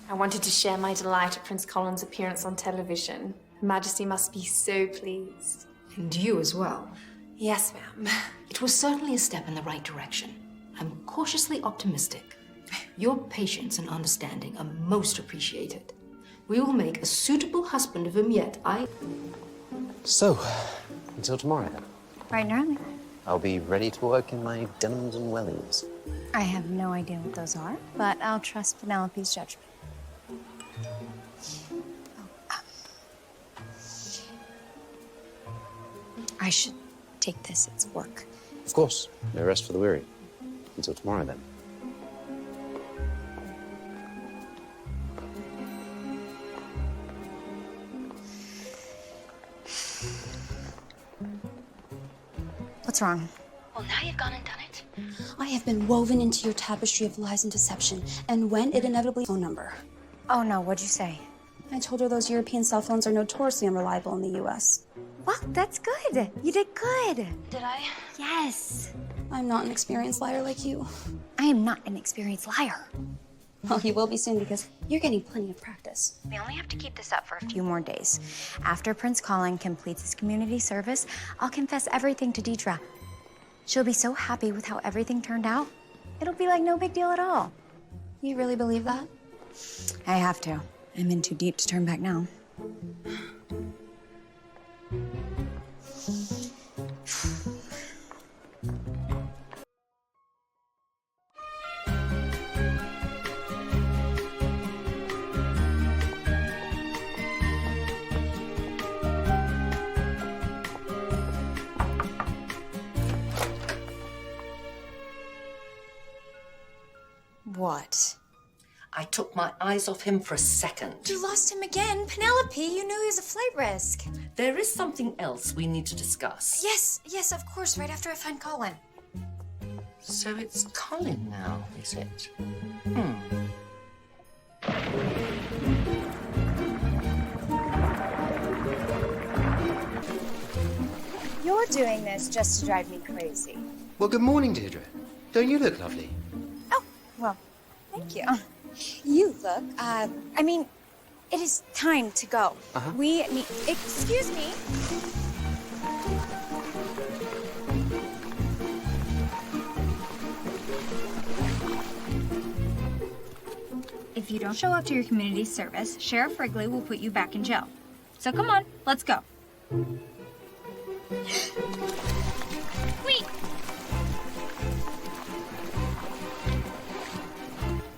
I wanted to share my delight at Prince Colin's appearance on television. Her Majesty must be so pleased. And you as well. Yes, ma'am. It was certainly a step in the right direction. I'm cautiously optimistic. Your patience and understanding are most appreciated. We will make a suitable husband of him yet, So, until tomorrow then. Bright and early. I'll be ready to work in my denims and wellies. I have no idea what those are, but I'll trust Penelope's judgment. I should take this. It's work. Of course. No rest for the weary. Until tomorrow then. What's wrong? Well, now you've gone and done it. I have been woven into your tapestry of lies and deception, and when it inevitably phone number. Oh no, what'd you say? I told her those European cell phones are notoriously unreliable in the U.S. Well, that's good. You did good. Did I? Yes. I'm not an experienced liar like you. I am not an experienced liar. Well, you will be soon because you're getting plenty of practice. We only have to keep this up for a few more days. After Prince Colin completes his community service, I'll confess everything to Dedra. She'll be so happy with how everything turned out. It'll be like no big deal at all. You really believe that? I have to. I'm in too deep to turn back now. What? I took my eyes off him for a second. You lost him again. Penelope, you knew he was a flight risk. There is something else we need to discuss. Yes, of course, right after I find Colin. So it's Colin now, is it? You're doing this just to drive me crazy. Well, good morning, Dedra. Don't you look lovely? Oh, well, thank you. You look, I mean, it is time to go. We need, excuse me. If you don't show up to your community service, Sheriff Wrigley will put you back in jail. So come on, let's go. Wait!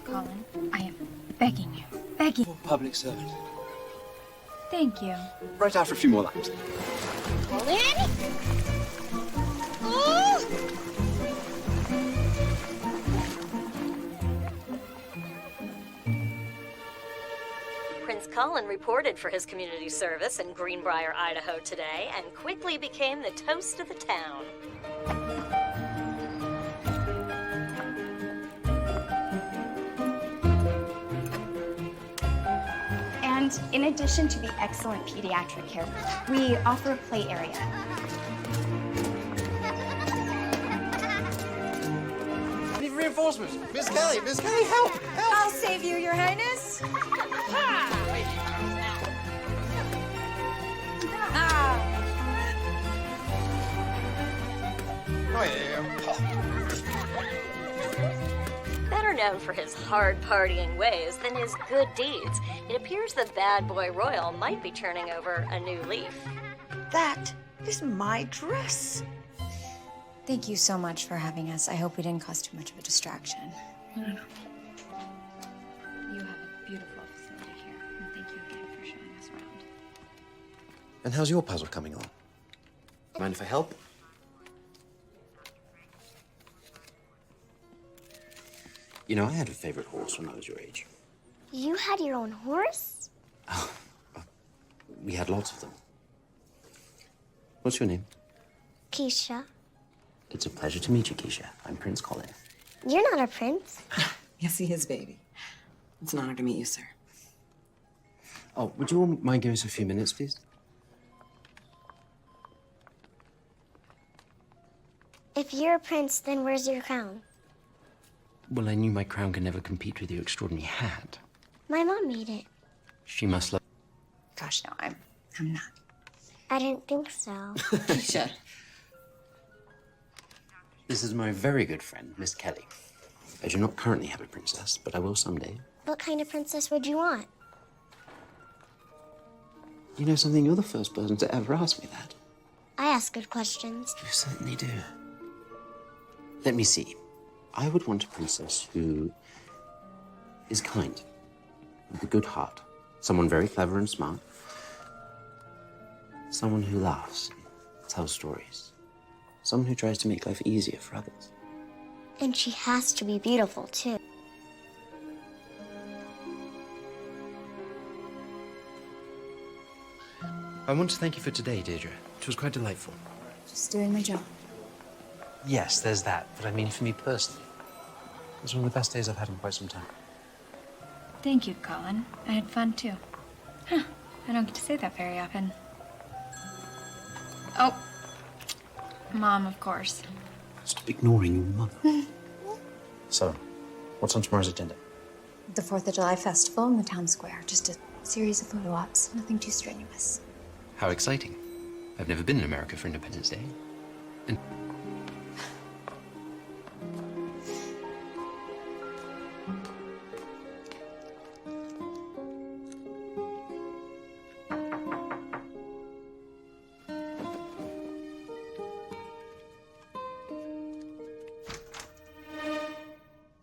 Colin, I am begging you. Begging. Public servant. Thank you. Right after a few more laps. Colin? Oh! Prince Colin reported for his community service in Greenbrier, Idaho today and quickly became the toast of the town. And in addition to the excellent pediatric care, we offer a play area. I need reinforcements. Miss Kelly, help! I'll save you, Your Highness. Better known for his hard partying ways than his good deeds, it appears the bad boy royal might be turning over a new leaf. That is my dress. Thank you so much for having us. I hope we didn't cause too much of a distraction. You have a beautiful facility here, and thank you again for showing us around. And how's your puzzle coming along? Mind if I help? You know, I had a favorite horse when I was your age. You had your own horse? We had lots of them. What's your name? Keisha. It's a pleasure to meet you, Keisha. I'm Prince Colin. You're not a prince. Yes, he is, baby. It's an honor to meet you, sir. Oh, would you all mind giving us a few minutes, please? If you're a prince, then where's your crown? Well, I knew my crown could never compete with your extraordinary hat. My mom made it. She must love... Gosh, no, I'm not. I didn't think so. Keisha. This is my very good friend, Miss Kelly. I do not currently have a princess, but I will someday. What kind of princess would you want? You know something? You're the first person to ever ask me that. I ask good questions. You certainly do. Let me see. I would want a princess who is kind, with a good heart, someone very clever and smart, someone who laughs and tells stories, someone who tries to make life easier for others. And she has to be beautiful, too. I want to thank you for today, Dedra. It was quite delightful. Just doing my job. Yes, there's that, but I mean for me personally. It was one of the best days I've had in quite some time. Thank you, Colin. I had fun, too. Huh. I don't get to say that very often. Oh. Mom, of course. Stop ignoring your mother. So, what's on tomorrow's agenda? The 4th of July festival in the town square. Just a series of photo ops. Nothing too strenuous. How exciting. I've never been in America for Independence Day. And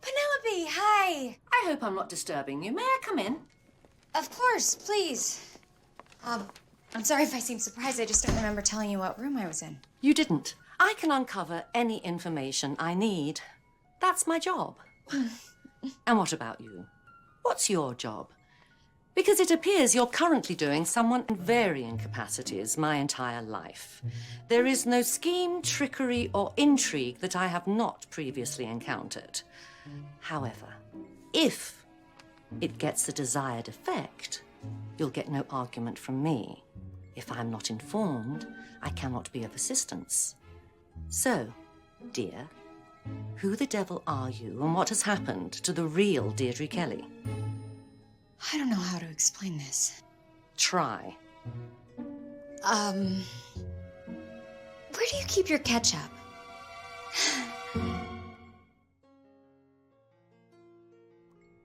Penelope, hi! I hope I'm not disturbing you. May I come in? Of course, please. I'm sorry if I seem surprised. I just don't remember telling you what room I was in. You didn't. I can uncover any information I need. That's my job. And what about you? What's your job? Because it appears you're currently doing someone in varying capacities my entire life. There is no scheme, trickery, or intrigue that I have not previously encountered. However, if it gets the desired effect, you'll get no argument from me. If I'm not informed, I cannot be of assistance. So, dear, who the devil are you and what has happened to the real Deirdre Kelly? I don't know how to explain this. Try. Where do you keep your ketchup?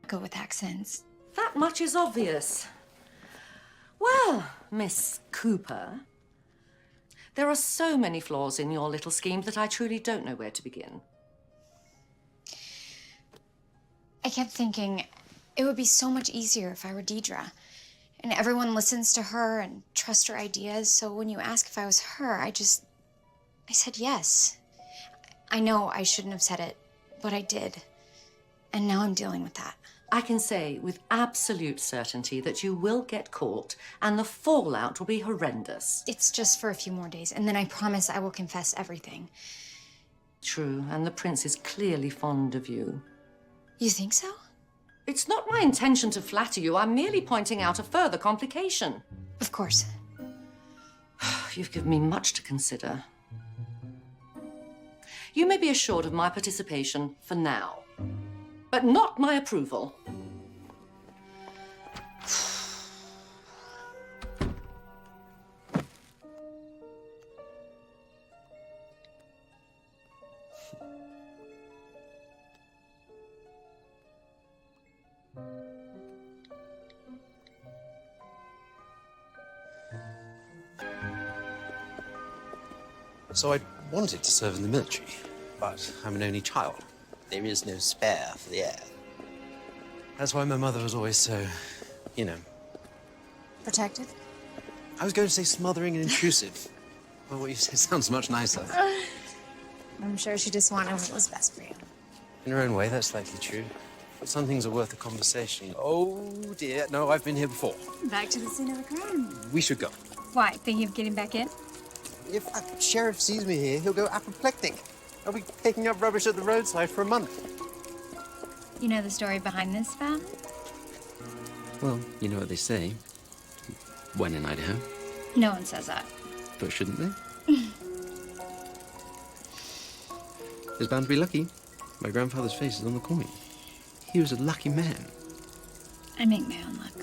Go with accents. That much is obvious. Well, Miss Cooper, there are so many flaws in your little scheme that I truly don't know where to begin. I kept thinking it would be so much easier if I were Dedra. And everyone listens to her and trusts her ideas, so when you ask if I was her, I said yes. I know I shouldn't have said it, but I did. And now I'm dealing with that. I can say with absolute certainty that you will get caught and the fallout will be horrendous. It's just for a few more days, and then I promise I will confess everything. True, and the prince is clearly fond of you. You think so? It's not my intention to flatter you. I'm merely pointing out a further complication. Of course. You've given me much to consider. You may be assured of my participation for now, but not my approval. So I wanted to serve in the military, but I'm an only child. There is no spare for the heir. That's why my mother was always so, you know... Protective? I was going to say smothering and intrusive. Well, what you say sounds much nicer. I'm sure she just wanted what was best for you. In her own way, that's likely true. But some things are worth a conversation. Oh, dear. No, I've been here before. Back to the scene of the crime. We should go. Why? Thinking of getting back in? If a sheriff sees me here, he'll go apoplectic. I'll be picking up rubbish at the roadside for a month. You know the story behind this fountain? Well, you know what they say. When in Idaho. No one says that. But shouldn't they? It's bound to be lucky. My grandfather's face is on the coin. He was a lucky man. I make my own luck.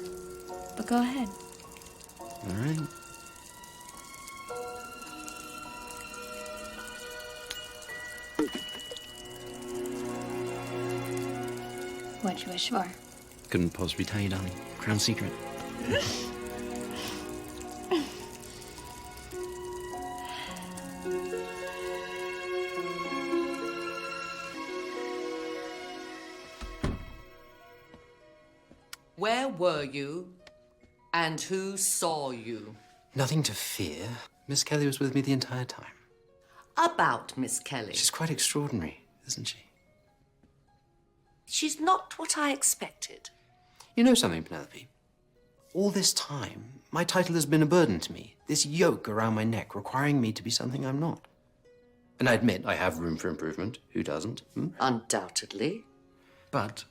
But go ahead. All right. What'd you wish for? Couldn't possibly tell you, darling. Crown secret. Where were you and who saw you? Nothing to fear. Miss Kelly was with me the entire time. About Miss Kelly. She's quite extraordinary, isn't she? She's not what I expected. You know something, Penelope? All this time, my title has been a burden to me. This yoke around my neck, requiring me to be something I'm not. And I admit I have room for improvement. Who doesn't? Undoubtedly. But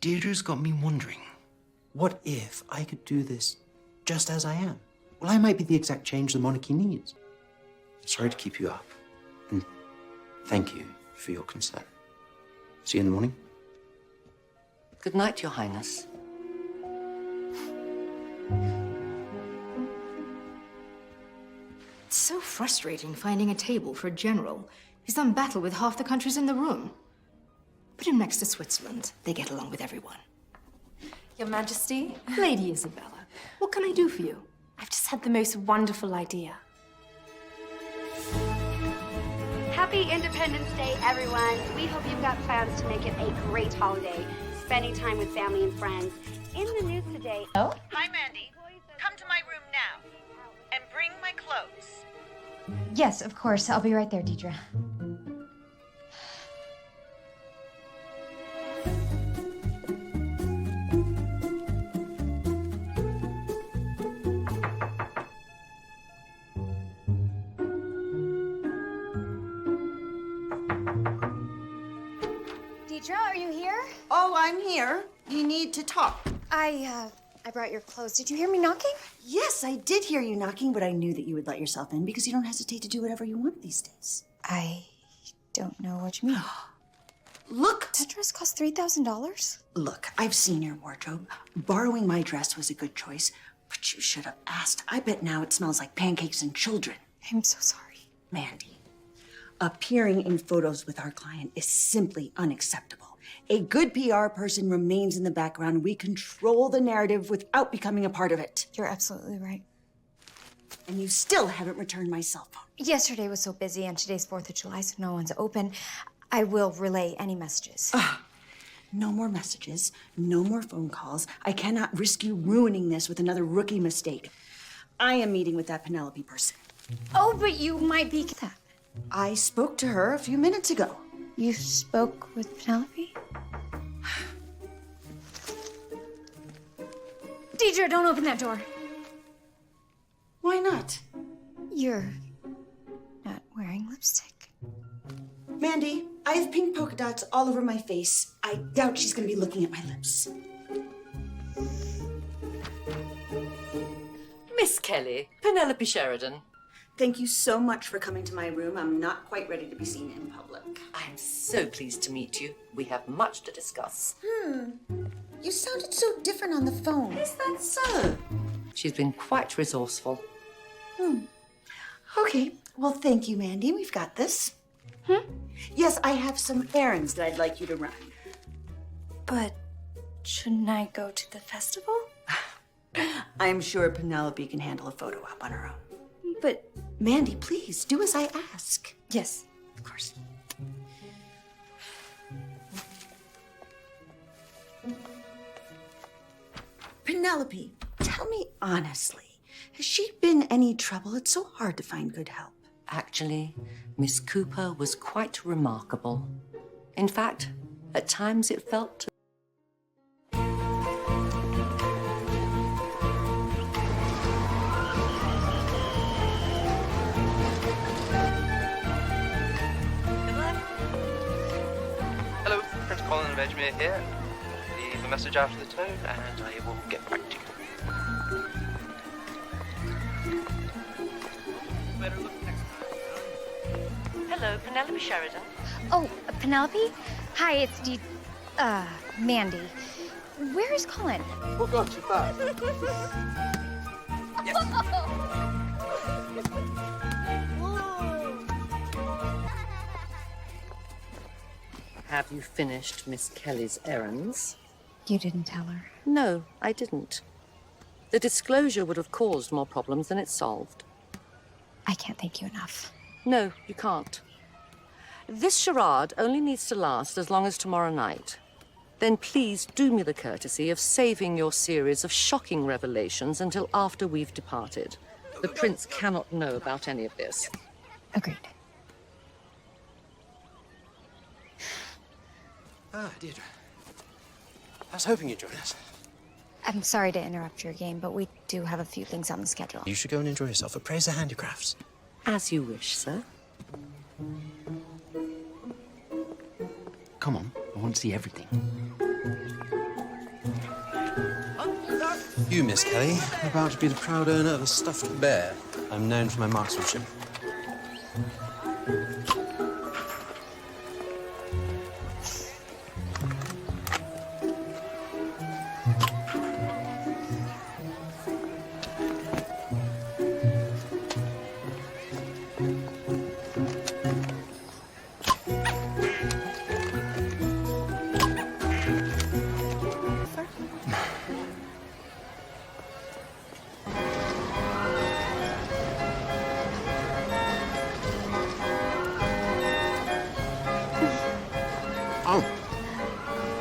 Deirdre's got me wondering, what if I could do this just as I am? Well, I might be the exact change the monarchy needs. Sorry to keep you up. And thank you for your concern. See you in the morning. Good night, Your Highness. It's so frustrating finding a table for a general who's done battle with half the countries in the room. Put him next to Switzerland. They get along with everyone. Your Majesty? Lady Isabella, what can I do for you? I've just had the most wonderful idea. Happy Independence Day, everyone. We hope you've got plans to make it a great holiday, spending time with family and friends. In the news today... Oh? Hi, Mandy. Come to my room now and bring my clothes. Yes, of course. I'll be right there, Dedra. Dedra, are you here? Oh, I'm here. You need to talk. I brought your clothes. Did you hear me knocking? Yes, I did hear you knocking, but I knew that you would let yourself in because you don't hesitate to do whatever you want these days. I don't know what you mean. Look! That dress cost $3,000? Look, I've seen your wardrobe. Borrowing my dress was a good choice, but you should have asked. I bet now it smells like pancakes and children. I'm so sorry. Mandy, appearing in photos with our client is simply unacceptable. A good PR person remains in the background. We control the narrative without becoming a part of it. You're absolutely right. And you still haven't returned my cell phone. Yesterday was so busy, and today's 4th of July, so no one's open. I will relay any messages. No more messages, no more phone calls. I cannot risk you ruining this with another rookie mistake. I am meeting with that Penelope person. Oh, but you might be that. I spoke to her a few minutes ago. You spoke with Penelope? Dedra, don't open that door. Why not? You're not wearing lipstick. Mandy, I have pink polka dots all over my face. I doubt she's gonna be looking at my lips. Miss Kelly, Penelope Sheridan. Thank you so much for coming to my room. I'm not quite ready to be seen in public. I'm so pleased to meet you. We have much to discuss. You sounded so different on the phone. Is that so? She's been quite resourceful. Okay, well, thank you, Mandy. We've got this. Yes, I have some errands that I'd like you to run. But shouldn't I go to the festival? I'm sure Penelope can handle a photo op on her own. But Mandy, please, do as I ask. yes. Of course. Penelope, tell me honestly, has she been any trouble? It's so hard to find good help. Actually, Miss Cooper was quite remarkable. In fact, at times it felt... Hello, Prince Colin of Edgemere here. Leave a message after the tone and I will get back to you. Hello, Penelope Sheridan. Oh, Penelope? Hi, it's Mandy. Where is Colin? Oh God, she's back. Have you finished Miss Kelly's errands? You didn't tell her. No, I didn't. The disclosure would have caused more problems than it solved. I can't thank you enough. No, you can't. This charade only needs to last as long as tomorrow night. Then please do me the courtesy of saving your series of shocking revelations until after we've departed. The prince cannot know about any of this. Agreed. Dedra. I was hoping you'd join us. I'm sorry to interrupt your game, but we do have a few things on the schedule. You should go and enjoy yourself. Appraise the handicrafts. As you wish, sir. Come on, I want to see everything. You, Miss Kelly, are about to be the proud owner of a stuffed bear. I'm known for my marksmanship.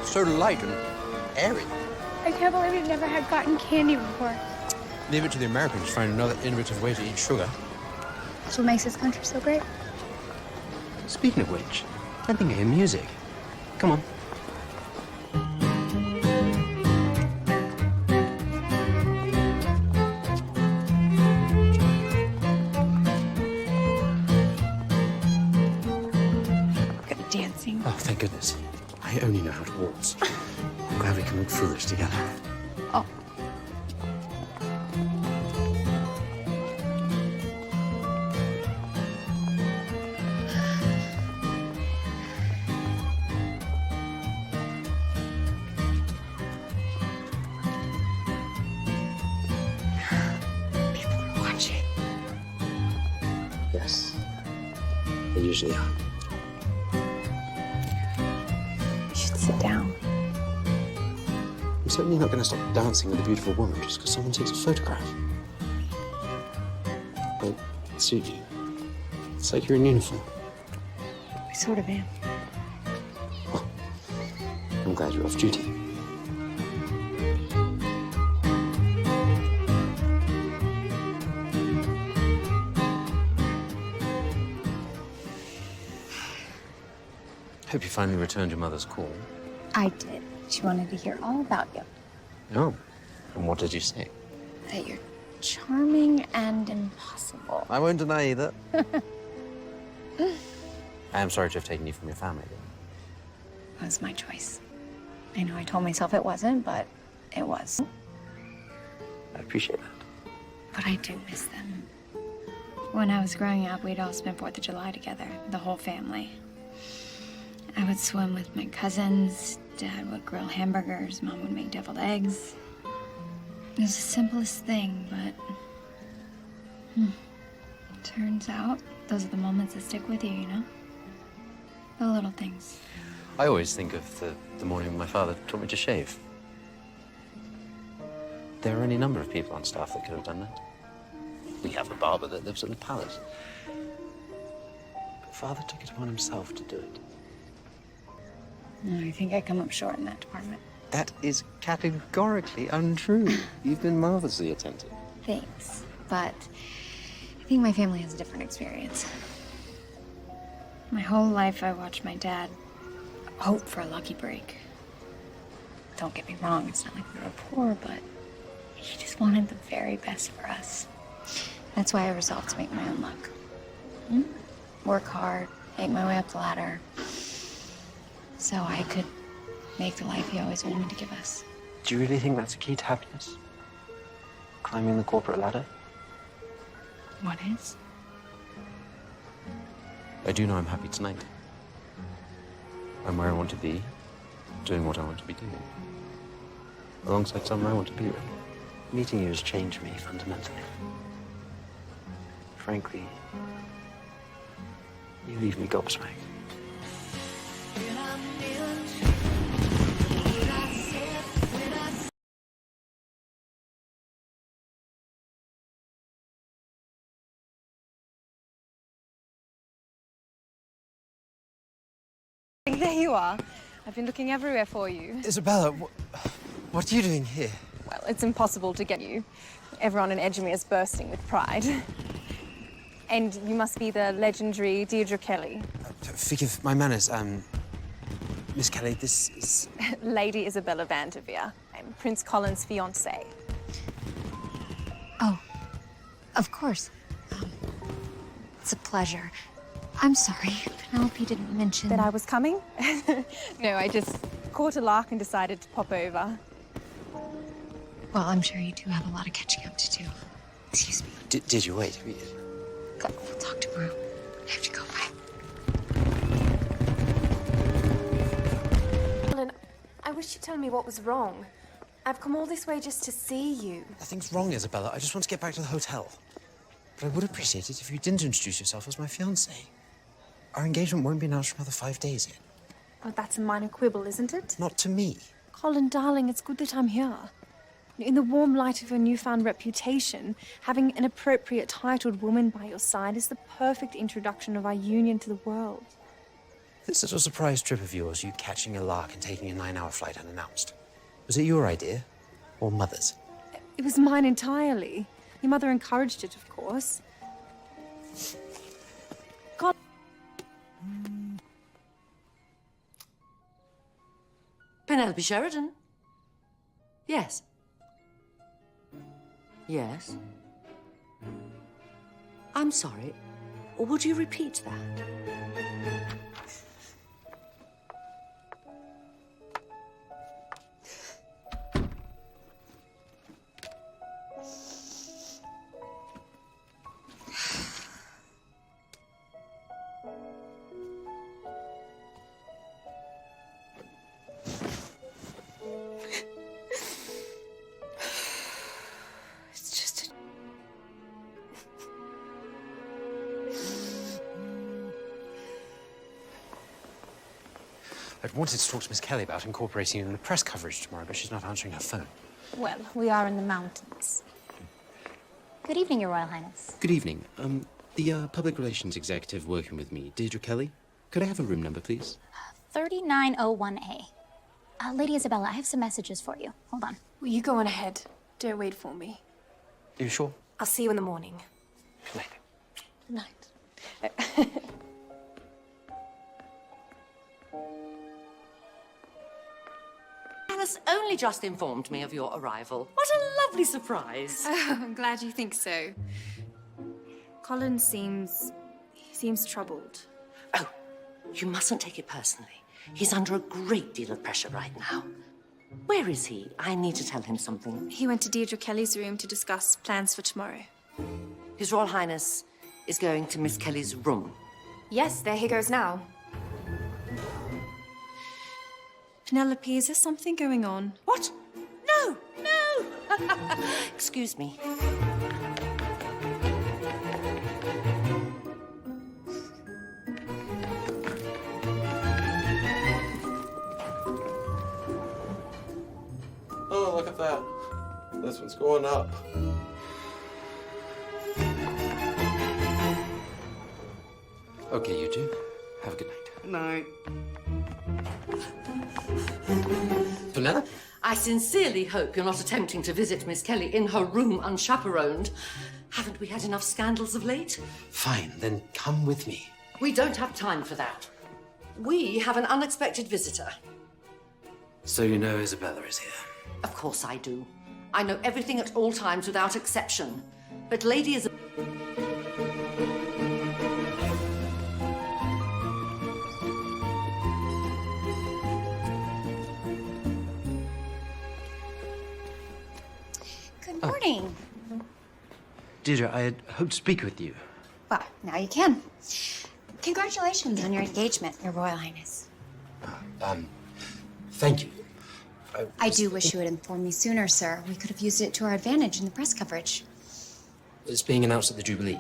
So light and airy. I can't believe you've never had cotton candy before. Leave it to the Americans to find another innovative way to eat sugar. That's what makes this country so great. Speaking of which, I think I hear music. Come on. Good dancing. Oh, thank goodness. I I only know how to waltz. I'm glad we can look foolish together. Oh. People are watching. Yes. They usually are. You should sit down. I'm certainly not going to stop dancing with a beautiful woman just because someone takes a photograph. But it suits you. It's like you're in uniform. I sort of am. I'm glad you're off duty. Hope you finally returned your mother's call. I did. She wanted to hear all about you. Oh, and what did you say? That you're charming and impossible. I won't deny either. I am sorry to have taken you from your family. That was my choice. I know I told myself it wasn't, but it was. I appreciate that. But I do miss them. When I was growing up, we'd all spend 4th of July together, the whole family. I would swim with my cousins, Dad would grill hamburgers, Mom would make deviled eggs. It was the simplest thing, but... Turns out, those are the moments that stick with you, you know? The little things. I always think of the morning when my father taught me to shave. There are any number of people on staff that could have done that. We have a barber that lives at the palace. But Father took it upon himself to do it. I think I come up short in that department. That is categorically untrue. You've been marvelously attentive. Thanks, but I think my family has a different experience. My whole life I watched my dad hope for a lucky break. Don't get me wrong, it's not like we were poor, but he just wanted the very best for us. That's why I resolved to make my own luck. Work hard, make my way up the ladder, so I could make the life he always wanted to give us. Do you really think that's the key to happiness? Climbing the corporate ladder? What is? I do know I'm happy tonight. I'm where I want to be, doing what I want to be doing. Alongside someone I want to be with. Meeting you has changed me fundamentally. Frankly, you leave me gobsmacked. There you are. I've been looking everywhere for you. Isabella, what are you doing here? Well, it's impossible to get you. Everyone in Edgemere is bursting with pride. And you must be the legendary Dedra Kelly. Forgive my manners, Miss Kelly, this is... Lady Isabella Vanderveer. I'm Prince Colin's fiancée. Oh, of course. It's a pleasure. I'm sorry, Penelope didn't mention... That I was coming? No, I just caught a lark and decided to pop over. Well, I'm sure you two have a lot of catching up to do. Excuse me. Did you wait? We'll talk tomorrow. I have to go. Bye. Colin, I wish you'd tell me what was wrong. I've come all this way just to see you. Nothing's wrong, Isabella. I just want to get back to the hotel. But I would appreciate it if you didn't introduce yourself as my fiancée. Our engagement won't be announced for another 5 days yet. Oh, that's a minor quibble, isn't it? Not to me. Colin, darling, it's good that I'm here. In the warm light of your newfound reputation, having an appropriate titled woman by your side is the perfect introduction of our union to the world. This little surprise trip of yours, you catching a lark and taking a 9-hour flight unannounced, was it your idea or Mother's? It was mine entirely. Your mother encouraged it, of course. Colin... Penelope Sheridan? Yes. Yes. I'm sorry. Would you repeat that? I'd wanted to talk to Miss Kelly about incorporating you in the press coverage tomorrow, but she's not answering her phone. Well, we are in the mountains. Good evening, Your Royal Highness. Good evening. The public relations executive working with me, Dedra Kelly. Could I have a room number, please? 3901A. Lady Isabella, I have some messages for you. Hold on. Will you go on ahead? Don't wait for me. Are you sure? I'll see you in the morning. Later. Good night. Alice only just informed me of your arrival. What a lovely surprise. Oh, I'm glad you think so. Colin seems troubled. Oh, you mustn't take it personally. He's under a great deal of pressure right now. Where is he? I need to tell him something. He went to Dedra Kelly's room to discuss plans for tomorrow. His Royal Highness is going to Miss Kelly's room. Yes, there he goes now. Penelope, is there something going on? What? No, no! Excuse me. Oh, look at that. This one's going up. Okay, you two. Have a good night. Good night. Penelope? I sincerely hope you're not attempting to visit Miss Kelly in her room unchaperoned. Haven't we had enough scandals of late? Fine, then come with me. We don't have time for that. We have an unexpected visitor. So you know Isabella is here? Of course I do. I know everything at all times without exception. But Lady Isabella... Good morning. Dedra, I had hoped to speak with you. Well, now you can. Congratulations on your engagement, Your Royal Highness. Thank you. I do wish you had informed me sooner, sir. We could have used it to our advantage in the press coverage. It's being announced at the Jubilee.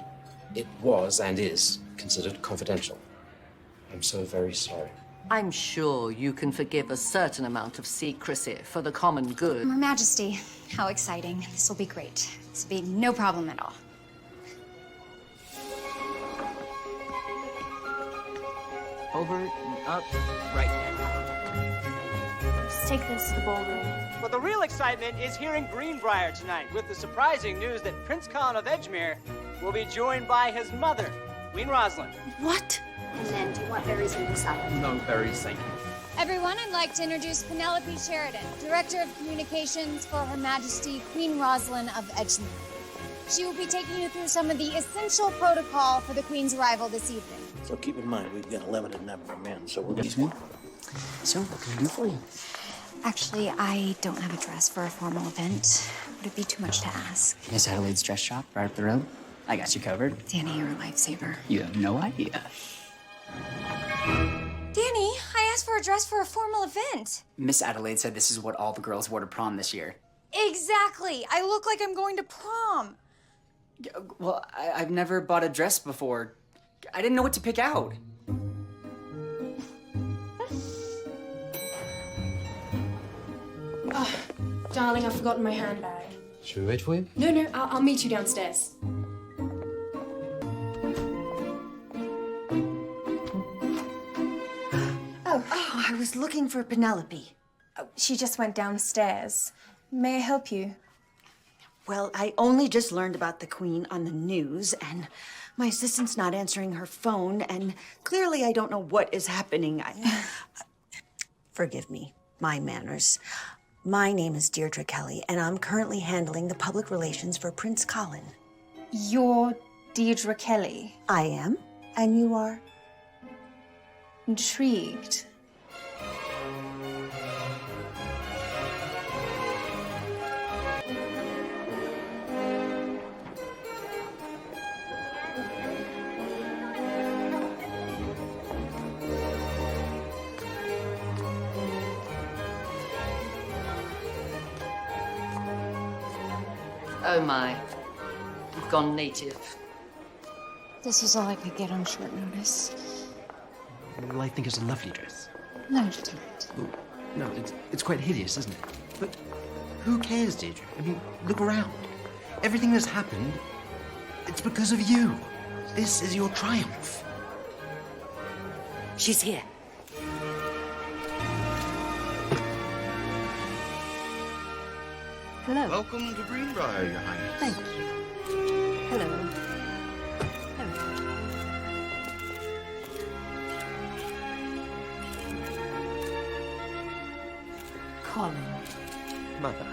It was and is considered confidential. I'm so very sorry. I'm sure you can forgive a certain amount of secrecy for the common good. Your Majesty, how exciting. This will be great. This will be no problem at all. Over and up, right there. Let's take this to the ballroom. Well, the real excitement is here in Greenbrier tonight with the surprising news that Prince Colin of Edgemere will be joined by his mother, Queen Rosalind. What? And then, do you want berries in your salad? No berries, thank you. Everyone, I'd like to introduce Penelope Sheridan, Director of Communications for Her Majesty Queen Rosalind of Edgemere. She will be taking you through some of the essential protocol for the Queen's arrival this evening. So keep in mind, we've got a limited number of men, so we're gonna... So, what can I do for you? Actually, I don't have a dress for a formal event. Would it be too much to ask? Miss Adelaide's dress shop right up the road. I got you covered. Danny, you're a lifesaver. You have no idea. Danny, I asked for a dress for a formal event. Miss Adelaide said this is what all the girls wore to prom this year. Exactly. I look like I'm going to prom. Well, I've never bought a dress before. I didn't know what to pick out. Oh, darling, I've forgotten my handbag. Should we wait for you? No, I'll meet you downstairs. Oh, I was looking for Penelope. Oh, she just went downstairs. May I help you? Well, I only just learned about the Queen on the news, and my assistant's not answering her phone, and clearly I don't know what is happening. Forgive me, my manners. My name is Deirdre Kelly, and I'm currently handling the public relations for Prince Colin. You're Deirdre Kelly? I am, and you are? Intrigued. Oh my, you've gone native. This is all I could get on short notice. Well, I think it's a lovely dress. Legitimate. No, it's quite hideous, isn't it? But who cares, Dedra? I mean, look around. Everything that's happened, it's because of you. This is your triumph. She's here. Hello. Welcome to Greenbrier, Your Highness. Thank you. Hello. Colin. Mother.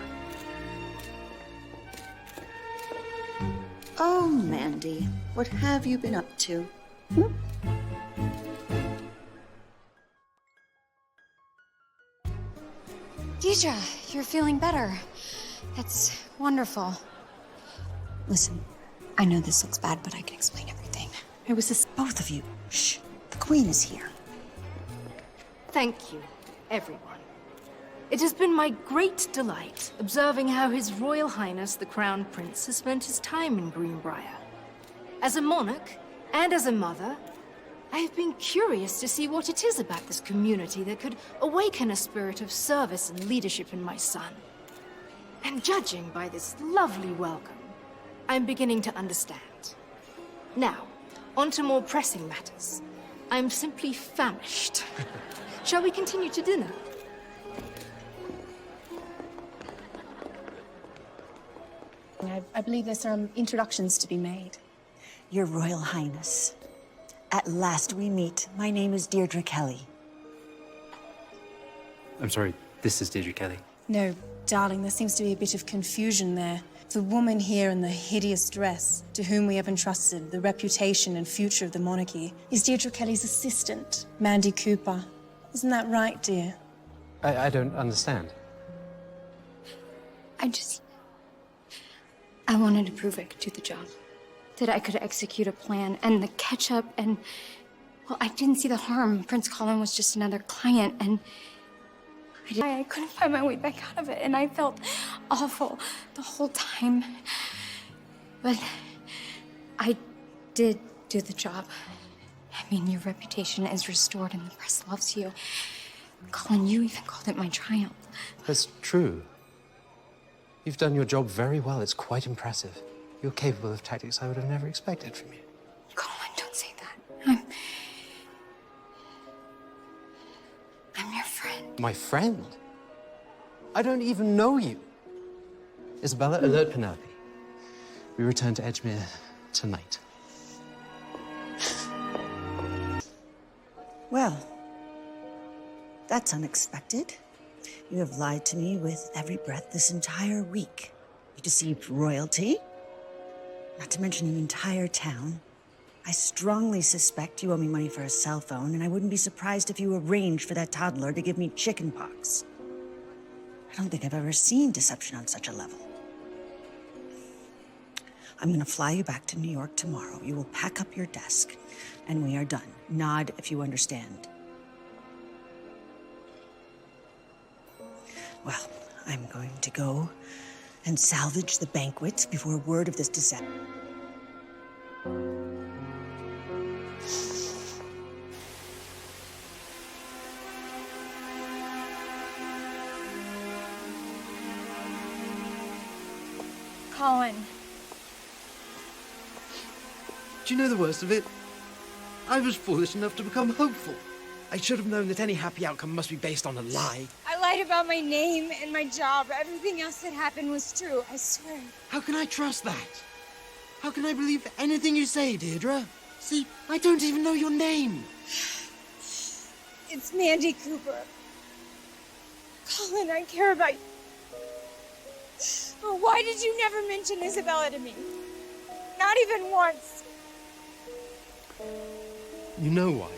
Oh, Mandy, what have you been up to? Dedra, you're feeling better. That's wonderful. Listen, I know this looks bad, but I can explain everything. It was this, both of you. Shh, the Queen is here. Thank you, everyone. It has been my great delight observing how His Royal Highness the Crown Prince has spent his time in Greenbrier. As a monarch and as a mother, I have been curious to see what it is about this community that could awaken a spirit of service and leadership in my son. And judging by this lovely welcome, I'm beginning to understand. Now, on to more pressing matters. I'm simply famished. Shall we continue to dinner? I believe there's some introductions to be made. Your Royal Highness. At last we meet. My name is Deirdre Kelly. I'm sorry, this is Dedra Kelly. No, darling, there seems to be a bit of confusion there. The woman here in the hideous dress, to whom we have entrusted the reputation and future of the monarchy, is Deirdre Kelly's assistant, Mandy Cooper. Isn't that right, dear? I don't understand. I wanted to prove I could do the job. That I could execute a plan and the catch-up and... Well, I didn't see the harm. Prince Colin was just another client and... I couldn't find my way back out of it and I felt awful the whole time. But I did do the job. I mean, your reputation is restored and the press loves you. Colin, you even called it my triumph. That's true. You've done your job very well. It's quite impressive. You're capable of tactics I would have never expected from you. Colin, don't say that. I'm your friend. My friend? I don't even know you. Isabella, alert Penelope. We return to Edgemere tonight. Well, that's unexpected. You have lied to me with every breath this entire week. You deceived royalty, not to mention an entire town. I strongly suspect you owe me money for a cell phone, and I wouldn't be surprised if you arranged for that toddler to give me chickenpox. I don't think I've ever seen deception on such a level. I'm gonna fly you back to New York tomorrow. You will pack up your desk, and we are done. Nod if you understand. Well, I'm going to go and salvage the banquet before word of this disaster. Colin. Do you know the worst of it? I was foolish enough to become hopeful. I should have known that any happy outcome must be based on a lie. I lied about my name and my job. Everything else that happened was true, I swear. How can I trust that? How can I believe anything you say, Deirdre? See, I don't even know your name. It's Mandy Cooper. Colin, I care about you. Oh, why did you never mention Isabella to me? Not even once. You know why?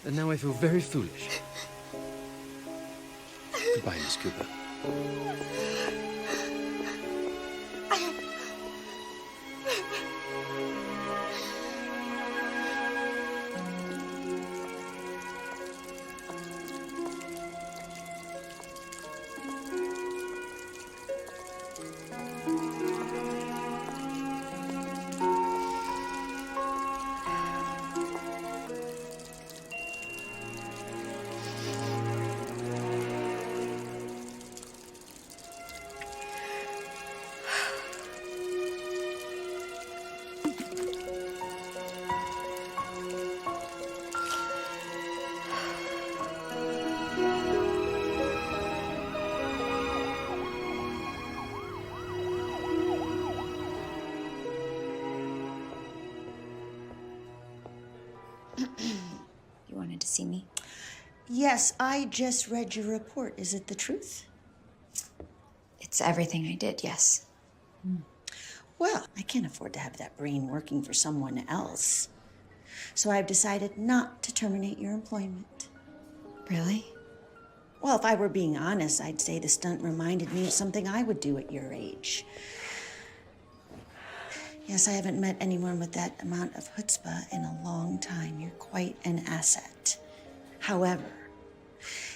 And now I feel very foolish. Goodbye, Miss Cooper. You wanted to see me? Yes, I just read your report. Is it the truth? It's everything I did, yes. Well, I can't afford to have that brain working for someone else. So I've decided not to terminate your employment. Really? Well, if I were being honest, I'd say the stunt reminded me of something I would do at your age. Yes, I haven't met anyone with that amount of chutzpah in a long time. You're quite an asset. However,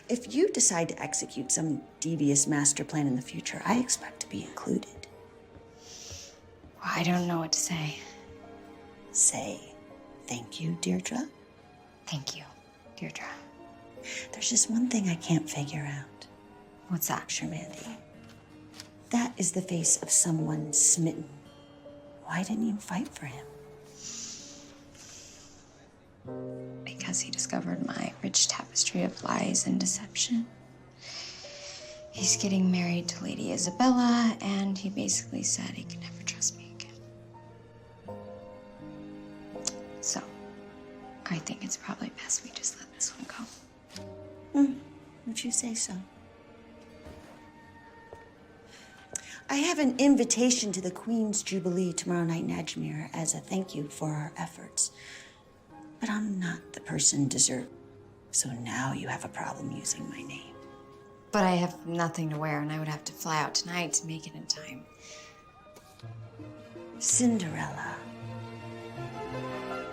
if you decide to execute some devious master plan in the future, I expect to be included. Well, I don't know what to say. Say thank you, Deirdre. Thank you, Deirdre. There's just one thing I can't figure out. What's that? Sure, Mandy. That is the face of someone smitten. Why didn't you fight for him? Because he discovered my rich tapestry of lies and deception. He's getting married to Lady Isabella, and he basically said he could never trust me again. So, I think it's probably best we just let this one go. Would you say so? I have an invitation to the Queen's Jubilee tomorrow night in Edgemere as a thank you for our efforts. But I'm not the person deserved. So now you have a problem using my name. But I have nothing to wear, and I would have to fly out tonight to make it in time. Cinderella,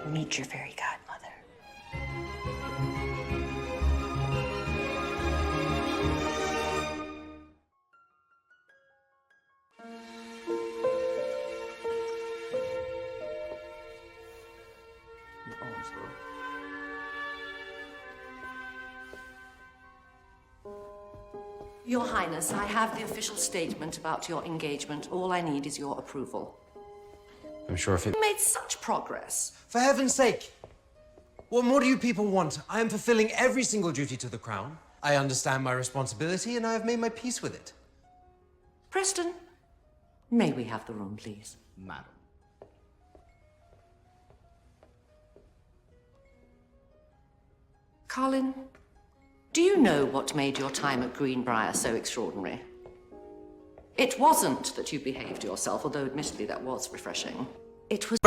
meet your fairy godmother. Your Highness, I have the official statement about your engagement. All I need is your approval. I'm sure if it... You made such progress. For heaven's sake! What more do you people want? I am fulfilling every single duty to the crown. I understand my responsibility, and I have made my peace with it. Preston, may we have the room, please? Madam. Colin, do you know what made your time at Greenbrier so extraordinary? It wasn't that you behaved yourself, although admittedly that was refreshing. It was...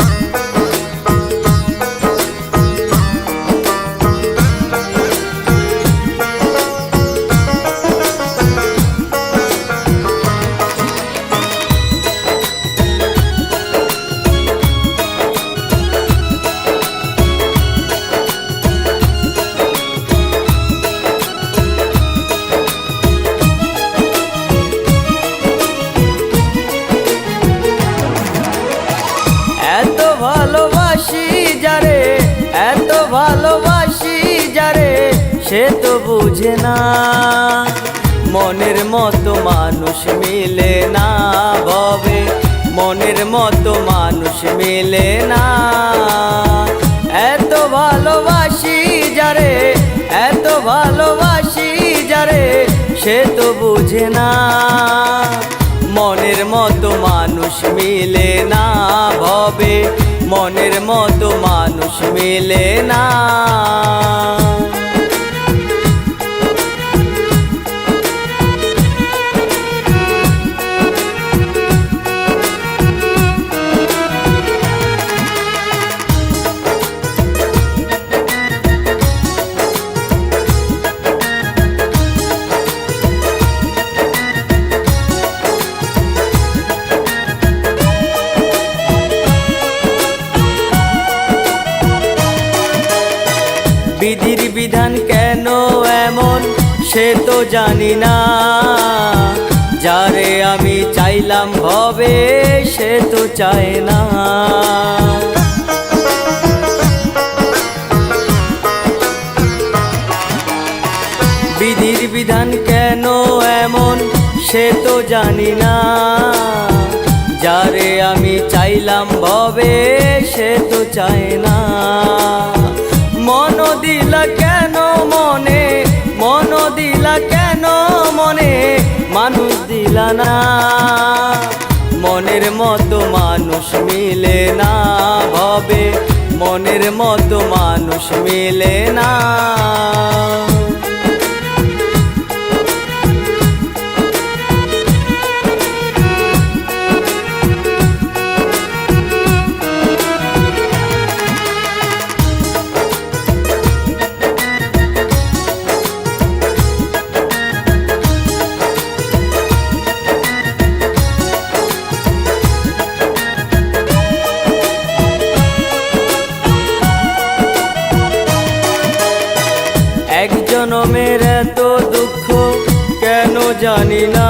সে তো বুঝে না মনের মতো মানুষ মিলে না ভবে মনের মতো মানুষ মিলে না এত ভালোবাসি যারে এত ভালোবাসি যারে সে তো বুঝে না মনের মতো মানুষ মিলে না ভবে মনের মতো মানুষ মিলে না বিধির বিধান কেন এমন সে তো জানি না যারে আমি চাইলাম ভবে সে তো চায় না বিধির বিধান কেন এমন সে তো জানি না যারে আমি চাইলাম ভবে সে তো চায় না মন দিলা কেন মনে মন দিলা কেন মনে মানুষ দিলা না মনের মতো মানুষ মিলে না ভবে মনের মতো মানুষ মিলে না। এক জনমের এত দুঃখ কেন জানি না,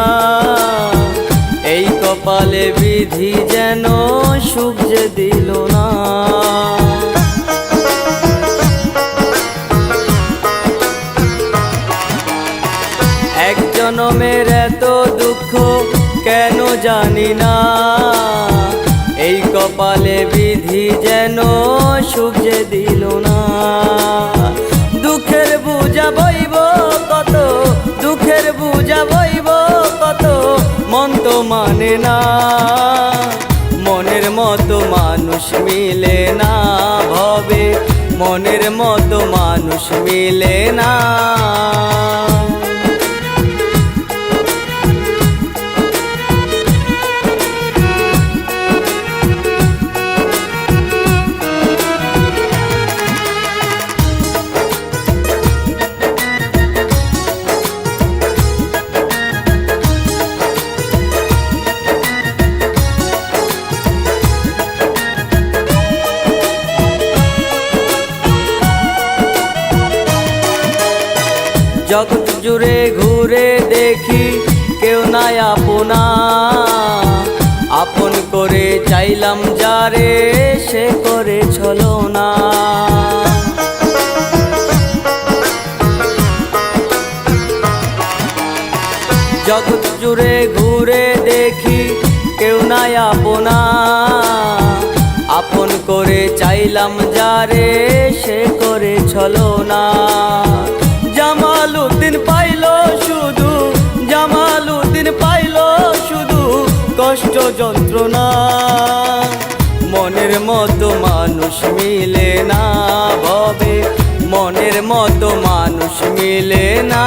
এই কপালে বিধি যেন সুখ যে দিল না। এক জনমের এত দুঃখ কেন জানি না, এই কপালে বিধি যেন সুখ যে দিল না। দুঃখের বুঝা বইব কত, দুঃখের বুঝা বইব কত, মন তো মানে না। মনের মতো মানুষ মিলে না ভবে, মনের মতো মানুষ মিলে না। জগৎ জুড়ে ঘুরে দেখি কেউ নাই আপনা, আপন করে চাইলাম যারে সে করে ছলনা। জগৎ জুড়ে ঘুরে দেখি কেউ নাই আপনা, আপন করে চাইলাম যারে সে করে ছলনা। জামাল উদ্দিন পাইল শুধু, জামাল উদ্দিন পাইল শুধু কষ্ট যন্ত্রণা। মনের মতো মানুষ মিলে না ভবে, মনের মতো মানুষ মিলে না।